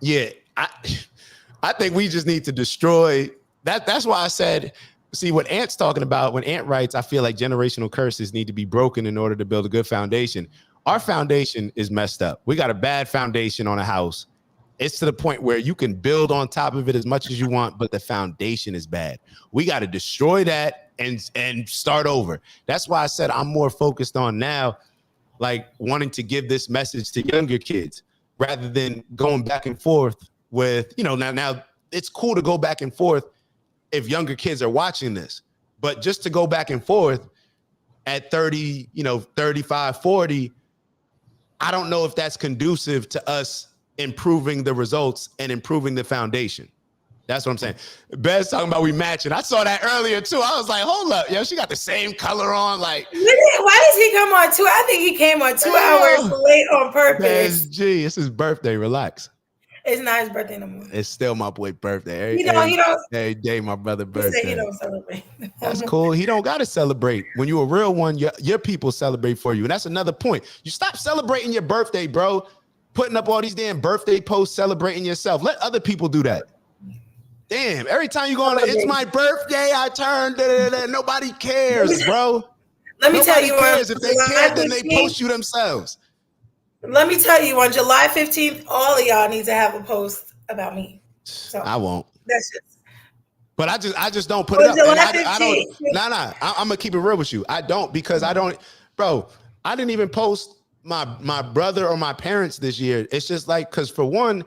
Speaker 3: Yeah, I think we just need to destroy that. That's why I said, see what Ant's talking about. When Ant writes, I feel like generational curses need to be broken in order to build a good foundation. Our foundation is messed up. We got a bad foundation on a house. It's to the point where you can build on top of it as much as you want, but the foundation is bad. We got to destroy that and start over. That's why I said I'm more focused on now, like wanting to give this message to younger kids rather than going back and forth with, now it's cool to go back and forth if younger kids are watching this, but just to go back and forth at 30, 35, 40, I don't know if that's conducive to us improving the results and improving the foundation. That's what I'm saying. Bez talking about we matching. I saw that earlier too. I was like, hold up, yo, she got the same color on. Like,
Speaker 2: why does he come on 2? I think he came on 2 hours late on purpose.
Speaker 3: Bez G, it's his birthday. Relax.
Speaker 2: It's not his birthday no more.
Speaker 3: It's still my boy's birthday.
Speaker 2: He don't.
Speaker 3: Every day my brother's birthday.
Speaker 2: He don't celebrate.
Speaker 3: That's cool. He don't got to celebrate. When you a real one, your people celebrate for you. And that's another point. You stop celebrating your birthday, bro. Putting up all these damn birthday posts celebrating yourself. Let other people do that. Damn, every time you go on, it's my birthday, I turned, nobody cares, bro.
Speaker 2: Let me tell you,
Speaker 3: cares. If they care, then they post you themselves.
Speaker 2: Let me tell you, on July 15th, all of y'all need to have a post about me. So
Speaker 3: I won't.
Speaker 2: That's just.
Speaker 3: But I just don't put it up. I don't. I'm gonna keep it real with you. I don't, because I don't, bro. I didn't even post my brother or my parents this year. It's just like, because for one,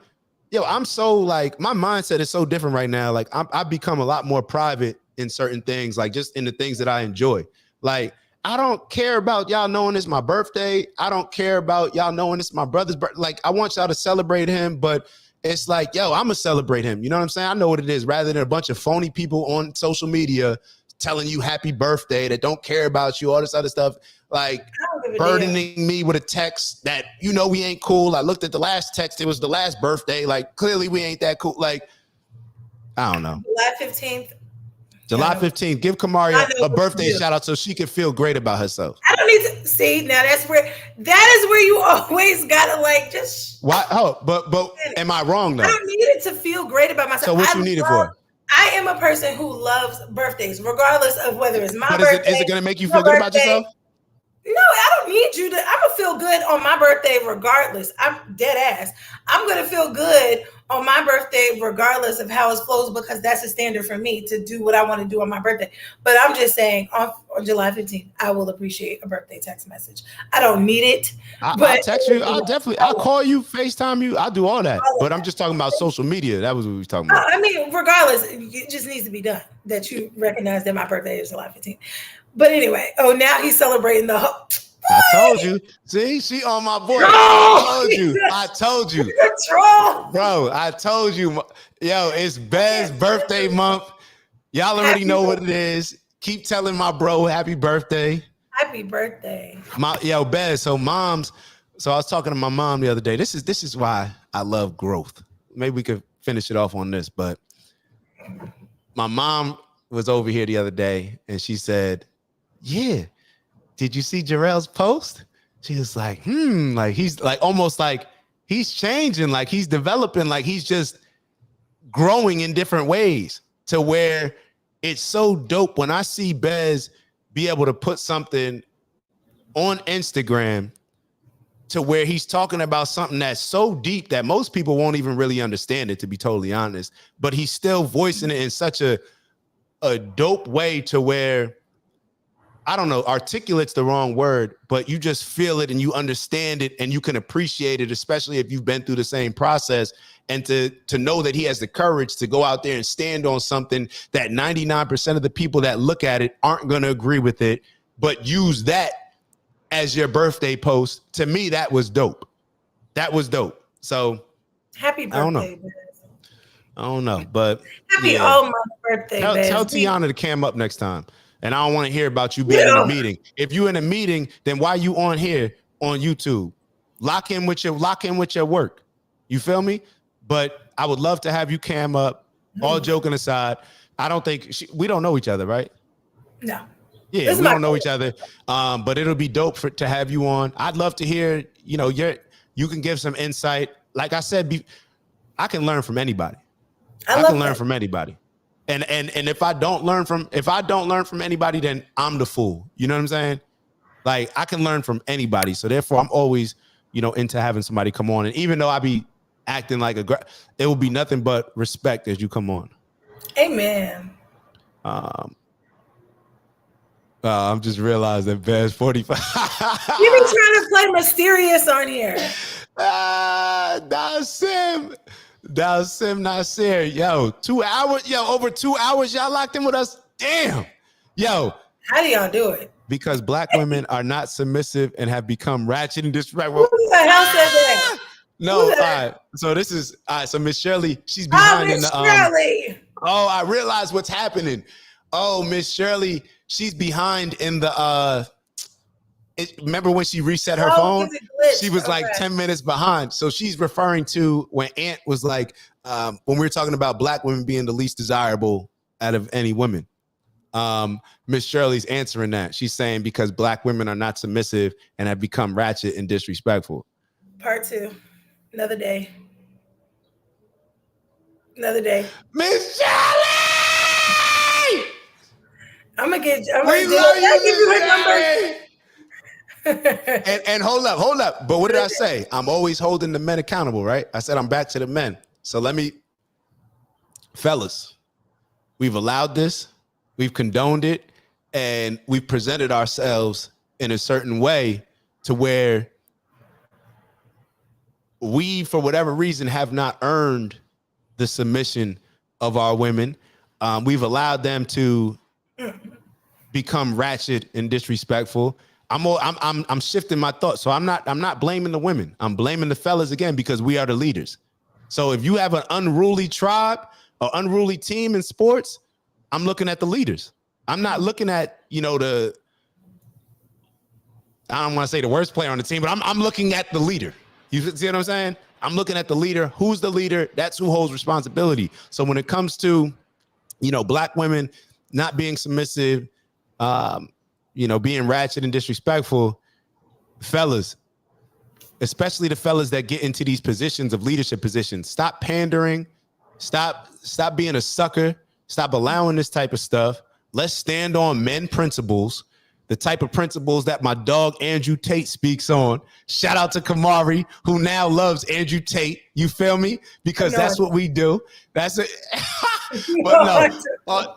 Speaker 3: I'm so like, my mindset is so different right now. Like I've become a lot more private in certain things, like just in the things that I enjoy. Like, I don't care about y'all knowing it's my birthday. I don't care about y'all knowing it's my brother's birthday. Like, I want y'all to celebrate him, but it's like, I'm gonna celebrate him. You know what I'm saying? I know what it is, rather than a bunch of phony people on social media telling you happy birthday that don't care about you, all this other stuff. Like, burdening me with a text that, we ain't cool. I looked at the last text. It was the last birthday. Like, clearly we ain't that cool. Like, I don't know. July 15th. Give Kamari a birthday shout out so she can feel great about herself.
Speaker 2: I don't need to see. Now that is where you always gotta like just.
Speaker 3: Why? Oh, but am I wrong though?
Speaker 2: I don't need it to feel great about myself.
Speaker 3: So what you need it for?
Speaker 2: I am a person who loves birthdays, regardless of whether it's my birthday.
Speaker 3: Is it going to make you feel good about yourself?
Speaker 2: No, I don't need I'm going to feel good on my birthday regardless. I'm dead ass. I'm going to feel good on my birthday, regardless of how it flows, because that's a standard for me to do what I want to do on my birthday. But I'm just saying, on July 15th, I will appreciate a birthday text message. I don't need it,
Speaker 3: I'll
Speaker 2: but
Speaker 3: text you. I'll call you, FaceTime you. I'll do all that. But I'm just talking about social media. That was what we was talking about.
Speaker 2: I mean, regardless, it just needs to be done that you recognize that my birthday is July 15th. But anyway, now he's celebrating the
Speaker 3: I told you. See, she on my board. I told you. Bro, I told you. Yo, it's Bez's birthday month. Y'all already know what it is. Keep telling my bro happy birthday.
Speaker 2: Happy birthday.
Speaker 3: Bez, so I was talking to my mom the other day. This is why I love growth. Maybe we could finish it off on this, but my mom was over here the other day and she said, yeah, did you see Jarrell's post? She was like, like he's like almost like he's changing, like he's developing, like he's just growing in different ways to where it's so dope when I see Bez be able to put something on Instagram to where he's talking about something that's so deep that most people won't even really understand it, to be totally honest, but he's still voicing it in such a dope way to where, I don't know, articulate's the wrong word, but you just feel it and you understand it and you can appreciate it, especially if you've been through the same process. And to know that he has the courage to go out there and stand on something that 99% of the people that look at it aren't going to agree with it, but use that as your birthday post. To me, that was dope. That was dope. So
Speaker 2: happy birthday,
Speaker 3: I don't know, but
Speaker 2: happy almost birthday.
Speaker 3: Tell Tiana to cam up next time. And I don't want to hear about you being in a meeting. If you're in a meeting, then why you on here on YouTube? Lock in with your work. You feel me? But I would love to have you cam up. All joking aside, I don't think we don't know each other, right?
Speaker 2: No.
Speaker 3: Yeah, we don't know each other. But it'll be dope to have you on. I'd love to hear, you can give some insight. Like I said, I can learn from anybody. I can learn from anybody. And if I don't learn from anybody, then I'm the fool. You know what I'm saying? Like I can learn from anybody. So therefore I'm always, into having somebody come on. And even though I be acting like it will be nothing but respect as you come on.
Speaker 2: Amen.
Speaker 3: I'm just realized that Bez 45.
Speaker 2: You be trying to play mysterious on here.
Speaker 3: Sim Nasir. Yo, 2 hours. Yo, over 2 hours. Y'all locked in with us. Damn. Yo.
Speaker 2: How do y'all do it?
Speaker 3: Because Black women are not submissive and have become ratchet and disrespectful.
Speaker 2: Who the hell said that?
Speaker 3: No, all right. So this is so Miss Shirley, she's behind in the
Speaker 2: Shirley.
Speaker 3: I realized what's happening. Oh, Miss Shirley, she's behind in the remember when she reset her phone? She was like 10 minutes behind. So she's referring to when Ant was like, when we were talking about Black women being the least desirable out of any women. Miss Shirley's answering that. She's saying because Black women are not submissive and have become ratchet and disrespectful.
Speaker 2: Part 2. Another day.
Speaker 3: Miss Shirley!
Speaker 2: I'm gonna give you
Speaker 3: her number. and hold up. But what did I say? I'm always holding the men accountable, right? I said I'm back to the men. So fellas, we've allowed this, we've condoned it, and we've presented ourselves in a certain way to where we, for whatever reason, have not earned the submission of our women. We've allowed them to become ratchet and disrespectful. I'm shifting my thoughts. So I'm not blaming the women. I'm blaming the fellas again because we are the leaders. So if you have an unruly tribe or unruly team in sports, I'm looking at the leaders. I'm not looking at, I don't want to say the worst player on the team, but I'm looking at the leader. You see what I'm saying? I'm looking at the leader. Who's the leader? That's who holds responsibility. So when it comes to, Black women not being submissive, being ratchet and disrespectful, fellas, especially the fellas that get into these positions of leadership positions, stop pandering, stop being a sucker, stop allowing this type of stuff. Let's stand on men principles. the type of principles that my dog Andrew Tate speaks on. Shout out to Kamari, who now loves Andrew Tate. You feel me? Because that's what we do. That's it. But no.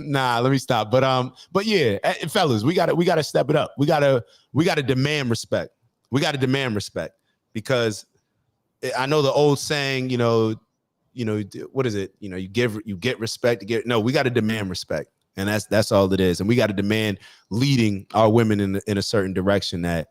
Speaker 3: Nah, let me stop. But yeah, fellas, we gotta step it up. We gotta demand respect. We gotta demand respect because I know the old saying, what is it? You get respect. We got to demand respect, and that's all it is. And we got to demand leading our women in a certain direction that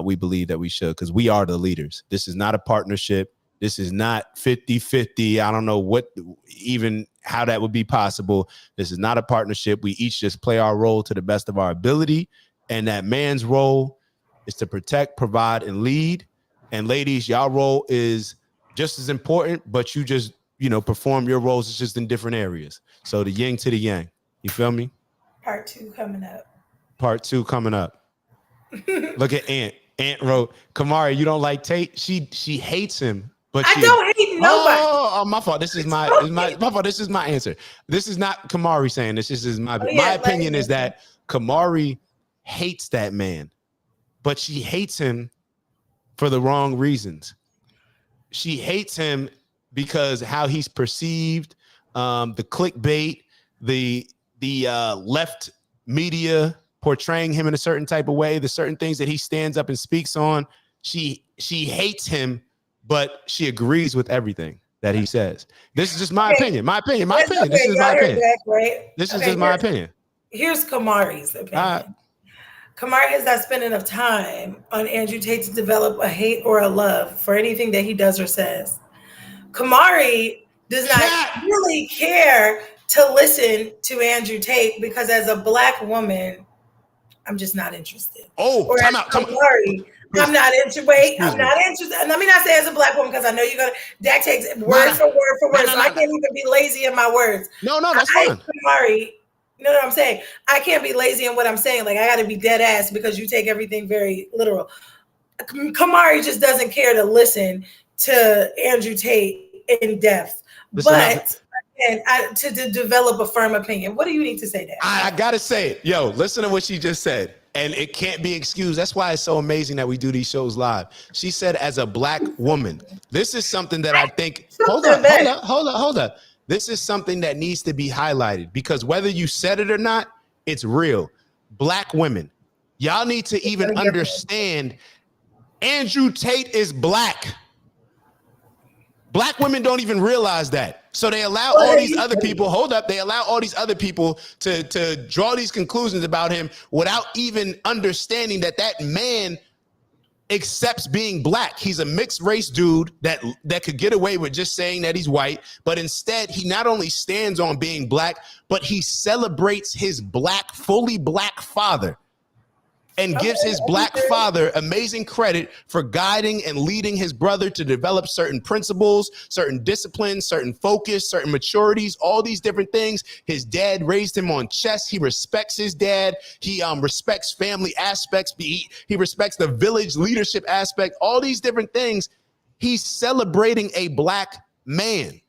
Speaker 3: we believe that we should, because we are the leaders. This is not a partnership. This is not 50-50. I don't know even how that would be possible. This is not a partnership. We each just play our role to the best of our ability, and that man's role is to protect, provide, and lead. And ladies, y'all role is just as important, but you just, perform your roles. It's just in different areas. So the yin to the yang. You feel me?
Speaker 2: Part 2 coming up.
Speaker 3: Part 2 coming up. Look at Ant. Ant wrote, Kamari, you don't like Tate? She hates him. But
Speaker 2: I don't hate nobody.
Speaker 3: Oh, my fault. This is my fault. This is my answer. This is not Kamari saying this. This is my opinion is that Kamari hates that man, but she hates him for the wrong reasons. She hates him because how he's perceived, the clickbait, the left media portraying him in a certain type of way, the certain things that he stands up and speaks on. She hates him, but she agrees with everything that he says. This is just my opinion. My opinion. This is my opinion. This is just my opinion.
Speaker 2: Here's Kamari's opinion. Kamari has not spent enough time on Andrew Tate to develop a hate or a love for anything that he does or says. Kamari does not really care to listen to Andrew Tate because as a Black woman, I'm just not interested.
Speaker 3: Oh,
Speaker 2: time out. Kamari, I'm not interested. I'm not interested. And let me not say as a Black woman because I know you're going to, that takes word for word. So I can't even be lazy in my words.
Speaker 3: No, that's fine.
Speaker 2: Kamari, you know what I'm saying? I can't be lazy in what I'm saying. Like, I got to be dead ass because you take everything very literal. Kamari just doesn't care to listen to Andrew Tate in depth. To develop a firm opinion. What do you need to say there?
Speaker 3: I got to say it. Yo, listen to what she just said. And it can't be excused. That's why it's so amazing that we do these shows live. She said, as a Black woman, this is something that I think, hold up. This is something that needs to be highlighted because whether you said it or not, it's real. Black women, y'all need to even understand Andrew Tate is Black. Black women don't even realize that. So they allow all these other people, they allow all these other people to draw these conclusions about him without even understanding that man accepts being Black. He's a mixed race dude that could get away with just saying that he's white, but instead he not only stands on being Black, but he celebrates his fully Black father and gives his Black father amazing credit for guiding and leading his brother to develop certain principles, certain disciplines, certain focus, certain maturities, all these different things. His dad raised him on chess. He respects his dad. He respects family aspects. He respects the village leadership aspect, all these different things. He's celebrating a Black man.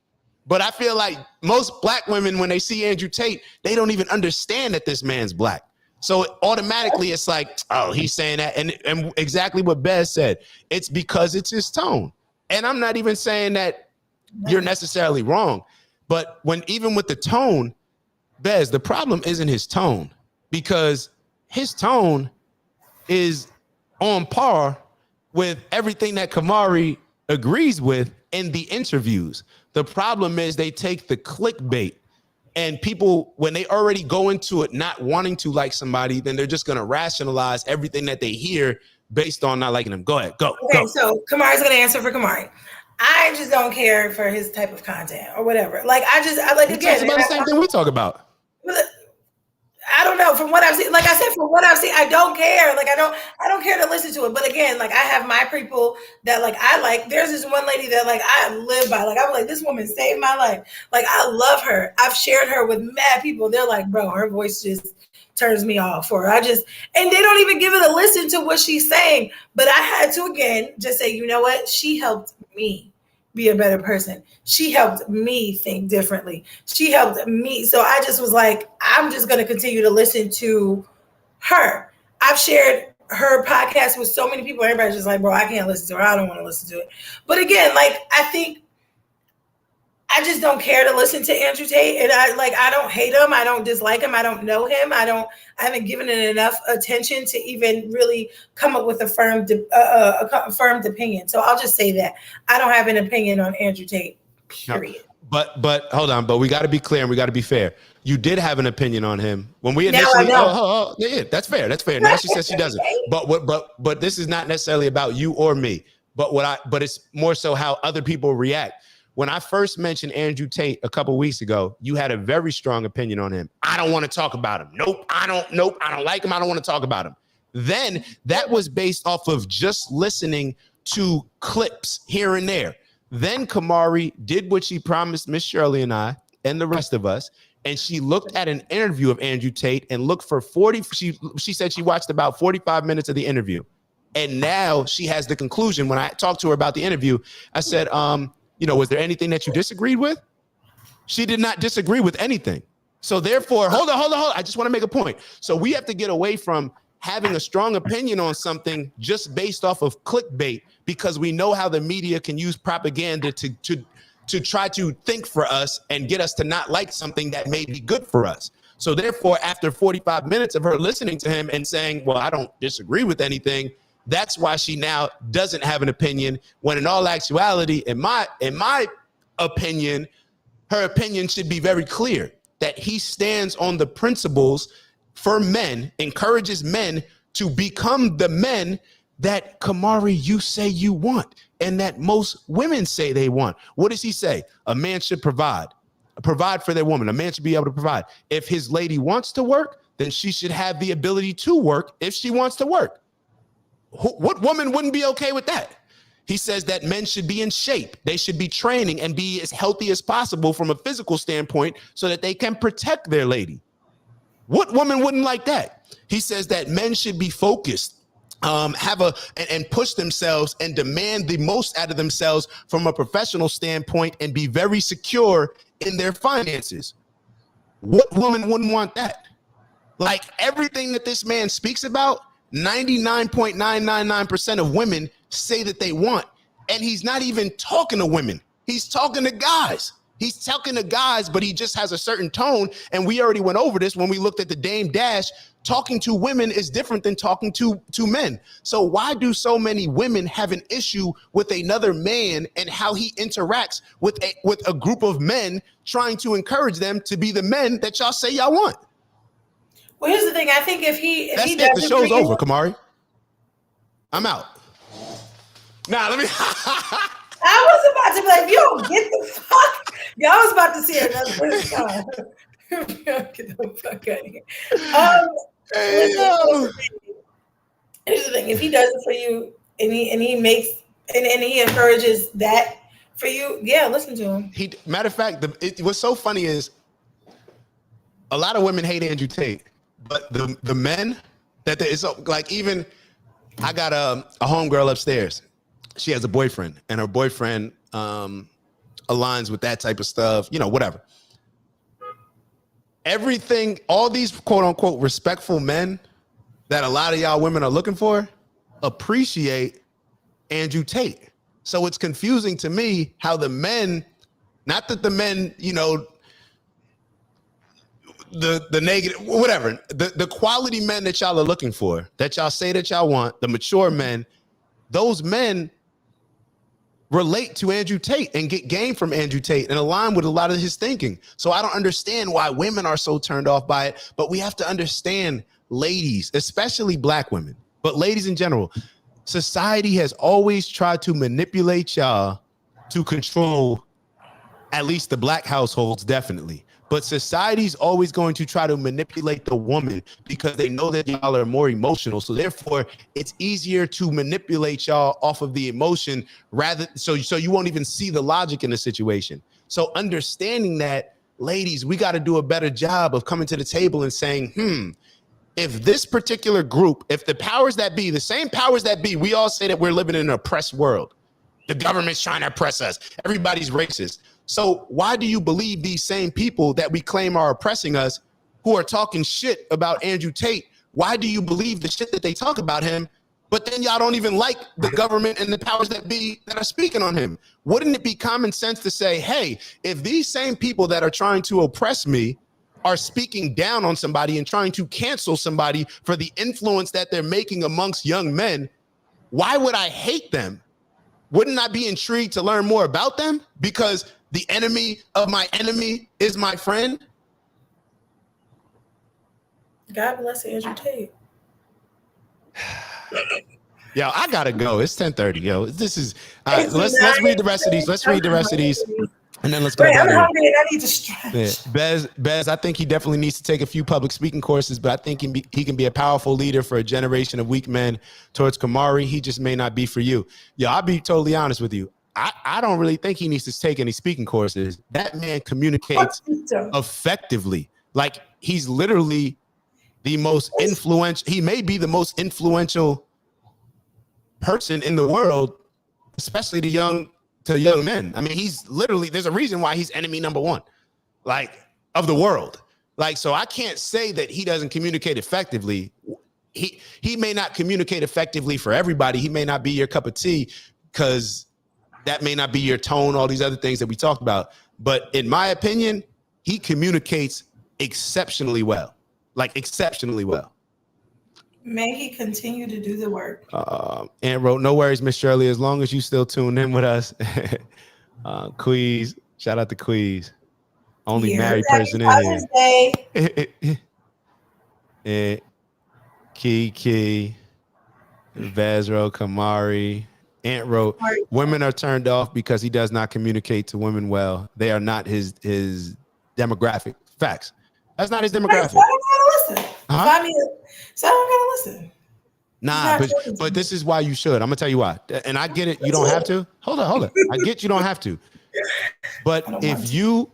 Speaker 3: But I feel like most Black women, when they see Andrew Tate, they don't even understand that this man's Black. So automatically it's like, oh, he's saying that. And exactly what Bez said, it's because it's his tone. And I'm not even saying that you're necessarily wrong. But even with the tone, Bez, the problem isn't his tone, because his tone is on par with everything that Kamari agrees with in the interviews. The problem is they take the clickbait. And people, when they already go into it not wanting to like somebody, then they're just going to rationalize everything that they hear based on not liking them. Go ahead, go.
Speaker 2: Okay, so Kamari's going to answer for Kamari. I just don't care for his type of content or whatever. Like, I like, again.
Speaker 3: It's about the same thing we talk about.
Speaker 2: I don't know. From what I've seen, like I said, I don't care. Like, I don't care to listen to it. But again, like, I have my people that like I like. There's this one lady that like I live by. Like, I'm like, this woman saved my life. Like, I love her. I've shared her with mad people. They're like, bro, her voice just turns me off. And they don't even give it a listen to what she's saying. But I had to again just say, you know what? She helped me be a better person. She helped me think differently. She helped me. So I just was like, I'm just going to continue to listen to her. I've shared her podcast with so many people. Everybody's just like, bro, I can't listen to her. I don't want to listen to it. But again, like, I think I just don't care to listen to Andrew Tate. And I don't hate him. I don't dislike him. I don't know him. I haven't given it enough attention to even really come up with a firmed opinion. So I'll just say that I don't have an opinion on Andrew Tate, period.
Speaker 3: No, but hold on, but we got to be clear and we got to be fair. You did have an opinion on him when we initially. Yeah, that's fair. That's fair. Now she says she doesn't. But this is not necessarily about you or me. But it's more so how other people react. When I first mentioned Andrew Tate a couple weeks ago, you had a very strong opinion on him. I don't want to talk about him. Nope, I don't like him. I don't want to talk about him. Then that was based off of just listening to clips here and there. Then Kamari did what she promised Miss Shirley and I and the rest of us. And she looked at an interview of Andrew Tate and looked for 40. She said she watched about 45 minutes of the interview. And now she has the conclusion. When I talked to her about the interview, I said, was there anything that you disagreed with? She did not disagree with anything. So therefore, hold on. I just want to make a point. So we have to get away from having a strong opinion on something just based off of clickbait, because we know how the media can use propaganda to try to think for us and get us to not like something that may be good for us. So therefore, after 45 minutes of her listening to him and saying, well, I don't disagree with anything, that's why she now doesn't have an opinion, when in all actuality, in my opinion, her opinion should be very clear, that he stands on the principles for men, encourages men to become the men that, Kamari, you say you want, and that most women say they want. What does he say? A man should provide for their woman. A man should be able to provide. If his lady wants to work, then she should have the ability to work if she wants to work. What woman wouldn't be okay with that? He says that men should be in shape. They should be training and be as healthy as possible from a physical standpoint so that they can protect their lady. What woman wouldn't like that? He says that men should be focused, and push themselves and demand the most out of themselves from a professional standpoint and be very secure in their finances. What woman wouldn't want that? Like, everything that this man speaks about, 99.999% of women say that they want. And he's not even talking to women. He's talking to guys. He's talking to guys, but he just has a certain tone. And we already went over this when we looked at the Dame Dash. Talking to women is different than talking to men. So why do so many women have an issue with another man and how he interacts with a group of men, trying to encourage them to be the men that y'all say y'all want?
Speaker 2: Well, here's the thing. I think if he does
Speaker 3: the show's over, Kamari. I'm out. Nah, let me.
Speaker 2: I was about to be like, yo, get the fuck. Y'all was about to see another time. Get the fuck out of here. Here's the thing. If he does it for you and he makes and he encourages that for you, yeah, listen to him.
Speaker 3: Matter of fact, what's so funny is a lot of women hate Andrew Tate, but the men that it's like, even I got a homegirl upstairs. She has a boyfriend, and her boyfriend aligns with that type of stuff, whatever. Everything, all these quote unquote respectful men that a lot of y'all women are looking for appreciate Andrew Tate. So it's confusing to me how the men, not that the men, the negative, whatever, the quality men that y'all are looking for, that y'all say that y'all want, the mature men, those men relate to Andrew Tate and get game from Andrew Tate and align with a lot of his thinking. So I don't understand why women are so turned off by it, but we have to understand, ladies, especially black women, but ladies in general, society has always tried to manipulate y'all to control at least the black households, definitely. But society's always going to try to manipulate the woman because they know that y'all are more emotional. So therefore, it's easier to manipulate y'all off of the emotion so you won't even see the logic in the situation. So understanding that, ladies, we got to do a better job of coming to the table and saying, if this particular group, if the powers that be, the same powers that be, we all say that we're living in an oppressed world. The government's trying to oppress us. Everybody's racist. So why do you believe these same people that we claim are oppressing us, who are talking shit about Andrew Tate? Why do you believe the shit that they talk about him? But then y'all don't even like the government and the powers that be that are speaking on him. Wouldn't it be common sense to say, hey, if these same people that are trying to oppress me are speaking down on somebody and trying to cancel somebody for the influence that they're making amongst young men, why would I hate them? Wouldn't I be intrigued to learn more about them? Because the enemy of my enemy is my friend.
Speaker 2: God bless Andrew Tate.
Speaker 3: Yo, I gotta go. It's 10:30. Yo, this is let's read the rest of these. Let's read the rest of these, and then let's go.
Speaker 2: I'm hungry and I need to stretch.
Speaker 3: Yeah. Bez, I think he definitely needs to take a few public speaking courses, but I think he can be a powerful leader for a generation of weak men towards Kamari. He just may not be for you. Yo, I'll be totally honest with you. I don't really think he needs to take any speaking courses. That man communicates effectively. Like, he's literally the most influential. He may be the most influential person in the world, especially to young men. I mean, he's literally, there's a reason why he's enemy number one, like, of the world. Like, so I can't say that he doesn't communicate effectively. He may not communicate effectively for everybody. He may not be your cup of tea, because that may not be your tone, all these other things that we talked about. But in my opinion, he communicates exceptionally well, like exceptionally well.
Speaker 2: May he continue to do the work.
Speaker 3: And wrote, no worries, Miss Shirley, as long as you still tune in with us. Queez, shout out to Queez. Only married person in here. Kiki, Vazro, Kamari. Ant wrote, women are turned off because he does not communicate to women well. They are not his demographic. Facts. That's not his demographic.
Speaker 2: So I don't gotta listen. So I don't gotta listen.
Speaker 3: Nah, but this is why you should. I'm gonna tell you why. And I get it. You don't have to. Hold on. I get you don't have to. But if you,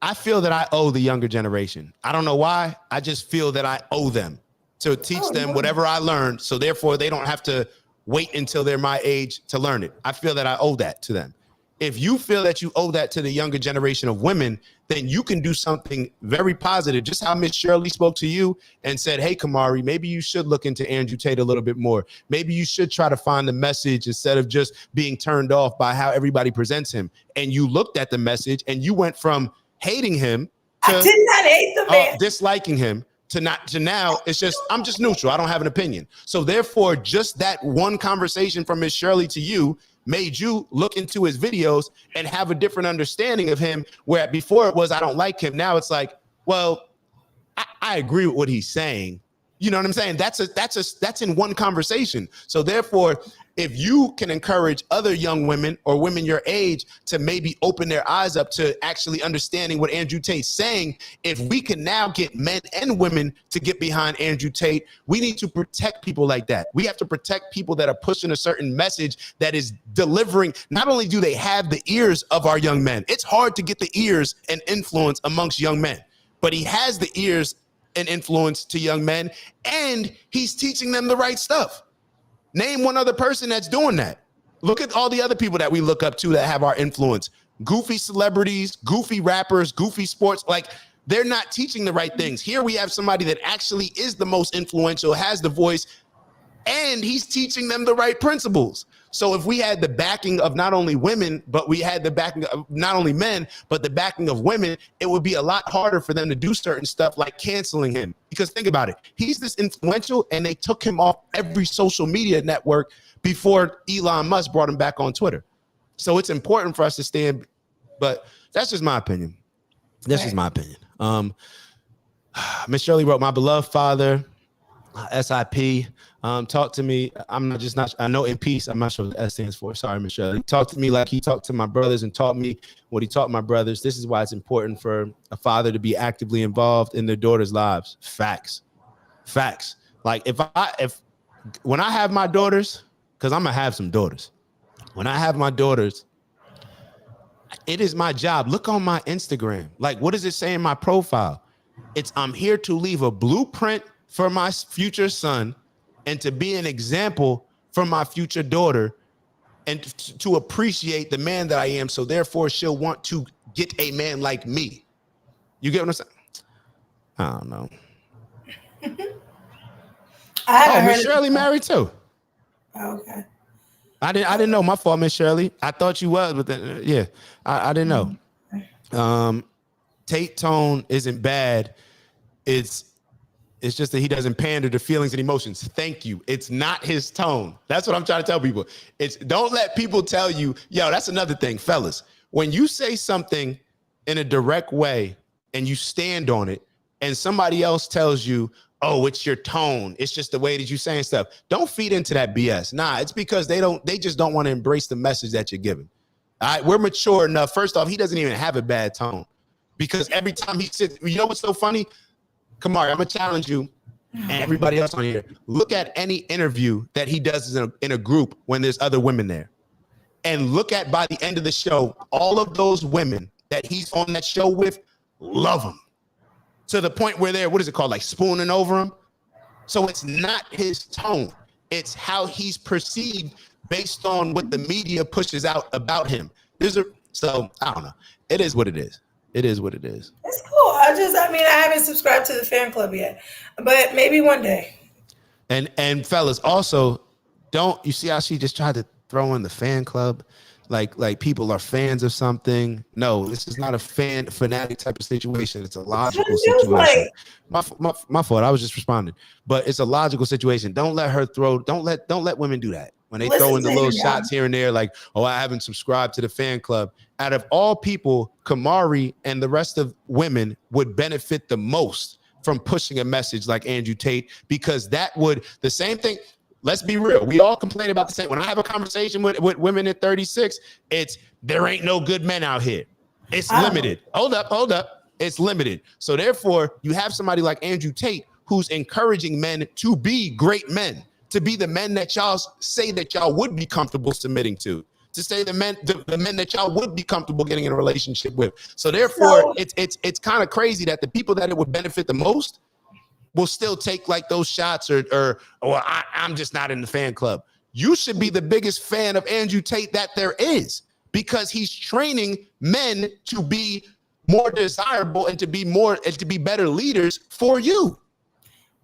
Speaker 3: I feel that I owe the younger generation. I don't know why. I just feel that I owe them to teach them whatever I learned. So therefore, they don't have to wait until they're my age to learn it. I feel that I owe that to them. If you feel that you owe that to the younger generation of women, then you can do something very positive. Just how Miss Shirley spoke to you and said, hey, Kamari, maybe you should look into Andrew Tate a little bit more. Maybe you should try to find the message instead of just being turned off by how everybody presents him. And you looked at the message and you went from hating him to
Speaker 2: I did not hate the man.
Speaker 3: Disliking him to now it's just, I'm just neutral. I don't have an opinion. So therefore, just that one conversation from Miss Shirley to you made you look into his videos and have a different understanding of him, where before it was, I don't like him. Now it's like, well, I agree with what he's saying. You know what I'm saying? That's in one conversation. So therefore, if you can encourage other young women or women your age to maybe open their eyes up to actually understanding what Andrew Tate's saying, if we can now get men and women to get behind Andrew Tate, we need to protect people like that. We have to protect people that are pushing a certain message that is delivering. Not only do they have the ears of our young men, it's hard to get the ears and influence amongst young men, but he has the ears and influence to young men, and he's teaching them the right stuff. Name one other person that's doing that. Look at all the other people that we look up to that have our influence. Goofy celebrities, goofy rappers, goofy sports. Like, they're not teaching the right things. Here we have somebody that actually is the most influential, has the voice, and he's teaching them the right principles. So if we had the backing of not only women, but we had the backing of not only men, but the backing of women, it would be a lot harder for them to do certain stuff like canceling him. Because think about it. He's this influential, and they took him off every social media network before Elon Musk brought him back on Twitter. So it's important for us to stand, but that's just my opinion. That's just my opinion. Miss Shirley wrote, my beloved father, SIP, talk to me. I know in peace. I'm not sure what the S stands for. Sorry, Miss Shirley. Talk to me like he talked to my brothers and taught me what he taught my brothers. This is why it's important for a father to be actively involved in their daughters' lives. Facts. Like when I have my daughters, because I'm gonna have some daughters. When I have my daughters, it is my job. Look on my Instagram. Like, what does it say in my profile? It's, I'm here to leave a blueprint for my future son and to be an example for my future daughter and to appreciate the man that I am. So therefore, she'll want to get a man like me. You get what I'm saying? I don't know. Miss Shirley married too.
Speaker 2: Okay.
Speaker 3: I didn't know. My fault, Miss Shirley. I thought you was, but then, yeah, I didn't know. Tate tone isn't bad. It's just that he doesn't pander to feelings and emotions. Thank you. It's not his tone. That's what I'm trying to tell people. It's don't let people tell you, yo, that's another thing, fellas. When you say something in a direct way and you stand on it, and somebody else tells you, oh, it's your tone, it's just the way that you saying stuff, don't feed into that BS. Nah, it's because they just don't want to embrace the message that you're giving. All right, we're mature enough. First off, he doesn't even have a bad tone, because every time he sits, you know what's so funny? Kamari, I'm gonna challenge you and everybody else on here. Look at any interview that he does in a group when there's other women there, and look at by the end of the show, all of those women that he's on that show with love him to the point where they're, what is it called, like spooning over him. So it's not his tone; it's how he's perceived based on what the media pushes out about him. So I don't know. It is what it is. It is what it is.
Speaker 2: It's cool. I haven't subscribed to the fan club yet, but maybe one day.
Speaker 3: And fellas, also, you see how she just tried to throw in the fan club, like people are fans of something. No, this is not a fanatic type of situation. It's a logical situation. My fault. I was just responding, but it's a logical situation. Don't let women do that. When they throw in the little shots here and there, like, oh, I haven't subscribed to the fan club. Out of all people, Kamari and the rest of women would benefit the most from pushing a message like Andrew Tate, because that would, the same thing. Let's be real. We all complain about the same. When I have a conversation with women at 36, it's, there ain't no good men out here. It's limited. Hold up. It's limited. So therefore, you have somebody like Andrew Tate who's encouraging men to be great men, to be the men that y'all say that y'all would be comfortable submitting to say the men that y'all would be comfortable getting in a relationship with. So therefore, it's kind of crazy that the people that it would benefit the most will still take like those shots or I'm just not in the fan club. You should be the biggest fan of Andrew Tate that there is, because he's training men to be more desirable and to be better leaders for you.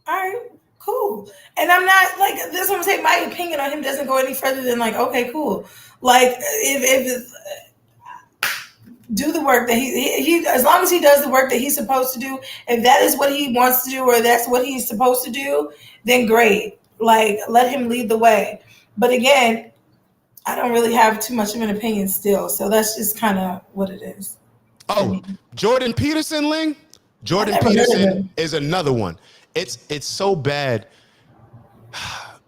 Speaker 2: All right. Cool. And I'm not like, this one saying, my opinion on him doesn't go any further than like, okay, cool. Like if do the work that he as long as he does the work that he's supposed to do, if that is what he wants to do or that's what he's supposed to do, then great. Like, let him lead the way. But again, I don't really have too much of an opinion still. So that's just kind of what it is.
Speaker 3: Oh, Jordan Peterson, Ling? Jordan Peterson is another one. It's so bad.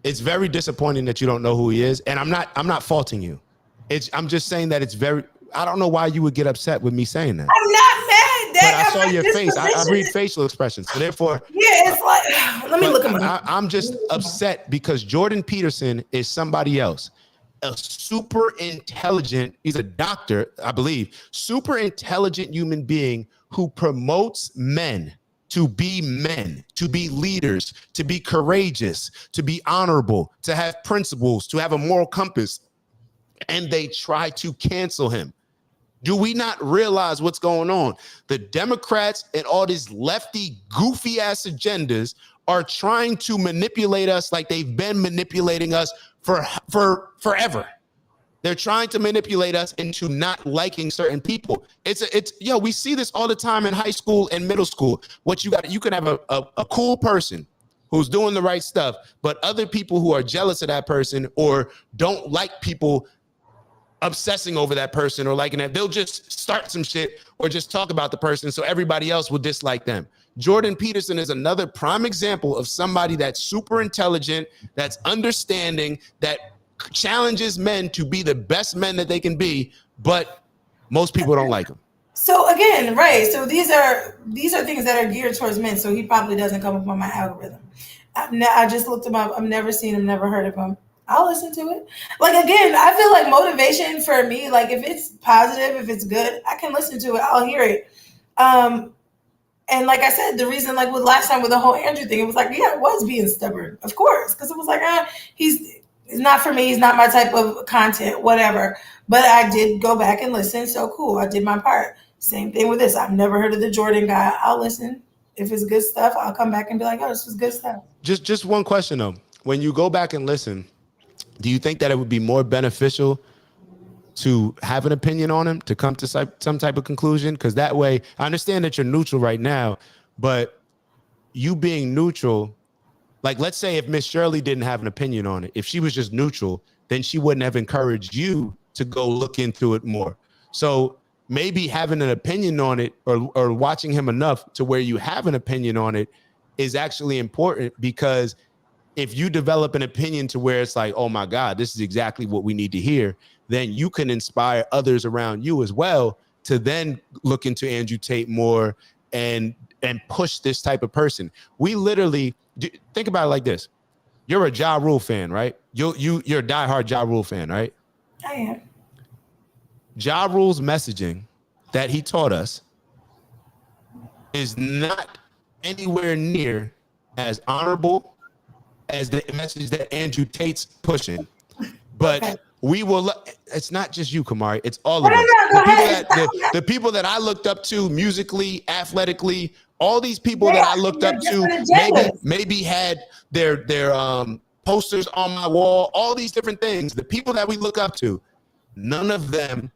Speaker 3: It's very disappointing that you don't know who he is, and I'm not faulting you. I'm just saying that it's very. I don't know why you would get upset with me saying that.
Speaker 2: I'm not mad.
Speaker 3: But I saw your face. I read facial expressions, so therefore.
Speaker 2: Yeah, it's like. Let me look at my.
Speaker 3: I'm just upset because Jordan Peterson is somebody else. A super intelligent. He's a doctor, I believe. Super intelligent human being who promotes men to be leaders, to be courageous, to be honorable, to have principles, to have a moral compass, and they try to cancel him. Do we not realize what's going on? The Democrats and all these lefty, goofy ass agendas are trying to manipulate us like they've been manipulating us for forever. They're trying to manipulate us into not liking certain people. We see this all the time in high school and middle school. You can have a cool person who's doing the right stuff, but other people who are jealous of that person or don't like people obsessing over that person or liking that, they'll just start some shit or just talk about the person so everybody else will dislike them. Jordan Peterson is another prime example of somebody that's super intelligent, that's understanding, that challenges men to be the best men that they can be, but most people don't like him.
Speaker 2: So again, right. So these are things that are geared towards men. So he probably doesn't come up on my algorithm. I just looked him up. I've never seen him, never heard of him. I'll listen to it. Like, again, I feel like motivation for me, like if it's positive, if it's good, I can listen to it. I'll hear it. And like I said, the reason, like with last time with the whole Andrew thing, it was like, yeah, it was being stubborn, of course, because it was like, It's not for me. It's not my type of content, whatever. But I did go back and listen. So cool. I did my part. Same thing with this. I've never heard of the Jordan guy. I'll listen. If it's good stuff, I'll come back and be like, oh, this was good stuff.
Speaker 3: Just one question though. When you go back and listen, do you think that it would be more beneficial to have an opinion on him, to come to some type of conclusion? Because that way, I understand that you're neutral right now, but you being neutral, like let's say if Miss Shirley didn't have an opinion on it, if she was just neutral, then she wouldn't have encouraged you to go look into it more. So maybe having an opinion on it or watching him enough to where you have an opinion on it is actually important, because if you develop an opinion to where it's like, oh my God, this is exactly what we need to hear, then you can inspire others around you as well to then look into Andrew Tate more and push this type of person. We literally think about it like this. You're a Ja Rule fan, right? You're a diehard Ja Rule fan, right?
Speaker 2: I am.
Speaker 3: Ja Rule's messaging that he taught us is not anywhere near as honorable as the message that Andrew Tate's pushing. But okay, we will, it's not just you, Kamari, it's all of us. The people that I looked up to musically, athletically, all these people that I looked up to maybe had their posters on my wall, all these different things. The people that we look up to, none of them,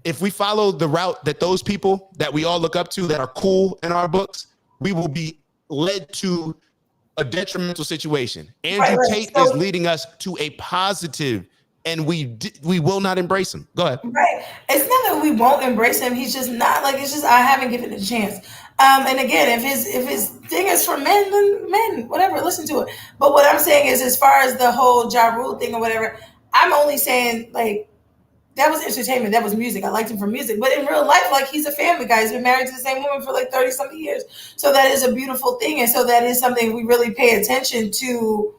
Speaker 3: if we follow the route that those people that we all look up to that are cool in our books, we will be led to a detrimental situation. Andrew Tate is leading us to a positive, and we will not embrace him. Go ahead.
Speaker 2: Right. It's not that we won't embrace him. He's just not like, it's just I haven't given it a chance. And again, if his thing is for men, then men, whatever, listen to it. But what I'm saying is, as far as the whole Ja Rule thing or whatever, I'm only saying like that was entertainment. That was music. I liked him for music. But in real life, like, he's a family guy. He's been married to the same woman for like 30-something years. So that is a beautiful thing. And so that is something we really pay attention to,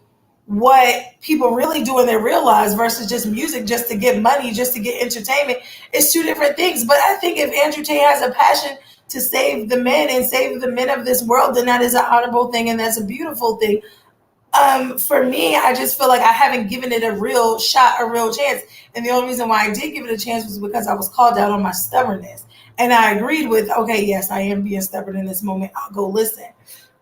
Speaker 2: what people really do in their real lives versus just music, just to get money, just to get entertainment. It's two different things. But I think if Andrew Tate has a passion to save the men and save the men of this world, then that is an honorable thing and that's a beautiful thing. For me, I just feel like I haven't given it a real shot, a real chance. And the only reason why I did give it a chance was because I was called out on my stubbornness. And I agreed with, okay, yes, I am being stubborn in this moment. I'll go listen.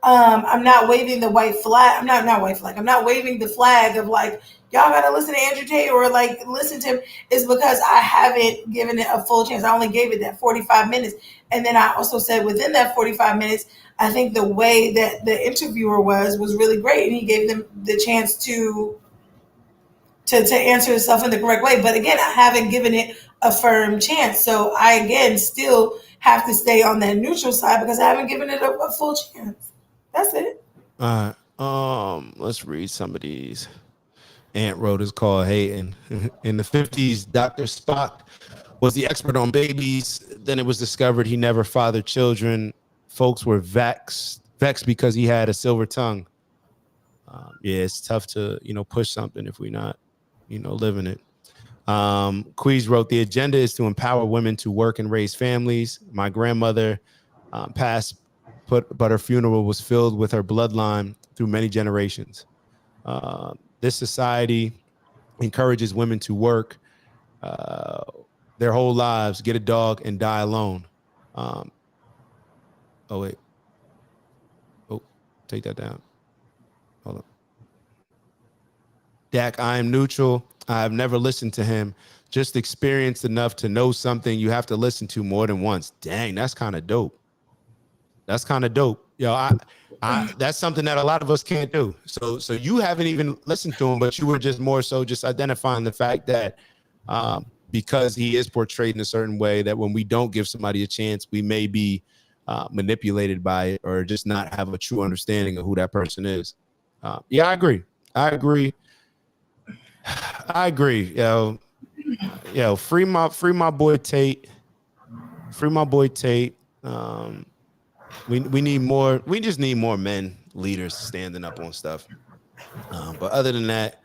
Speaker 2: I'm not waving the white flag. I'm not white flag. I'm not waving the flag of like, y'all got to listen to Andrew Tate or like listen to him. Is because I haven't given it a full chance. I only gave it that 45 minutes. And then I also said within that 45 minutes, I think the way that the interviewer was really great. And he gave them the chance to answer himself in the correct way. But again, I haven't given it a firm chance. So I, again, still have to stay on that neutral side because I haven't given it a full chance. That's it.
Speaker 3: All right. Let's read some of these. Aunt wrote is called Hating. In the 50s, Dr. Spock was the expert on babies. Then it was discovered he never fathered children. Folks were vexed because he had a silver tongue. Yeah, it's tough to, push something if we're not, living it. Queez wrote, the agenda is to empower women to work and raise families. My grandmother passed, but her funeral was filled with her bloodline through many generations. This society encourages women to work their whole lives, get a dog, and die alone. Take that down. Hold on. Dak, I am neutral. I have never listened to him. Just experienced enough to know something you have to listen to more than once. Dang, that's kind of dope. Yo, I that's something that a lot of us can't do. So you haven't even listened to him, but you were just more so just identifying the fact that because he is portrayed in a certain way, that when we don't give somebody a chance, we may be manipulated by it or just not have a true understanding of who that person is. Yeah, I agree. Yo, free my boy Tate. We need more. We just need more men, leaders standing up on stuff. But other than that,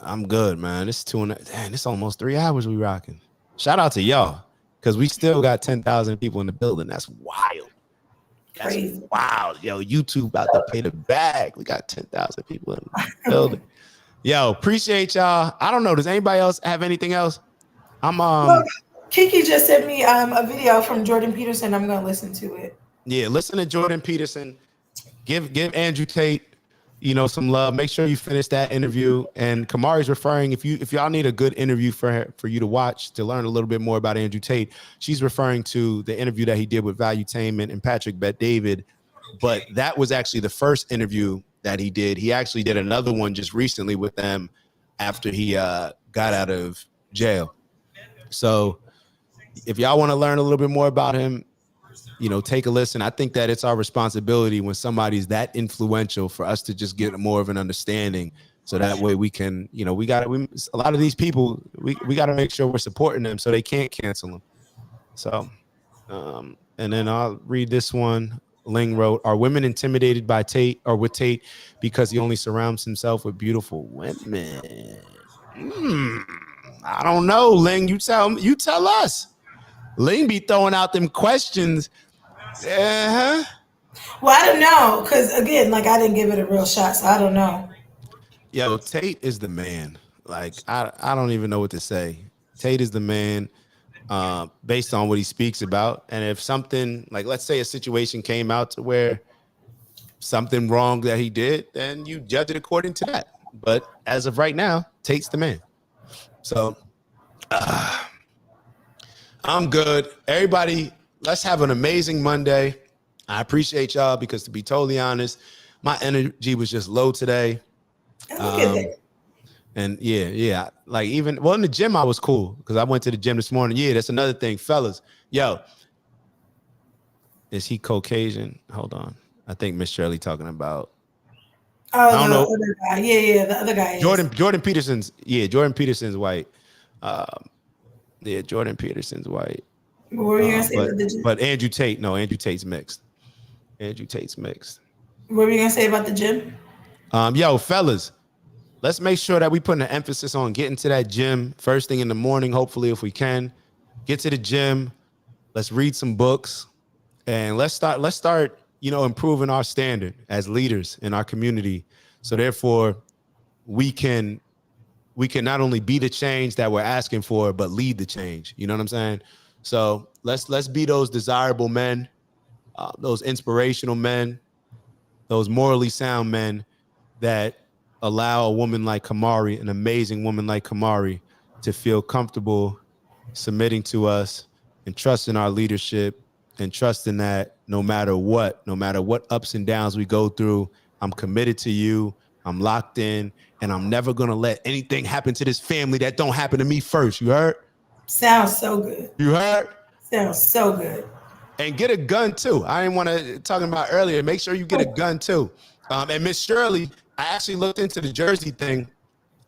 Speaker 3: I'm good, man. It's almost 3 hours we rocking. Shout out to y'all, because we still got 10,000 people in the building. That's wild. Wild. Yo, YouTube about to pay the bag. We got 10,000 people in the building. Yo, appreciate y'all. I don't know. Does anybody else have anything else? I'm
Speaker 2: Well, Kiki just sent me a video from Jordan Peterson. I'm gonna listen to it.
Speaker 3: Yeah, listen to Jordan Peterson. Give Andrew Tate, some love. Make sure you finish that interview. And Kamari's referring, if y'all need a good interview for you to watch to learn a little bit more about Andrew Tate, she's referring to the interview that he did with Valuetainment and Patrick Bet-David. But that was actually the first interview that he did. He actually did another one just recently with them after he got out of jail. So if y'all want to learn a little bit more about him, take a listen. I think that it's our responsibility when somebody's that influential for us to just get more of an understanding. So that way we can, a lot of these people, we got to make sure we're supporting them so they can't cancel them. So, and then I'll read this one. Ling wrote, "Are women intimidated by Tate or with Tate because he only surrounds himself with beautiful women?" I don't know, Ling. You tell us. Ling be throwing out them questions.
Speaker 2: Well, I don't know, because again, like I didn't give it a real shot, so I don't know.
Speaker 3: Yo, Tate is the man. Like I don't even know what to say. Tate is the man, based on what he speaks about. And if something, like let's say a situation came out to where something wrong that he did, then you judge it according to that. But as of right now, Tate's the man. So I'm good. Everybody, let's have an amazing Monday. I appreciate y'all because, to be totally honest, my energy was just low today. And yeah. Like in the gym, I was cool because I went to the gym this morning. Yeah, that's another thing, fellas. Yo, is he Caucasian? Hold on. I think Miss Shirley talking about.
Speaker 2: Oh, I don't know. Other guy. Yeah, the other guy.
Speaker 3: Jordan Peterson's. Yeah, Jordan Peterson's white. Yeah, Jordan Peterson's white.
Speaker 2: What were you gonna say about the gym?
Speaker 3: But Andrew Tate, no, Andrew Tate's mixed. Andrew Tate's mixed.
Speaker 2: What were you gonna say about the gym?
Speaker 3: Yo, fellas, let's make sure that we put an emphasis on getting to that gym first thing in the morning. Hopefully, if we can, get to the gym. Let's read some books, and let's start. Improving our standard as leaders in our community. So therefore, we can not only be the change that we're asking for, but lead the change. You know what I'm saying? So let's be those desirable men, those inspirational men, those morally sound men that allow a woman like Kamari, an amazing woman like Kamari, to feel comfortable submitting to us and trusting our leadership and trusting that no matter what ups and downs we go through, I'm committed to you. I'm locked in, and I'm never going to let anything happen to this family that don't happen to me first. You heard?
Speaker 2: Sounds so good.
Speaker 3: You heard?
Speaker 2: Sounds so good.
Speaker 3: And get a gun, too. I didn't want to talking about earlier. Make sure you get a gun, too. And Miss Shirley, I actually looked into the Jersey thing.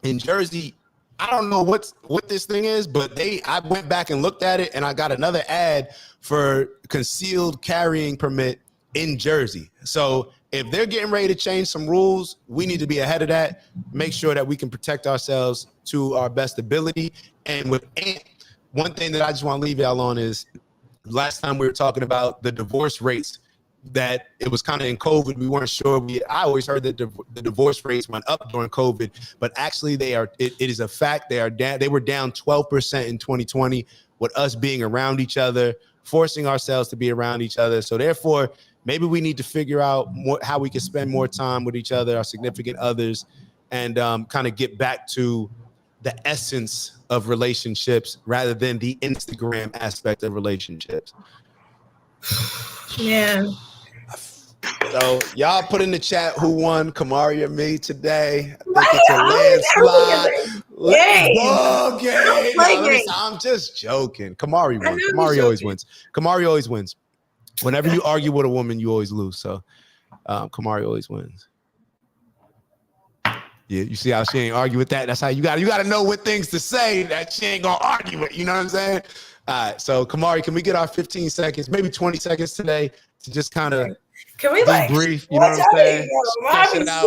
Speaker 3: In Jersey, I don't know what this thing is, but I went back and looked at it, and I got another ad for concealed carrying permit in Jersey. So if they're getting ready to change some rules, we need to be ahead of that. Make sure that we can protect ourselves to our best ability. And with Ant, one thing that I just want to leave y'all on is last time we were talking about the divorce rates, that it was kind of in COVID. We weren't sure. I always heard that the divorce rates went up during COVID, but actually it is a fact. They were down 12% in 2020 with us being around each other, forcing ourselves to be around each other. So therefore, maybe we need to figure out how we can spend more time with each other, our significant others, and kind of get back to the essence of relationships rather than the Instagram aspect of relationships.
Speaker 2: Yeah.
Speaker 3: So y'all put in the chat who won, Kamari or me today. I think it's a landslide. I'm just joking. Kamari won. Kamari always wins. Kamari always wins. Whenever you argue with a woman, you always lose. So Kamari always wins. Yeah, you see how she ain't argue with that? That's how you got to know what things to say that she ain't gonna argue with. You know what I'm saying? All right. So Kamari, can we get our 15 seconds, maybe 20 seconds today to just kind of
Speaker 2: can we
Speaker 3: debrief? You know what I'm saying?
Speaker 2: I be sitting down.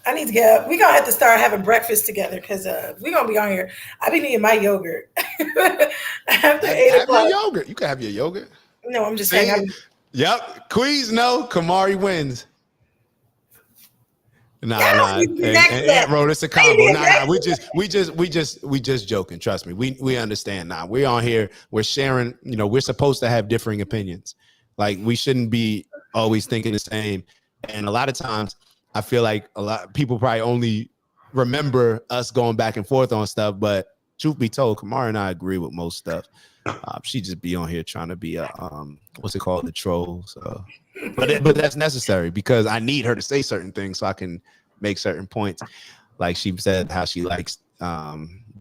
Speaker 2: I need to get up. We're gonna have to start having breakfast together because we're gonna be on here. I've been eating my yogurt after 8 o'clock.
Speaker 3: Have your yogurt. You can have your yogurt.
Speaker 2: No, I'm just saying.
Speaker 3: Yep. Queens, no. Kamari wins. Nah. And Aunt Ro, it's a combo. Nah. We just joking. Trust me. We understand. Nah, we're on here. We're sharing. You know, we're supposed to have differing opinions. Like we shouldn't be always thinking the same. And a lot of times, I feel like a lot of people probably only remember us going back and forth on stuff. But truth be told, Kamari and I agree with most stuff. She just be on here trying to be a what's it called, the troll. So, but that's necessary because I need her to say certain things so I can make certain points. Like she said, how she likes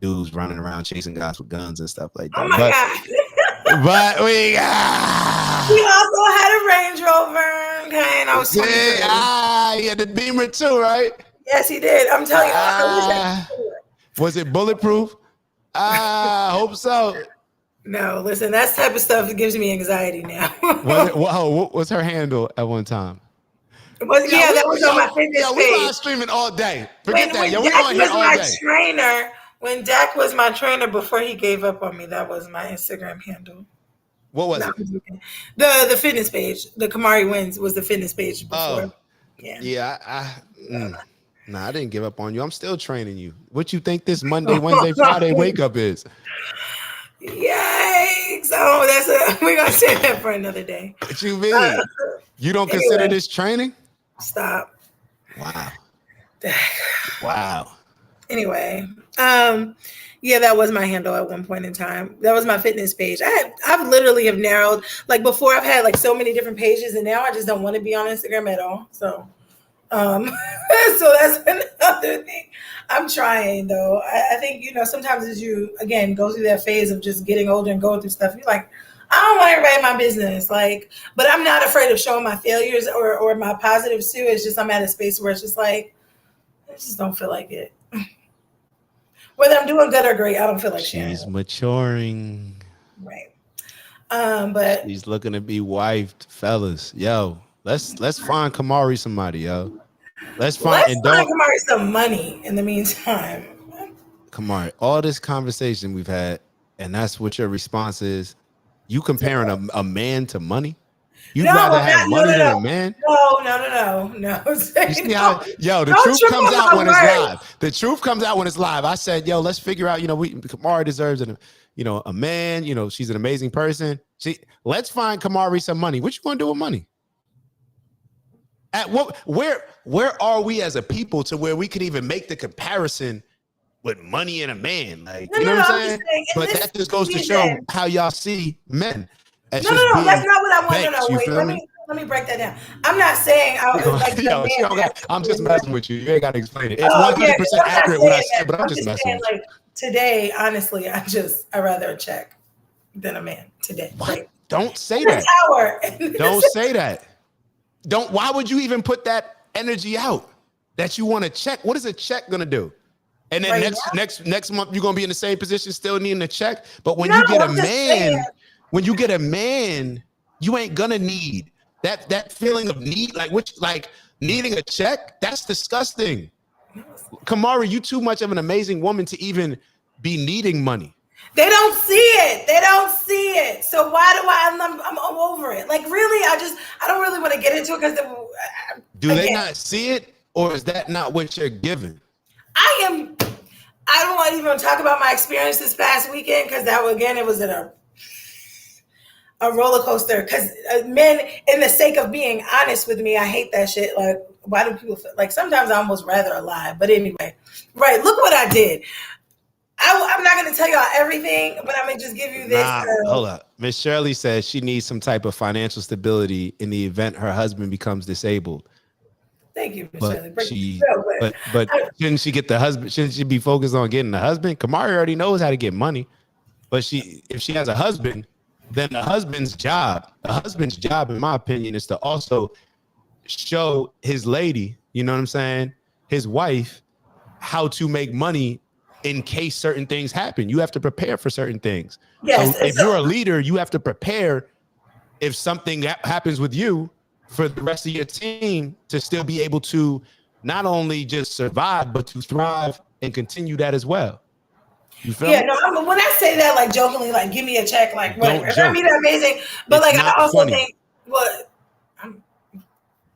Speaker 3: dudes running around chasing guys with guns and stuff like that.
Speaker 2: Oh my God.
Speaker 3: But
Speaker 2: we also had a Range Rover. Okay, and I was 23.
Speaker 3: He had the Beamer too, right?
Speaker 2: Yes, he did. I'm telling you.
Speaker 3: Was it bulletproof? I hope so.
Speaker 2: No, listen, that type of stuff gives me anxiety now.
Speaker 3: What was her handle at one time?
Speaker 2: That was on my fitness page.
Speaker 3: We live streaming all day. Forget that.
Speaker 2: When
Speaker 3: we
Speaker 2: Dak
Speaker 3: on here all day.
Speaker 2: When Dak was my trainer before he gave up on me, that was my Instagram handle.
Speaker 3: What was it?
Speaker 2: The fitness page. The Kamari Wins was the fitness page before.
Speaker 3: Oh. Yeah. I didn't give up on you. I'm still training you. What you think this Monday, Wednesday, Friday wake up is?
Speaker 2: Yikes! Oh, we're gonna say that for another day.
Speaker 3: What you mean? You don't consider this training?
Speaker 2: Stop.
Speaker 3: Wow.
Speaker 2: Anyway, that was my handle at one point in time. That was my fitness page. I've literally have narrowed, like before I've had like so many different pages, and now I just don't want to be on Instagram at all. So so that's another thing. I'm trying though. I think, sometimes as you again go through that phase of just getting older and going through stuff, you're like, I don't want everybody in my business. Like, but I'm not afraid of showing my failures or my positives too. It's just I'm at a space where it's just like, I just don't feel like it. Whether I'm doing good or great, I don't feel like
Speaker 3: she's maturing.
Speaker 2: Right. But
Speaker 3: she's looking to be wifed, fellas. Yo, let's find Kamari somebody, yo. Let's find
Speaker 2: Kamari some money in the meantime.
Speaker 3: Kamari, all this conversation we've had, and that's what your response is. You comparing a man to money? You'd rather have money than a man?
Speaker 2: No.
Speaker 3: You see how, the truth comes out when it's live. The truth comes out when it's live. I said, let's figure out, Kamari deserves a man, she's an amazing person. Let's find Kamari some money. What you gonna do with money? Where are we as a people to where we can even make the comparison with money and a man? Like, you know what I'm saying? But that just goes to show how y'all see men.
Speaker 2: No, that's not what I want to know. Wait, let me break that down. I'm not saying
Speaker 3: I'm just messing with you. You ain't got to explain it. It's 100% accurate what I said, but I'm just messing with you.
Speaker 2: Like today, honestly, I'd rather a check than a man today.
Speaker 3: What?
Speaker 2: Like,
Speaker 3: don't say that. Don't say that. Why would you even put that energy out that you want to check? What is a check gonna do? And then next month you're gonna be in the same position, still needing a check. But when you get a man, you ain't gonna need that feeling of need, like needing a check. That's disgusting. Kamari, you too much of an amazing woman to even be needing money.
Speaker 2: They don't see it. So why do I'm over it? Like, really, I don't really want to get into it because
Speaker 3: do they not see it, or is that not what you're given?
Speaker 2: I don't want to even talk about my experience this past weekend because it was at a roller coaster. Because men, in the sake of being honest with me, I hate that shit. Like, why do people feel like sometimes I almost rather alive? But anyway, right? Look what I did. I'm not going to tell y'all everything, but I'm going to just give you this.
Speaker 3: Hold up. Miss Shirley says she needs some type of financial stability in the event her husband becomes disabled.
Speaker 2: Thank you, Miss Shirley.
Speaker 3: But shouldn't she get the husband? Shouldn't she be focused on getting the husband? Kamari already knows how to get money. But if she has a husband, then the husband's job, in my opinion, is to also show his lady, you know what I'm saying, his wife, how to make money in case certain things happen. You have to prepare for certain things. Yes, so if you're a leader, you have to prepare if something happens with you for the rest of your team to still be able to not only just survive, but to thrive and continue that as well. You feel me?
Speaker 2: No, when I say that, like jokingly, like give me a check, like whatever. I mean, amazing, but it's like I also think,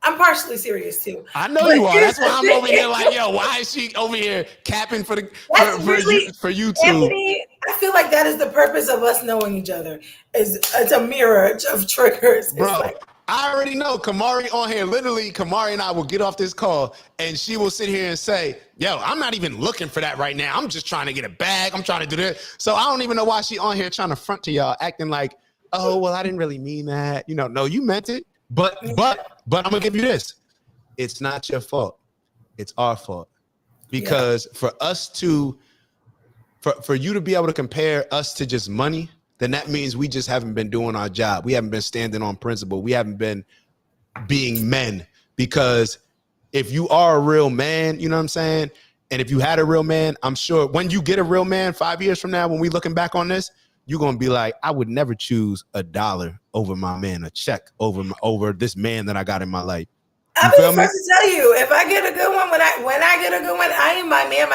Speaker 2: I'm partially serious too.
Speaker 3: I know
Speaker 2: But
Speaker 3: you are.
Speaker 2: here's
Speaker 3: That's why
Speaker 2: the
Speaker 3: I'm over here
Speaker 2: thing.
Speaker 3: like, yo, why is she over here capping for
Speaker 2: That's really,
Speaker 3: for YouTube?
Speaker 2: Anthony, I feel like that is the purpose of us knowing each other. Is it's a mirror of triggers. It's
Speaker 3: Bro,
Speaker 2: like,
Speaker 3: I already know Kamari on here. Literally, Kamari and I will get off this call and she will sit here and say, yo, I'm not even looking for that right now. I'm just trying to get a bag. I'm trying to do this. So I don't even know why she on here trying to front to y'all, acting like, oh, well, I didn't really mean that. You know, no, you meant it. But I'm gonna give you this. It's not your fault. It's our fault. Because for us to for you to be able to compare us to just money, then that means we just haven't been doing our job. We haven't been standing on principle. We haven't been being men. Because if you are a real man, you know what I'm saying? And if you had a real man, I'm sure when you get a real man 5 years from now, when we looking back on this, you're going to be like, I would never choose $1 over my man, a check over this man that I got in my life.
Speaker 2: I'll be the first to tell you, if I get a good one, when I get a good one, I am my man.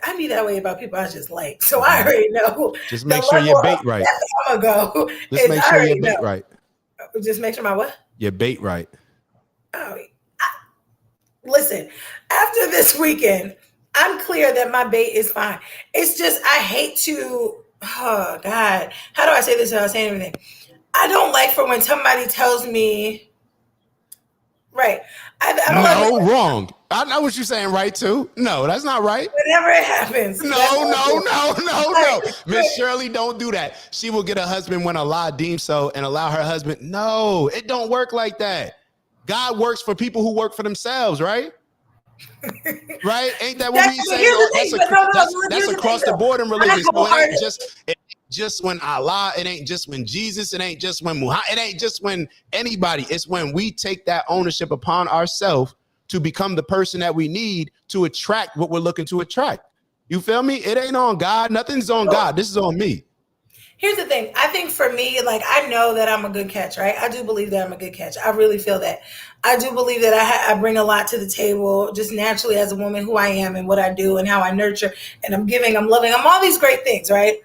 Speaker 2: I be that way about people I just like. So I already know.
Speaker 3: Just make sure your bait right.
Speaker 2: I'm gonna go.
Speaker 3: Just make sure your bait right.
Speaker 2: Just make sure my what?
Speaker 3: Your bait right.
Speaker 2: Oh, listen, after this weekend, I'm clear that my bait is fine. It's just I hate to. Oh God, how do I say this without saying anything? I don't like for when somebody tells me. Right.
Speaker 3: No, wrong. I know what you're saying, right, too. No, that's not right.
Speaker 2: Whenever it happens.
Speaker 3: No. Miss Shirley, don't do that. She will get a husband when Allah deems so and allow her husband. No, it don't work like that. God works for people who work for themselves, right? Right? Ain't that what we say? That's across the board in religion. So it ain't just when Allah, it ain't just when Jesus, it ain't just when Muhammad, it ain't just when anybody. It's when we take that ownership upon ourselves to become the person that we need to attract what we're looking to attract. You feel me? It ain't on God. Nothing's on God. This is on me.
Speaker 2: Here's the thing. I think for me, like, I know that I'm a good catch, right? I do believe that I'm a good catch. I really feel that. I do believe that I bring a lot to the table just naturally as a woman, who I am and what I do and how I nurture and I'm giving, I'm loving, I'm all these great things, right?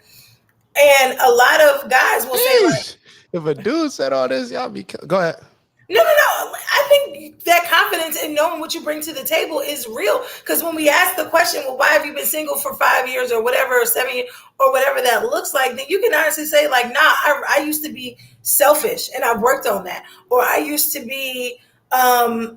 Speaker 2: And a lot of guys will say, like,
Speaker 3: if a dude said all this, y'all be, go ahead.
Speaker 2: No. I think that confidence in knowing what you bring to the table is real. Because when we ask the question, well, why have you been single for 5 years or whatever, or 7 years, or whatever that looks like, then you can honestly say, like, nah, I used to be selfish and I've worked on that. Or I used to be, I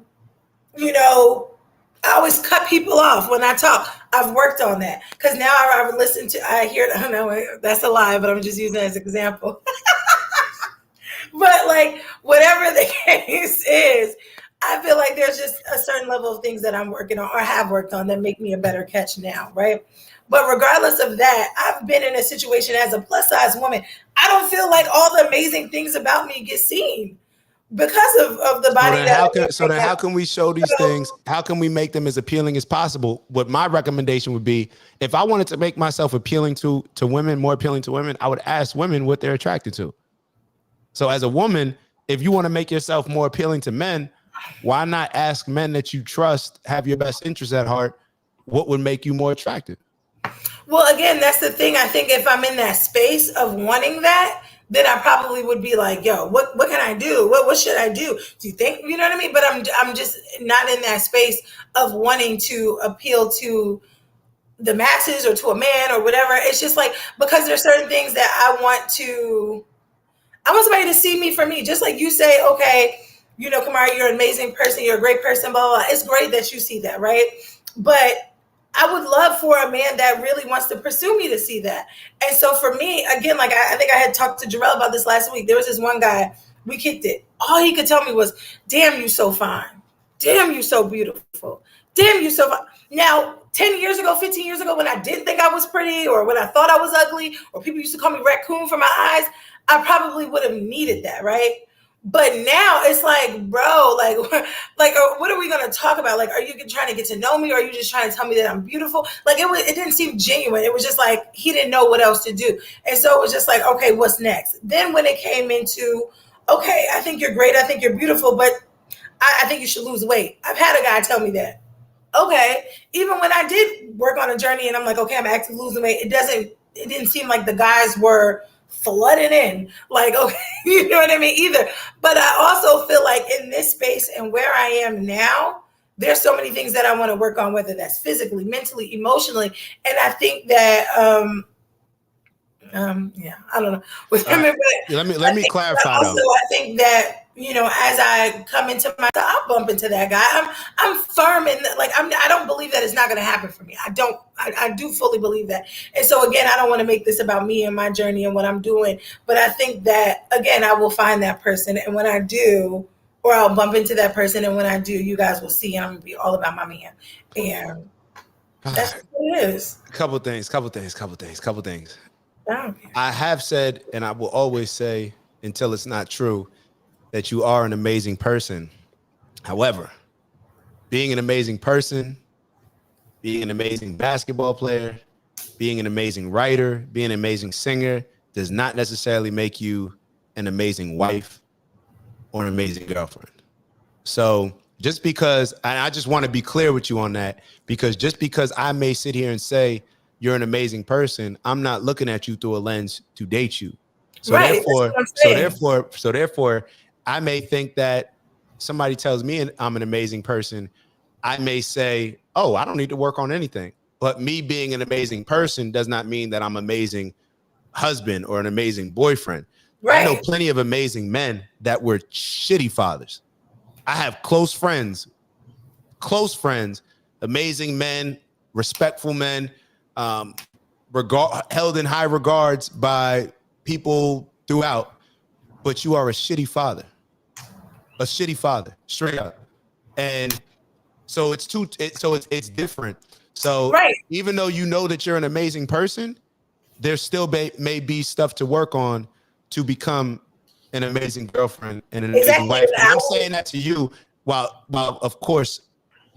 Speaker 2: always cut people off when I talk. I've worked on that. Because now I listen to, I hear, I don't know, that's a lie, but I'm just using it as an example. But like, whatever the case is, I feel like there's just a certain level of things that I'm working on or have worked on that make me a better catch now, right? But regardless of that, I've been in a situation as a plus size woman. I don't feel like all the amazing things about me get seen because of the body.
Speaker 3: How can we show these things? How can we make them as appealing as possible? What my recommendation would be, if I wanted to make myself appealing to women, more appealing to women, I would ask women what they're attracted to. So as a woman, if you want to make yourself more appealing to men, why not ask men that you trust, have your best interests at heart, what would make you more attractive?
Speaker 2: Well, again, that's the thing. I think if I'm in that space of wanting that, then I probably would be like, yo, what can I do? What should I do? Do you think, you know what I mean? But I'm just not in that space of wanting to appeal to the masses or to a man or whatever. It's just like, because there's certain things that I want somebody to see me for me. Just like you say, okay, Kamari, you're an amazing person. You're a great person, blah, blah, blah. It's great that you see that, right? But I would love for a man that really wants to pursue me to see that. And so for me, again, like I think I had talked to Jarrell about this last week. There was this one guy, we kicked it. All he could tell me was, damn, you so fine. Damn, you so beautiful. Damn, you so fine. Now, 10 years ago, 15 years ago, when I didn't think I was pretty or when I thought I was ugly or people used to call me raccoon for my eyes, I probably would have needed that, right? But now it's like, bro, like what are we going to talk about? Like, are you trying to get to know me or are you just trying to tell me that I'm beautiful? Like, it didn't seem genuine. It was just like, he didn't know what else to do. And so it was just like, okay, what's next? Then when it came into, okay, I think you're great. I think you're beautiful, but I think you should lose weight. I've had a guy tell me that. Okay. Even when I did work on a journey and I'm like, okay, I'm actively losing weight. It didn't seem like the guys were flooding in. Like, okay, you know what I mean? Either. But I also feel like in this space and where I am now, there's so many things that I want to work on, whether that's physically, mentally, emotionally. And I think that yeah, I don't know with women, but
Speaker 3: let me clarify
Speaker 2: also
Speaker 3: though.
Speaker 2: I think that as I come into my, I'll bump into that guy. I'm firm in that, like I don't believe that it's not going to happen for me. I do fully believe that. And so again, I don't want to make this about me and my journey and what I'm doing, but I think that again, I will find that person, and when I do, or I'll bump into that person, and when I do, you guys will see I'm gonna be all about my man, and that's what it is.
Speaker 3: Couple things. I have said, and I will always say until it's not true, that you are an amazing person. However, being an amazing person, being an amazing basketball player, being an amazing writer, being an amazing singer does not necessarily make you an amazing wife or an amazing girlfriend. So just because, and I just want to be clear with you on that, because just because I may sit here and say you're an amazing person, I'm not looking at you through a lens to date you. So
Speaker 2: Right,
Speaker 3: therefore, I may think that somebody tells me I'm an amazing person. I may say, oh, I don't need to work on anything. But me being an amazing person does not mean that I'm an amazing husband or an amazing boyfriend.
Speaker 2: right.
Speaker 3: I know plenty of amazing men that were shitty fathers. I have close friends, amazing men, respectful men, held in high regards by people throughout. But you are a shitty father, straight up. And so it's different. So
Speaker 2: Right.
Speaker 3: even though you know that you're an amazing person, there still may be stuff to work on to become an amazing girlfriend and an amazing wife. And I'm saying that to you while of course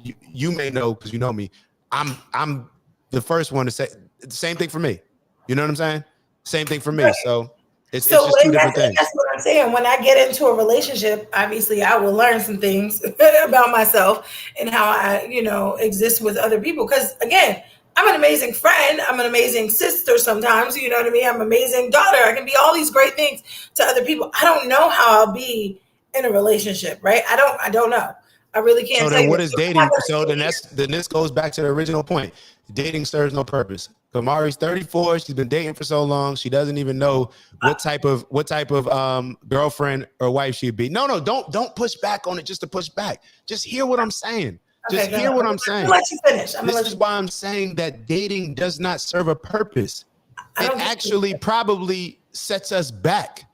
Speaker 3: you may know, because you know me, I'm the first one to say the same thing for me. You know what I'm saying? Same thing for me. Right. So it's just two different things.
Speaker 2: That's what I'm saying. When I get into a relationship, obviously I will learn some things about myself and how I, exist with other people. Because again, I'm an amazing friend. I'm an amazing sister sometimes. You know what I mean? I'm an amazing daughter. I can be all these great things to other people. I don't know how I'll be in a relationship, right? I don't know. I really can't.
Speaker 3: So then what is dating? So then this goes back to the original point. Dating serves no purpose. Kamari's 34. She's been dating for so long. She doesn't even know what type of girlfriend or wife she'd be. No, don't push back on it just to push back. Just hear what I'm saying. Just hear what I'm saying.
Speaker 2: I'm gonna let you finish.
Speaker 3: This is why I'm saying that dating does not serve a purpose. It actually probably sets us back.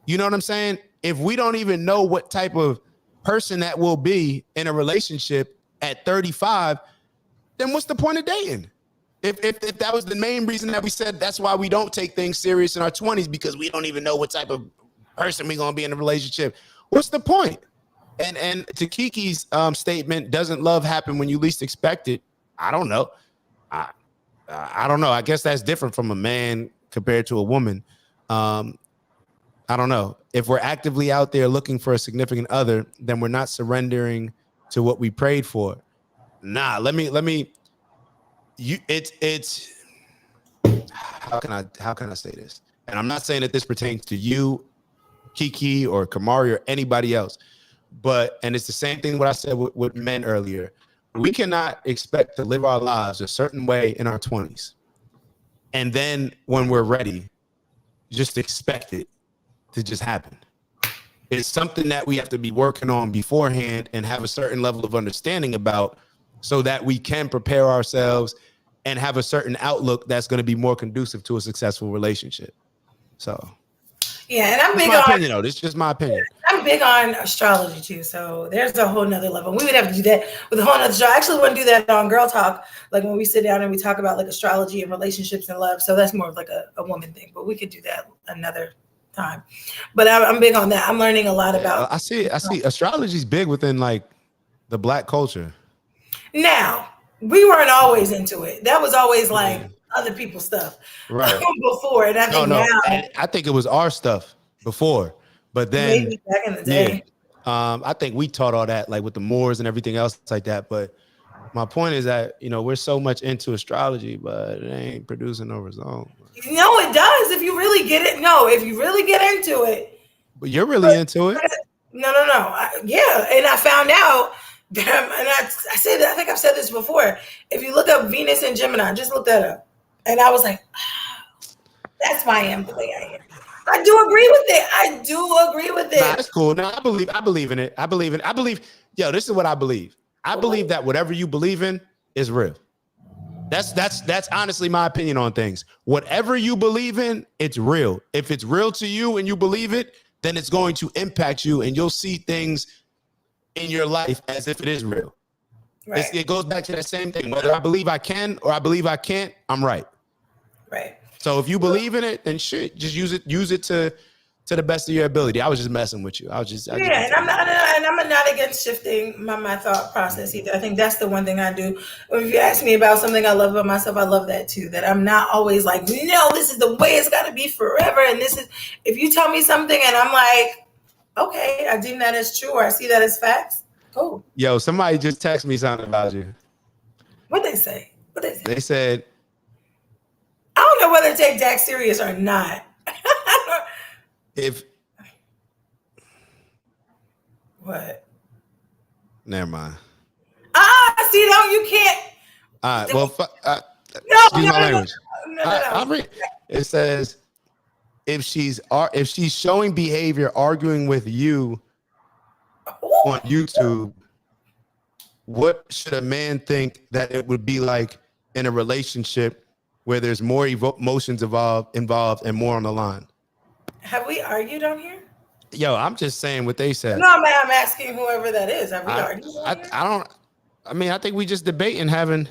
Speaker 3: You know what I'm saying? If we don't even know what type of person that will be in a relationship at 35, then what's the point of dating? If that was the main reason that we said that's why we don't take things serious in our 20s, because we don't even know what type of person we're gonna be in a relationship. What's the point? And to Kiki's statement, doesn't love happen when you least expect it? I don't know. I don't know. I guess that's different from a man compared to a woman. I don't know. If we're actively out there looking for a significant other, then we're not surrendering to what we prayed for. Nah, let me. It's how can I say this? And I'm not saying that this pertains to you, Kiki, or Kamari, or anybody else. And it's the same thing what I said with men earlier. We cannot expect to live our lives a certain way in our 20s. And then when we're ready, just expect it to just happen. It's something that we have to be working on beforehand and have a certain level of understanding about, so that we can prepare ourselves and have a certain outlook that's going to be more conducive to a successful relationship. So
Speaker 2: yeah, and I'm big
Speaker 3: on opinion, though. This is just my opinion.
Speaker 2: I'm big on astrology too, so there's a whole nother level. We would have to do that with a whole nother show. I actually want to do that on Girl Talk, like when we sit down and we talk about like astrology and relationships and love. So that's more of like a woman thing, but we could do that another time. But I'm big on that. I'm learning a lot about.
Speaker 3: I see. Astrology is big within like the Black culture.
Speaker 2: Now, we weren't always into it. That was always like other people's stuff,
Speaker 3: right?
Speaker 2: Before, and I think now,
Speaker 3: I think it was our stuff before, but then
Speaker 2: maybe back in the day,
Speaker 3: I think we taught all that like with the Moors and everything else like that. But My point is that, you know, we're so much into astrology, but it ain't producing no result.
Speaker 2: No, it does. If you really get it, no, if you really get into it.
Speaker 3: But you're really into it.
Speaker 2: No. Yeah, and I found out that, and I said, I think I've said this before. If you look up Venus and Gemini, just look that up, and I was like, that's why I am the way I am. I do agree with it.
Speaker 3: Nah, that's cool. No, I believe in it. I believe. Yo, this is what I believe. I believe that whatever you believe in is real. That's honestly my opinion on things. Whatever you believe in, it's real. If it's real to you and you believe it, then it's going to impact you and you'll see things in your life as if it is real. Right. It goes back to that same thing. Whether I believe I can or I believe I can't, I'm right.
Speaker 2: Right.
Speaker 3: So if you believe in it, then shit, just use it to the best of your ability. I was just messing with you.
Speaker 2: And I'm not against shifting my thought process either. I think that's the one thing I do. If you ask me about something I love about myself, I love that too. That I'm not always like, no, this is the way it's got to be forever. And this is, if you tell me something and I'm like, okay, I deem that as true or I see that as facts. Cool.
Speaker 3: Yo, somebody just texted me something about you.
Speaker 2: What'd they say?
Speaker 3: They said,
Speaker 2: I don't know whether to take Jack serious or not.
Speaker 3: If
Speaker 2: what?
Speaker 3: Never mind.
Speaker 2: See, no, you can't.
Speaker 3: Well, excuse my language. No. It says if she's showing behavior arguing with you on YouTube, what should a man think that it would be like in a relationship where there's more emotions involved and more on the line?
Speaker 2: Have we argued on here?
Speaker 3: Yo, I'm just saying what they said.
Speaker 2: No, man, I'm asking whoever that is. Have we argued on here?
Speaker 3: I think we just debating having.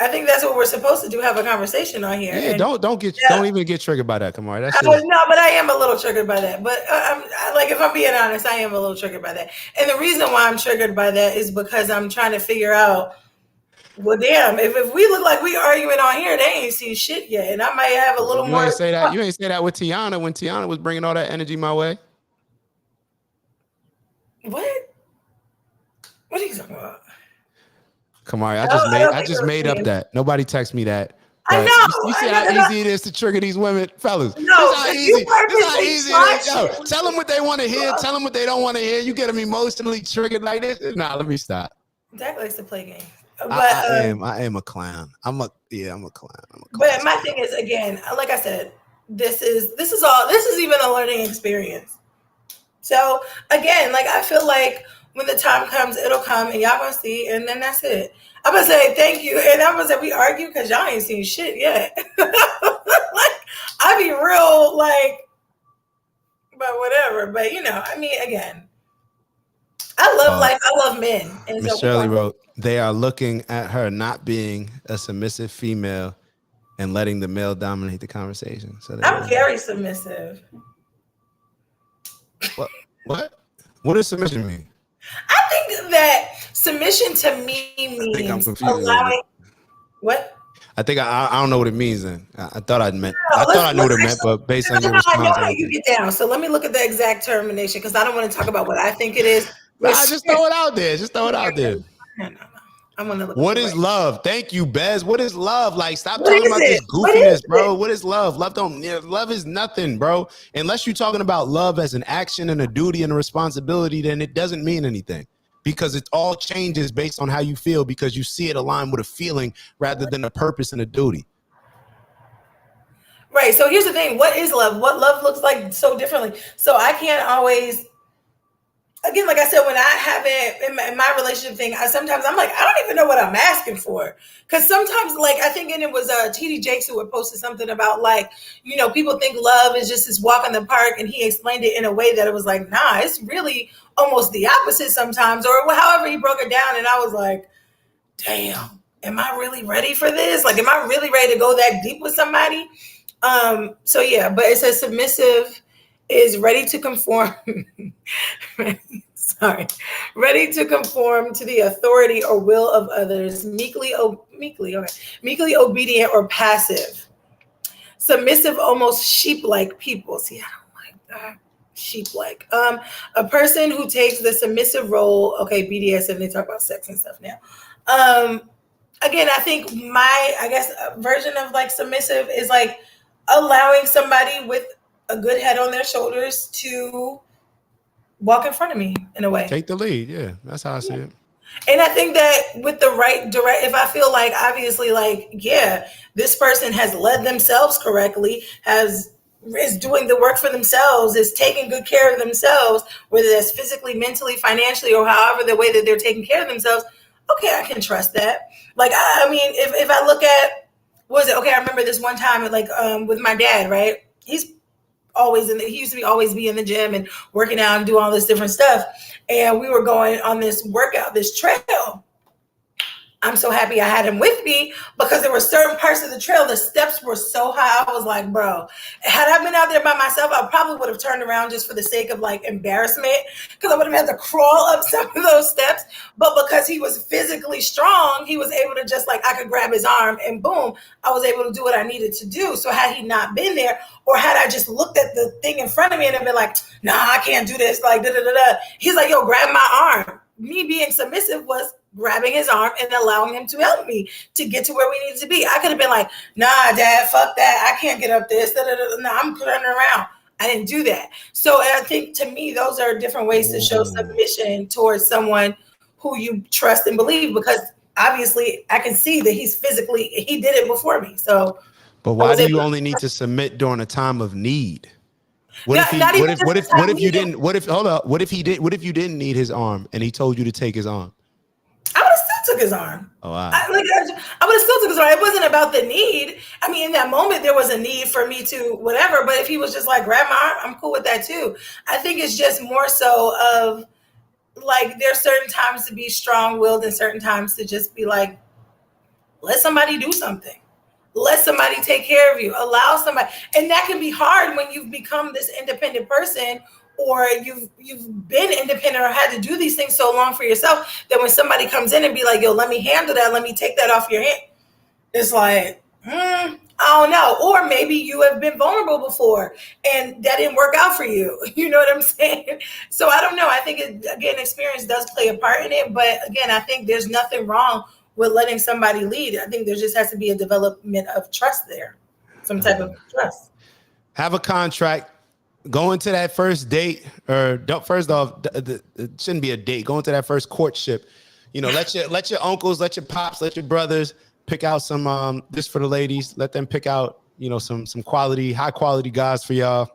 Speaker 2: I think that's what we're supposed to do. Have a conversation on here.
Speaker 3: Yeah, don't even get triggered by that, Kamari.
Speaker 2: No, but I am a little triggered by that. But if I'm being honest, I am a little triggered by that. And the reason why I'm triggered by that is because I'm trying to figure out. Well, damn, if we look like we arguing on here, they ain't seen shit yet. And I might have a little more.
Speaker 3: You ain't say that with Tiana when Tiana was bringing all that energy my way.
Speaker 2: What? What are you talking about?
Speaker 3: Kamari, I just made up that. Nobody text me that.
Speaker 2: I know.
Speaker 3: You see how easy it is to trigger these women, fellas.
Speaker 2: No,
Speaker 3: this how easy it is. Yo, tell them what they want to hear. Tell them what they don't want to hear. You get them emotionally triggered like this. Nah, let me stop.
Speaker 2: Jack likes to play games. But,
Speaker 3: I am a clown. I'm a clown.
Speaker 2: But my thing is, again, like I said, this is even a learning experience. So again, like I feel like when the time comes, it'll come and y'all gonna see, and then that's it. I'm gonna say thank you, and I'm gonna say we argue because y'all ain't seen shit yet. Like I be real, like, but whatever. But I mean, again, I love life. I love men. And
Speaker 3: Miss Shirley wrote, they are looking at her not being a submissive female and letting the male dominate the conversation. So
Speaker 2: I'm very submissive.
Speaker 3: What? What does submission mean?
Speaker 2: I think that submission to me means allowing. What?
Speaker 3: I think I don't know what it means. Then I thought I knew what it meant, but based on your response,
Speaker 2: I know how you get down. So let me look at the exact termination because I don't want to talk about what I think it is.
Speaker 3: Just throw it out there.
Speaker 2: No. I'm gonna look.
Speaker 3: What is love? Thank you, Bez. What is love? Like, stop talking about this goofiness, bro. What is love? Love is nothing, bro. Unless you're talking about love as an action and a duty and a responsibility, then it doesn't mean anything because it all changes based on how you feel because you see it aligned with a feeling rather than a purpose and a duty.
Speaker 2: Right. So here's the thing. What is love? What love looks like so differently. So I can't always. Again, like I said, when I have it in my relationship thing, sometimes I'm like, I don't even know what I'm asking for. Because sometimes, like, I think, and it was TD Jakes who had posted something about, like, people think love is just this walk in the park. And he explained it in a way that it was like, nah, it's really almost the opposite sometimes. Or however he broke it down. And I was like, damn, am I really ready for this? Like, am I really ready to go that deep with somebody? So, yeah, but it says submissive is ready to conform. Ready to conform to the authority or will of others, meekly obedient or passive, submissive, almost sheep-like people. See, I don't like that. Sheep-like. A person who takes the submissive role. Okay, BDSM. They talk about sex and stuff now. Again, I think I guess, version of like submissive is like allowing somebody with a good head on their shoulders to walk in front of me in a way.
Speaker 3: Take the lead. Yeah, that's how I see it.
Speaker 2: And I think that with the right direct, if I feel like obviously, like, yeah, this person has led themselves correctly, is doing the work for themselves, is taking good care of themselves, whether that's physically, mentally, financially, or however the way that they're taking care of themselves. Okay, I can trust that. Like, I mean, if I look at, what was it? Okay, I remember this one time, like, with my dad, right? He used to be always be in the gym and working out and do all this different stuff. And we were going on this workout, this trail. I'm so happy I had him with me because there were certain parts of the trail, the steps were so high. I was like, bro, had I been out there by myself, I probably would have turned around just for the sake of like embarrassment, because I would have had to crawl up some of those steps. But because he was physically strong, he was able to just like, I could grab his arm and boom, I was able to do what I needed to do. So had he not been there, or had I just looked at the thing in front of me and been like, nah, I can't do this, like, da da da da. He's like, yo, grab my arm. Me being submissive was grabbing his arm and allowing him to help me to get to where we needed to be. I could have been like, nah, dad, fuck that. I can't get up this. Da, da, da. No, I'm turning around. I didn't do that. So I think to me, those are different ways to show submission towards someone who you trust and believe, because obviously I can see that he did it before me. So,
Speaker 3: but why do you only need to submit during a time of need? What if you didn't need his arm and he told you to take his arm?
Speaker 2: I would have still took his arm. Oh, wow. I would have still took his arm. It wasn't about the need. I mean, in that moment, there was a need for me to whatever. But if he was just like, grab my arm, I'm cool with that too. I think it's just more so of like, there's certain times to be strong-willed and certain times to just be like, let somebody do something. Let somebody take care of you. Allow somebody. And that can be hard when you've become this independent person, or you've been independent or had to do these things so long for yourself that when somebody comes in and be like, yo, let me handle that, let me take that off your hand, it's like, I don't know. Or maybe you have been vulnerable before and that didn't work out for you. You know what I'm saying? So I don't know. I think, again, experience does play a part in it. But again, I think there's nothing wrong with letting somebody lead. I think there just has to be a development of trust there, some type of trust.
Speaker 3: Have a contract. Go into that first date, or first off, it shouldn't be a date. Go into that first courtship. You know, let your uncles, let your pops, let your brothers pick out some this for the ladies. Let them pick out, you know, some high quality guys for y'all,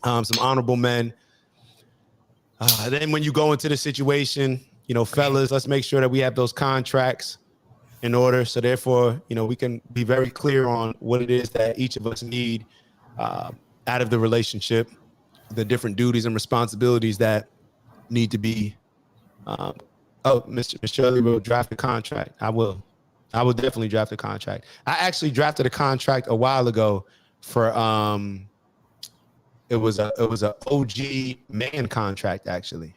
Speaker 3: some honorable men. Then when you go into the situation, you know, fellas, let's make sure that we have those contracts in order. So therefore, you know, we can be very clear on what it is that each of us need out of the relationship, the different duties and responsibilities that need to be. Mr. Shirley will draft a contract. I will definitely draft a contract. I actually drafted a contract a while ago for it was a OG man contract actually,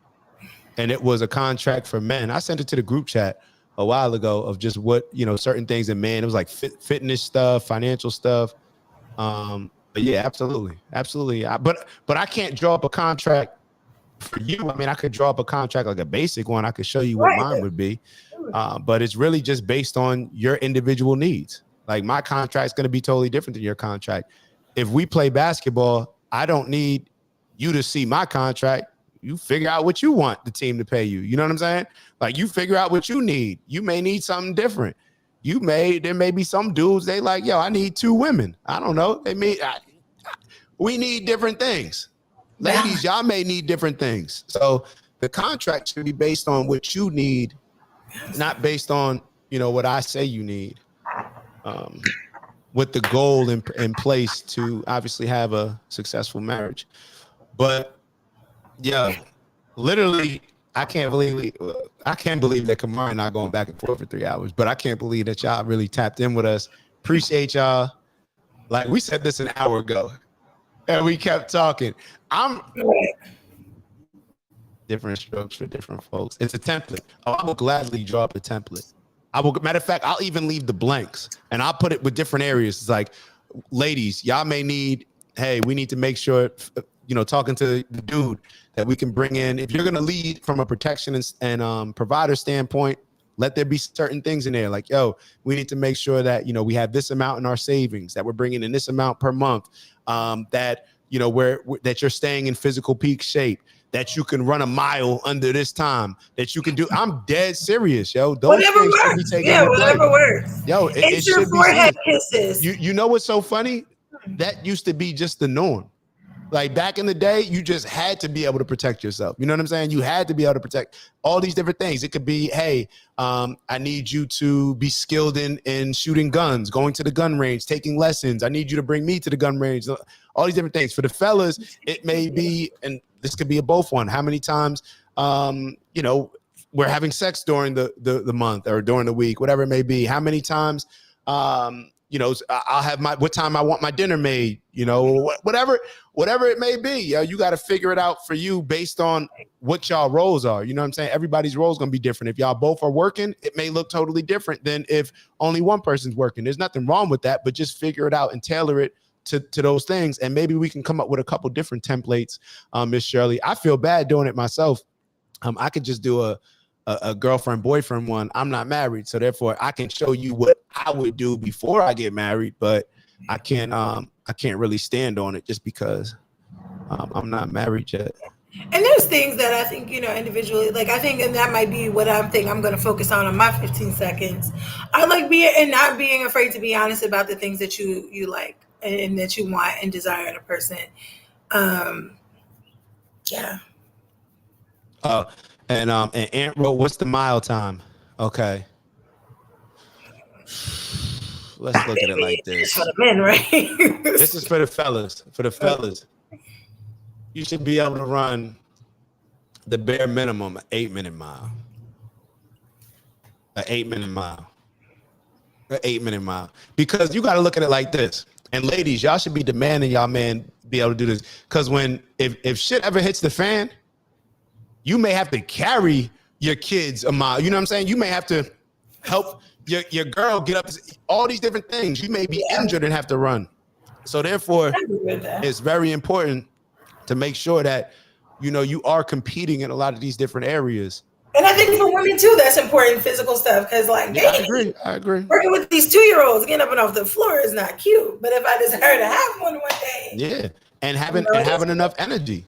Speaker 3: and it was a contract for men. I sent it to the group chat a while ago of just what, you know, certain things in men. It was like fitness stuff, financial stuff. But yeah, absolutely. But I can't draw up a contract for you. I mean, I could draw up a contract like a basic one. I could show you what mine would be. But it's really just based on your individual needs. Like my contract is going to be totally different than your contract. If we play basketball, I don't need you to see my contract. You figure out what you want the team to pay you. You know what I'm saying? Like you figure out what you need. You may need something different. There may be some dudes, they like, yo, I need 2 women. I don't know. We need different things. Ladies, y'all may need different things. So the contract should be based on what you need, not based on, you know, what I say you need, with the goal in place to obviously have a successful marriage. But yeah, literally, I can't believe that Kamari not going back and forth for 3 hours, but I can't believe that y'all really tapped in with us. Appreciate y'all. Like we said this an hour ago and we kept talking. Different strokes for different folks. It's a template. I will gladly draw up a template. Matter of fact, I'll even leave the blanks and I'll put it with different areas. It's like, ladies, y'all may need, hey, we need to make sure, you know, talking to the dude that we can bring in. If you're going to lead from a protection and provider standpoint, Let there be certain things in there. Like, yo, we need to make sure that, you know, we have this amount in our savings, that we're bringing in this amount per month, that, you know, that you're staying in physical peak shape, that you can run a mile under this time, that you can do. I'm dead serious, yo. Those
Speaker 2: whatever
Speaker 3: things should be
Speaker 2: works.
Speaker 3: taken
Speaker 2: Yeah,
Speaker 3: into play.
Speaker 2: whatever works.
Speaker 3: Yo, it
Speaker 2: It's your
Speaker 3: should be
Speaker 2: forehead
Speaker 3: serious.
Speaker 2: kisses.
Speaker 3: You know what's so funny? That used to be just the norm. Like back in the day, you just had to be able to protect yourself. You know what I'm saying? You had to be able to protect all these different things. It could be, hey, I need you to be skilled in shooting guns, going to the gun range, taking lessons. I need you to bring me to the gun range. All these different things. For the fellas, it may be, and this could be a both one. How many times, you know, we're having sex during the month or during the week, whatever it may be. How many times, you know, I'll have what time I want my dinner made, you know, whatever it may be. You got to figure it out for you based on what y'all roles are. You know what I'm saying? Everybody's role is going to be different. If y'all both are working, it may look totally different than if only one person's working. There's nothing wrong with that, but just figure it out and tailor it to those things. And maybe we can come up with a couple different templates, Miss Shirley. I feel bad doing it myself. I could just do a girlfriend boyfriend one. I'm not married, so therefore I can show you what I would do before I get married, but I can't really stand on it just because I'm not married yet.
Speaker 2: And there's things that I think, you know, individually, like I think, and that might be what I'm going to focus on my 15 seconds. I like being and not being afraid to be honest about the things that you like and that you want and desire in a person. Yeah.
Speaker 3: And Ant wrote, what's the mile time? Okay. Let's look at it like this.
Speaker 2: For the men, right?
Speaker 3: This is for the fellas. For the fellas. You should be able to run the bare minimum, an 8-minute mile. An 8-minute mile. An 8-minute mile. Because you got to look at it like this. And ladies, y'all should be demanding y'all man be able to do this. Because if shit ever hits the fan, you may have to carry your kids a mile. You know what I'm saying? You may have to help your girl get up. All these different things. You may be injured and have to run. So therefore, it's very important to make sure that, you know, you are competing in a lot of these different areas.
Speaker 2: And I think for women too, that's important, physical stuff. Because like,
Speaker 3: yeah, I agree.
Speaker 2: Working with these 2-year-olds, getting up and off the floor is not cute. But if I desire to have one day,
Speaker 3: yeah, and having enough energy,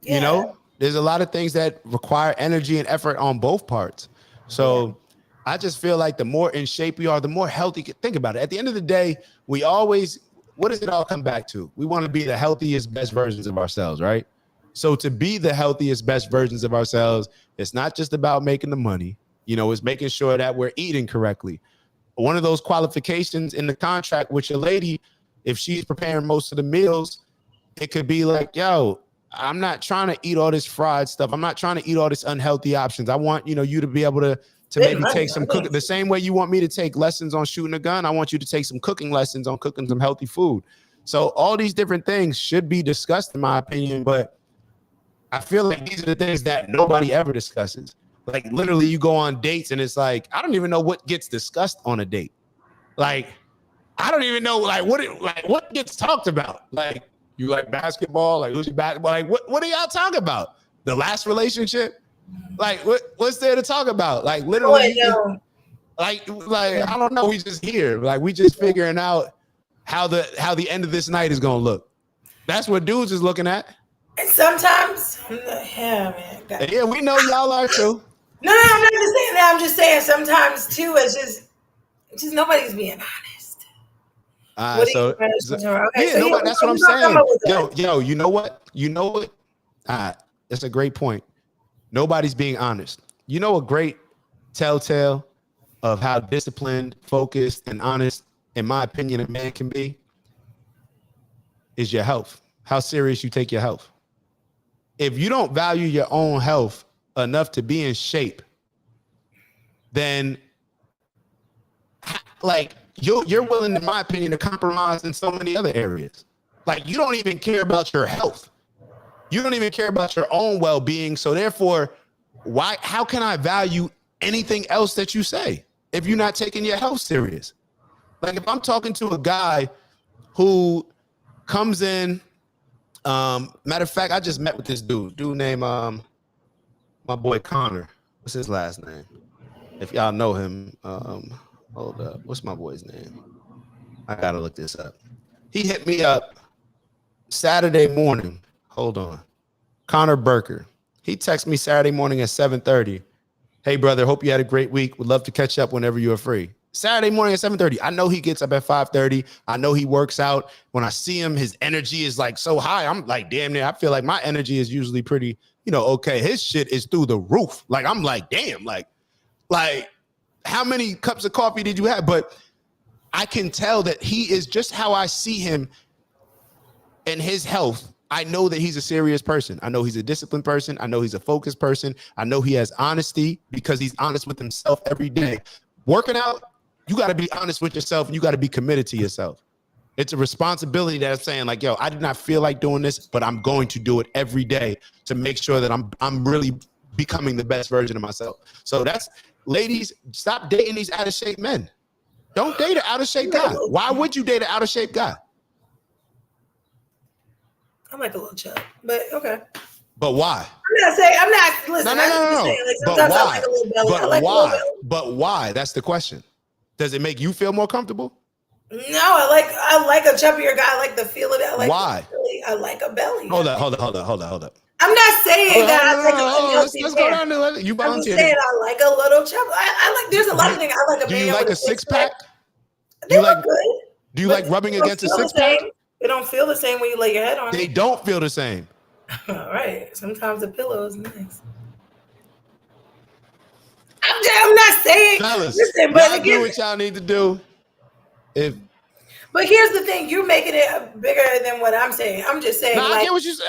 Speaker 3: you know. There's a lot of things that require energy and effort on both parts. So I just feel like the more in shape we are, the more healthy. Think about it. At the end of the day, what does it all come back to? We want to be the healthiest, best versions of ourselves, right? So to be the healthiest, best versions of ourselves, it's not just about making the money. You know, it's making sure that we're eating correctly. One of those qualifications in the contract with your lady, if she's preparing most of the meals, it could be like, yo, I'm not trying to eat all this fried stuff. I'm not trying to eat all this unhealthy options. I want, you know, you to be able to maybe take some cooking. The same way you want me to take lessons on shooting a gun, I want you to take some cooking lessons on cooking some healthy food. So all these different things should be discussed, in my opinion, but I feel like these are the things that nobody ever discusses. Like literally you go on dates and it's like, I don't even know what gets discussed on a date. Like, I don't even know what gets talked about. Like, you like basketball? Like, who's your basketball? Like, what are y'all talking about? The last relationship? Like, what's there to talk about? Like, literally, like I don't know. We just here. Like, we just figuring out how the end of this night is gonna look. That's what dudes is looking at.
Speaker 2: And sometimes, man.
Speaker 3: Yeah, we know y'all are too.
Speaker 2: No, I'm not just saying that. I'm just saying sometimes too. It's just nobody's being honest.
Speaker 3: That's what I'm saying. Yo, you know what? That's a great point. Nobody's being honest. You know, a great telltale of how disciplined, focused, and honest, in my opinion, a man can be is your health. How serious you take your health. If you don't value your own health enough to be in shape, then like you're willing, in my opinion, to compromise in so many other areas. Like, you don't even care about your health. You don't even care about your own well-being. So therefore, how can I value anything else that you say if you're not taking your health serious? Like, if I'm talking to a guy who comes in, matter of fact, I just met with this dude named my boy Connor. What's his last name?
Speaker 1: If y'all know him, hold up. What's my boy's name? I gotta look this up. He hit me up Saturday morning. Hold on. Connor Burker. He texted me Saturday morning at 7:30. Hey brother, hope you had a great week. Would love to catch up whenever you are free. Saturday morning at 7:30. I know he gets up at 5:30. I know he works out. When I see him, his energy is like so high. I'm like, damn near. I feel like my energy is usually pretty, okay. His shit is through the roof. Like, I'm like, damn, like how many cups of coffee did you have? But I can tell that he is just how I see him and his health. I know that he's a serious person. I know he's a disciplined person. I know he's a focused person. I know he has honesty because he's honest with himself every day. Working out, you got to be honest with yourself and you got to be committed to yourself. It's a responsibility that I'm saying, like, yo, I did not feel like doing this, but I'm going to do it every day to make sure that I'm really becoming the best version of myself. So that's, ladies, stop dating these out of shape men. Don't date an out of shape guy. Why would you date an out of shape guy?
Speaker 2: I like a little chub, but okay.
Speaker 3: But why?
Speaker 2: I'm not, listen,
Speaker 3: no.
Speaker 2: Saying, like,
Speaker 3: but
Speaker 2: sometimes
Speaker 3: why?
Speaker 2: I like a little belly.
Speaker 3: But
Speaker 2: like
Speaker 3: why? But why? That's the question. Does it make you feel more comfortable?
Speaker 2: No, I like a chubbier guy. I like the feel of it.
Speaker 3: Why?
Speaker 2: I like a belly.
Speaker 3: Hold up.
Speaker 2: I'm not saying that I like an unhealthy
Speaker 3: let's go down to you.
Speaker 2: I'm just saying I like a little chub. I like. There's a lot of things I like. A
Speaker 3: do
Speaker 2: man
Speaker 3: you like
Speaker 2: with
Speaker 3: a six pack?
Speaker 2: They look good.
Speaker 3: Do you like rubbing against a six pack?
Speaker 2: They don't feel the same when you lay your head on
Speaker 3: They
Speaker 2: it.
Speaker 3: don't feel the same.
Speaker 2: All right. Sometimes the pillow is nice. I'm not saying.
Speaker 3: Fellas,
Speaker 2: listen, but
Speaker 3: y'all
Speaker 2: again,
Speaker 3: do what y'all need to do.
Speaker 2: But here's the thing: you're making it bigger than what I'm saying. I'm just saying,
Speaker 3: I get what you said.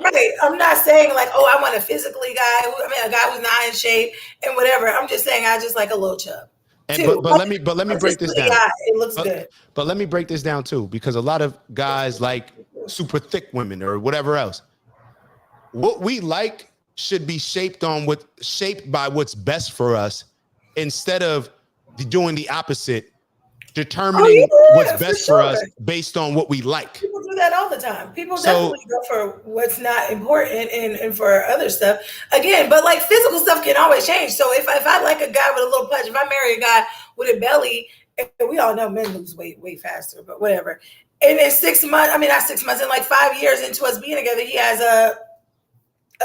Speaker 2: Right. I'm not saying like, oh, I want a physically guy. A guy who's not in shape and whatever. I'm just saying I just like a little chub.
Speaker 3: But let me break this down.
Speaker 2: It looks good.
Speaker 3: But let me break this down too, because a lot of guys like super thick women or whatever else. What we like should be shaped by what's best for us, instead of doing the opposite, determining what's best for us based on what we like.
Speaker 2: People do that all the time. People definitely go for what's not important and for other stuff. Again, but like physical stuff can always change. So if I like a guy with a little punch, if I marry a guy with a belly, and we all know men lose weight way faster, but whatever. And in 6 months, not 6 months, in like 5 years into us being together, he has a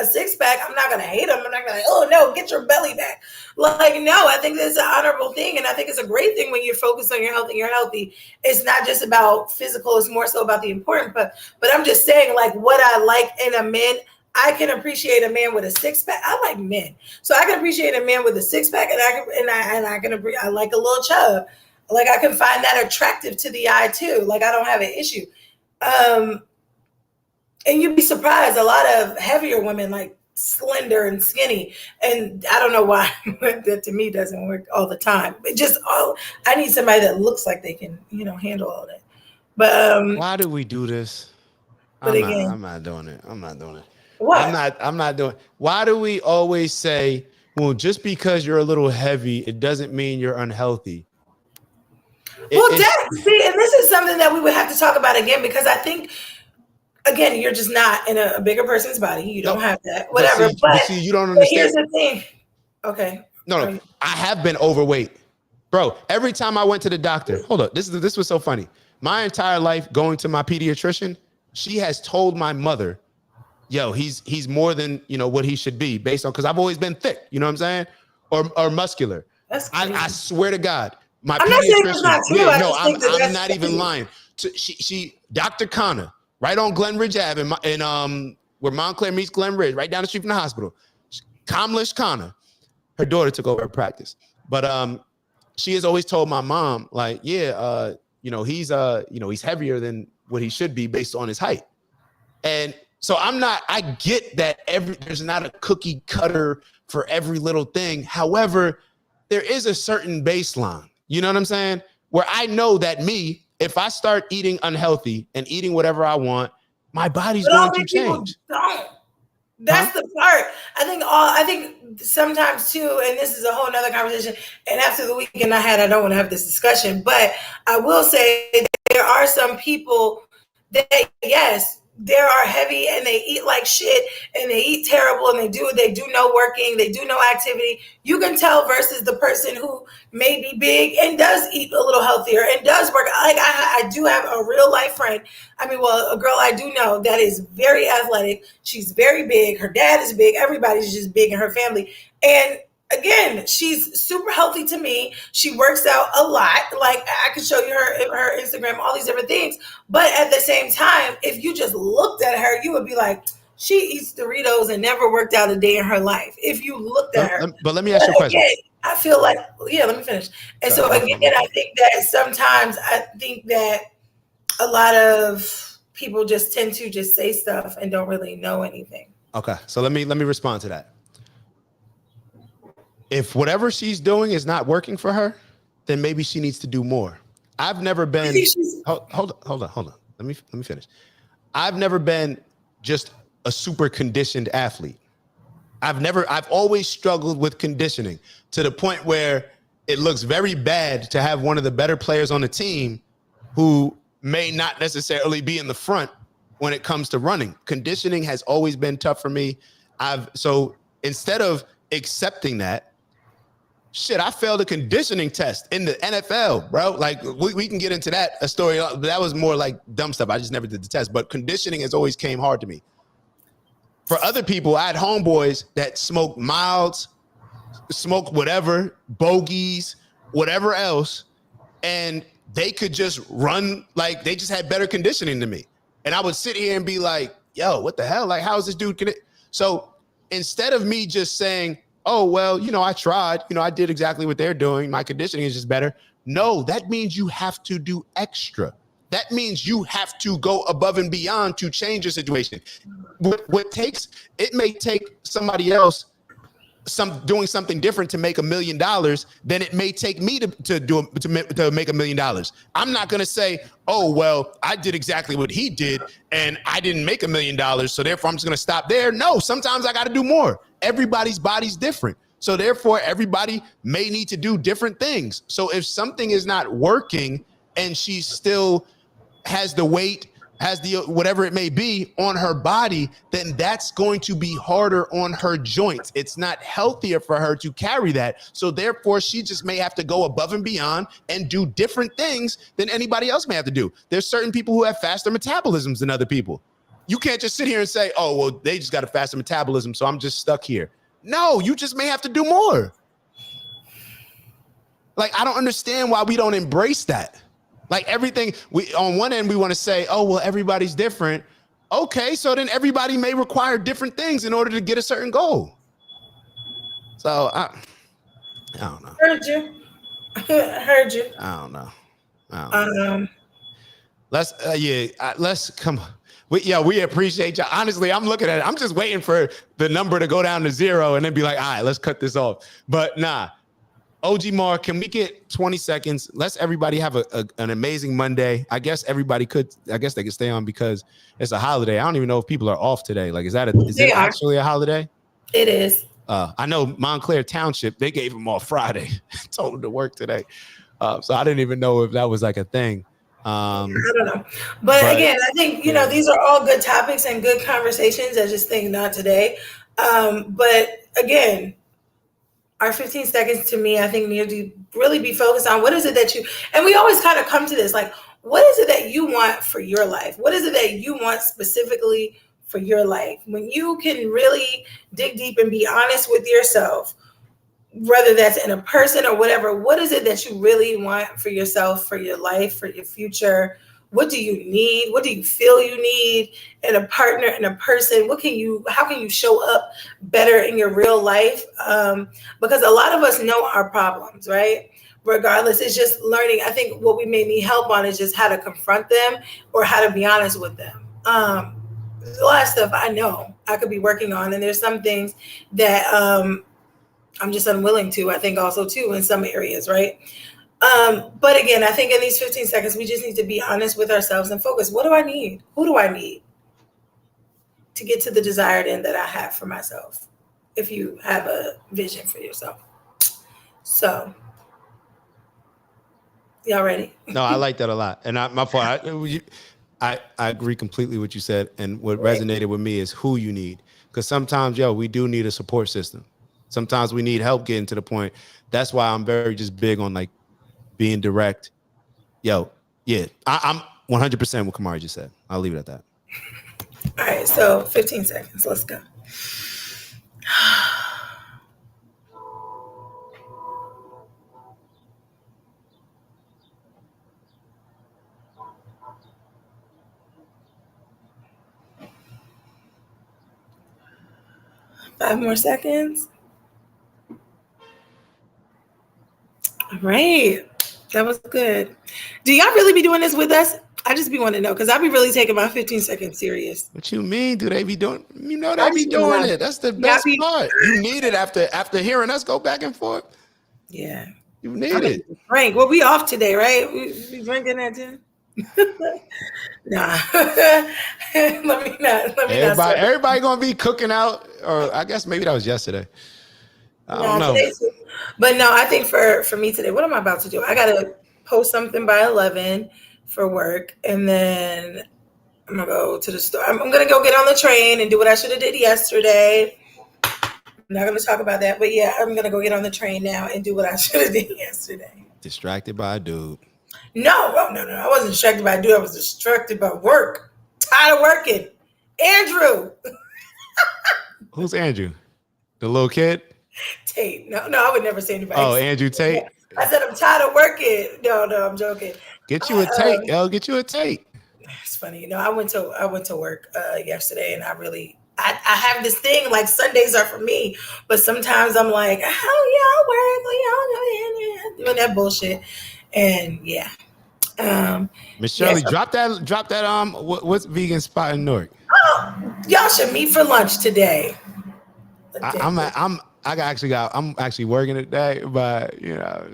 Speaker 2: six pack. I'm not gonna hate him. I'm not gonna, oh no, get your belly back. Like, no, I think it's an honorable thing, and I think it's a great thing when you're focused on your health and you're healthy. It's not just about physical; it's more so about the important. But I'm just saying, like, what I like in a man, I can appreciate a man with a six pack. I like men, so I can appreciate a man with a six pack, and I like a little chub. Like, I can find that attractive to the eye too. Like, I don't have an issue. And you'd be surprised, a lot of heavier women, like slender and skinny. And I don't know why that to me doesn't work all the time. But I need somebody that looks like they can, handle all that. But
Speaker 3: why do we do this? I'm not doing it.
Speaker 2: What?
Speaker 3: I'm not doing it. Why do we always say, well, just because you're a little heavy, it doesn't mean you're unhealthy?
Speaker 2: And this is something that we would have to talk about again, because I think, again, you're just not in a bigger person's body. You don't have that. Whatever. But
Speaker 3: see, you don't understand.
Speaker 2: Here's the thing. Okay.
Speaker 3: No. I have been overweight. Bro, every time I went to the doctor, hold up. This was so funny. My entire life going to my pediatrician, she has told my mother, yo, he's more than, what he should be, based on, because I've always been thick, you know what I'm saying? Or muscular.
Speaker 2: That's
Speaker 3: I swear to God.
Speaker 2: I'm not saying it's not true.
Speaker 3: I'm not even lying. She Dr. Connor, right on Glen Ridge Ave in where Montclair meets Glen Ridge, right down the street from the hospital. Kamlish Connor, her daughter took over her practice. But she has always told my mom, like, yeah, he's heavier than what he should be based on his height. And so I get that there's not a cookie cutter for every little thing. However, there is a certain baseline. You know what I'm saying? Where I know that if I start eating unhealthy and eating whatever I want, my body's going to change.
Speaker 2: Don't. That's the part. I think sometimes too, and this is a whole nother conversation. And after the weekend I don't want to have this discussion, but I will say that there are some people that, yes, they are heavy and they eat like shit and they eat terrible and they do no working, they do no activity. You can tell versus the person who may be big and does eat a little healthier and does work. Like I do have a real life friend. I mean, well, a girl I do know that is very athletic. She's very big. Her dad is big. Everybody's just big in her family. And again, she's super healthy to me. She works out a lot. Like I could show you her Instagram, all these different things. But at the same time, if you just looked at her, you would be like, she eats Doritos and never worked out a day in her life. If you looked at her.
Speaker 3: But let me ask you a question.
Speaker 2: Again, I feel like, yeah, let me finish. And so again, I think that sometimes a lot of people just tend to just say stuff and don't really know anything.
Speaker 3: Okay, so let me respond to that. If whatever she's doing is not working for her, then maybe she needs to do more. I've never been. Hold on. Let me finish. I've never been just a super conditioned athlete. I've always struggled with conditioning to the point where it looks very bad to have one of the better players on the team who may not necessarily be in the front when it comes to running. Conditioning has always been tough for me. So instead of accepting that, shit, I failed a conditioning test in the NFL, bro. Like we can get into that, a story. That was more like dumb stuff. I just never did the test, but conditioning has always came hard to me. For other people, I had homeboys that smoked milds, smoke whatever, bogeys, whatever else, and they could just run, like they just had better conditioning than me. And I would sit here and be like, yo, what the hell? Like, how is this dude? So instead of me just saying, oh, well, I tried, I did exactly what they're doing, my conditioning is just better. No, that means you have to do extra. That means you have to go above and beyond to change your situation. It may take somebody else doing something different to make $1 million than it may take me to make $1 million. I'm not going to say, oh, well, I did exactly what he did and I didn't make $1 million, so therefore I'm just going to stop there. No, sometimes I got to do more. Everybody's body's different. So therefore, everybody may need to do different things. So if something is not working and she still has the weight, has the whatever it may be on her body, then that's going to be harder on her joints. It's not healthier for her to carry that. So therefore, she just may have to go above and beyond and do different things than anybody else may have to do. There's certain people who have faster metabolisms than other people. You can't just sit here and say, oh, well, they just got a faster metabolism, so I'm just stuck here. No, you just may have to do more. Like, I don't understand why we don't embrace that. Like everything, on one end, we want to say, oh, well, everybody's different. Okay, so then everybody may require different things in order to get a certain goal. So I don't know.
Speaker 2: Heard you.
Speaker 3: I don't know. Let's come on. We appreciate you. Honestly, I'm looking at it. I'm just waiting for the number to go down to 0 and then be like, all right, let's cut this off. But nah. OG Mar, can we get 20 seconds? Let's everybody have an amazing Monday. I guess they could stay on because it's a holiday. I don't even know if people are off today. Like, is it actually a holiday?
Speaker 2: It is.
Speaker 3: I know Montclair Township, they gave them off Friday. Told them to work today. So I didn't even know if that was like a thing.
Speaker 2: I don't know. But again, I think, these are all good topics and good conversations. I just think not today. But again, our 15 seconds to me, I think need to really be focused on what is it that and we always kind of come to this, like, what is it that you want for your life? What is it that you want specifically for your life? When you can really dig deep and be honest with yourself, whether that's in a person or whatever, what is it that you really want for yourself, for your life, for your future? What do you need? What do you feel you need in a partner, in a person? How can you show up better in your real life? Because a lot of us know our problems, right? Regardless, it's just learning. I think what we may need help on is just how to confront them or how to be honest with them. There's a lot of stuff I know I could be working on. And there's some things that I'm just unwilling to, I think also too, in some areas, right? But again, I think in these 15 seconds, we just need to be honest with ourselves and focus. What do I need? Who do I need to get to the desired end that I have for myself? If you have a vision for yourself. So, y'all ready?
Speaker 3: No, I like that a lot. And my fault.
Speaker 1: I agree completely with what you said. And what resonated with me is who you need. Because sometimes, we do need a support system. Sometimes we need help getting to the point. That's why I'm very just big on like being direct. I'm 100% what Kamari just said. I'll leave it at that.
Speaker 2: All right, so 15 seconds. Let's go. 5 more seconds. All right. That was good. Do y'all really be doing this with us? I just be wanting to know because I be really taking my 15 seconds serious.
Speaker 1: What you mean? Do they be doing? You know they be doing it. That's the best part. You need it after hearing us go back and forth.
Speaker 2: Yeah,
Speaker 1: you need it.
Speaker 2: Drink. Well, we off today, right? We drinking that too. Nah. let me not.
Speaker 1: Everybody gonna be cooking out, or I guess maybe that was yesterday. I don't know.
Speaker 2: But no, I think for me today, what am I about to do? I gotta post something by 11 for work, and then I'm gonna go to the store. I'm gonna go get on the train and do what I should have did yesterday. I'm not gonna talk about that, but yeah, I'm gonna go get on the train now and do what I should have did yesterday.
Speaker 1: Distracted by a dude.
Speaker 2: No. I wasn't distracted by a dude. I was distracted by work. Tired of working. Andrew.
Speaker 1: Who's Andrew? The little kid?
Speaker 2: Tate. No, I would never say anybody.
Speaker 1: Oh, Andrew Tate.
Speaker 2: Yeah. I said I'm tired of working. No, I'm joking.
Speaker 1: Get you a Tate, yo. Get you a Tate.
Speaker 2: It's funny, I went to work yesterday, and I have this thing like Sundays are for me, but sometimes I'm like, oh yeah, doing that bullshit, and yeah.
Speaker 1: Miss Shirley, drop that. What's vegan spot in Newark?
Speaker 2: Oh, y'all should meet for lunch today.
Speaker 1: I'm actually working today, but you know.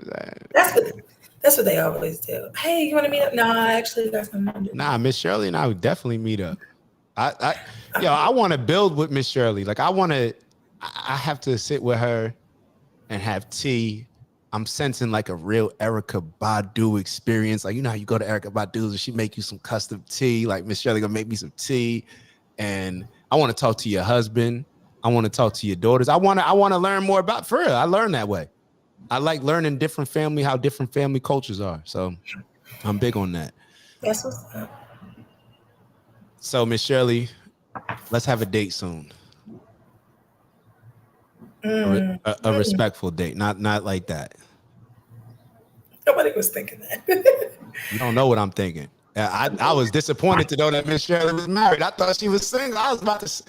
Speaker 2: That's what they always do. Hey, you want to meet up? No, I actually got something to do.
Speaker 1: Nah, Miss Shirley and I would definitely meet up. I want to build with Miss Shirley. Like I have to sit with her and have tea. I'm sensing like a real Erykah Badu experience. Like, you know how you go to Erykah Badu's and she make you some custom tea. Like Miss Shirley gonna make me some tea. And I want to talk to your husband. I want to talk to your daughters. I want to learn more about, for real. I learn that way. I like learning how different family cultures are. So I'm big on that.
Speaker 2: That's what's up.
Speaker 1: So Miss Shirley, let's have a date soon. A respectful date, not like that.
Speaker 2: Nobody was thinking that.
Speaker 1: You don't know what I'm thinking. I was disappointed to know that Miss Shirley was married. I thought she was single. I was about to,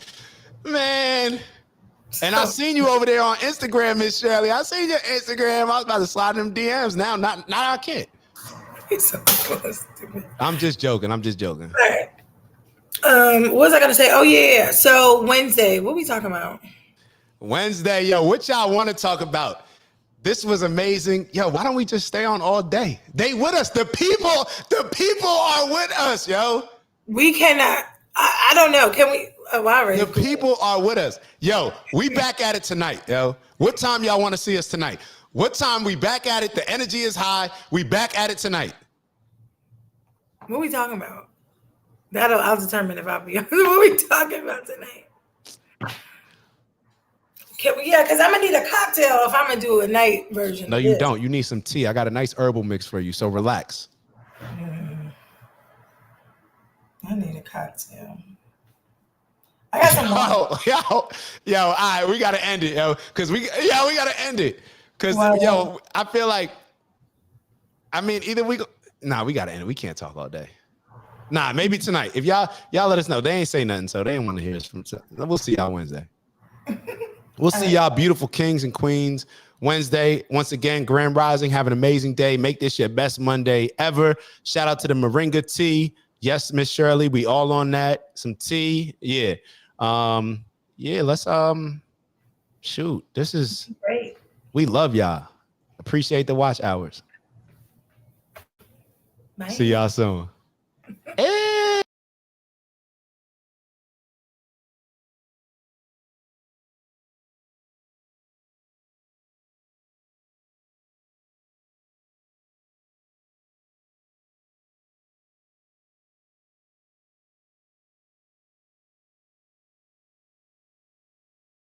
Speaker 1: man. And I seen you over there on Instagram, Miss Shirley. I seen your Instagram. I was about to slide them DMs. Now I can't. I'm just joking. All
Speaker 2: right. What was I gonna say? Oh yeah. So Wednesday, what we talking about?
Speaker 1: Wednesday, yo, what y'all want to talk about? This was amazing. Yo, why don't we just stay on all day? They with us. The people are with us, yo.
Speaker 2: We cannot. I don't know. Can we?
Speaker 1: The people are with us. Yo, we back at it tonight, yo. What time y'all want to see us tonight? What time we back at it? The energy is high. We back at it tonight.
Speaker 2: What are we talking about? I'll determine if I'll be on. What are we talking about tonight? Because I'm gonna need a cocktail if I'm gonna do a night version.
Speaker 1: No, you don't. You need some tea. I got a nice herbal mix for you, so relax.
Speaker 2: I need a cocktail. I got some.
Speaker 1: Yo, all right, we gotta end it, yo. We gotta end it. Cause yo, I feel like, I mean, either we gotta end it. We can't talk all day. Nah, maybe tonight. If y'all let us know. They ain't say nothing, so they ain't want to hear us from. We'll see y'all Wednesday. We'll see y'all beautiful kings and queens Wednesday. Once again, Grand Rising. Have an amazing day. Make this your best Monday ever. Shout out to the Moringa tea. Yes, Miss Shirley, we all on that. Some tea. Yeah. Let's shoot. This is
Speaker 2: great.
Speaker 1: We love y'all. Appreciate the watch hours.
Speaker 2: Bye.
Speaker 1: See y'all soon. Hey.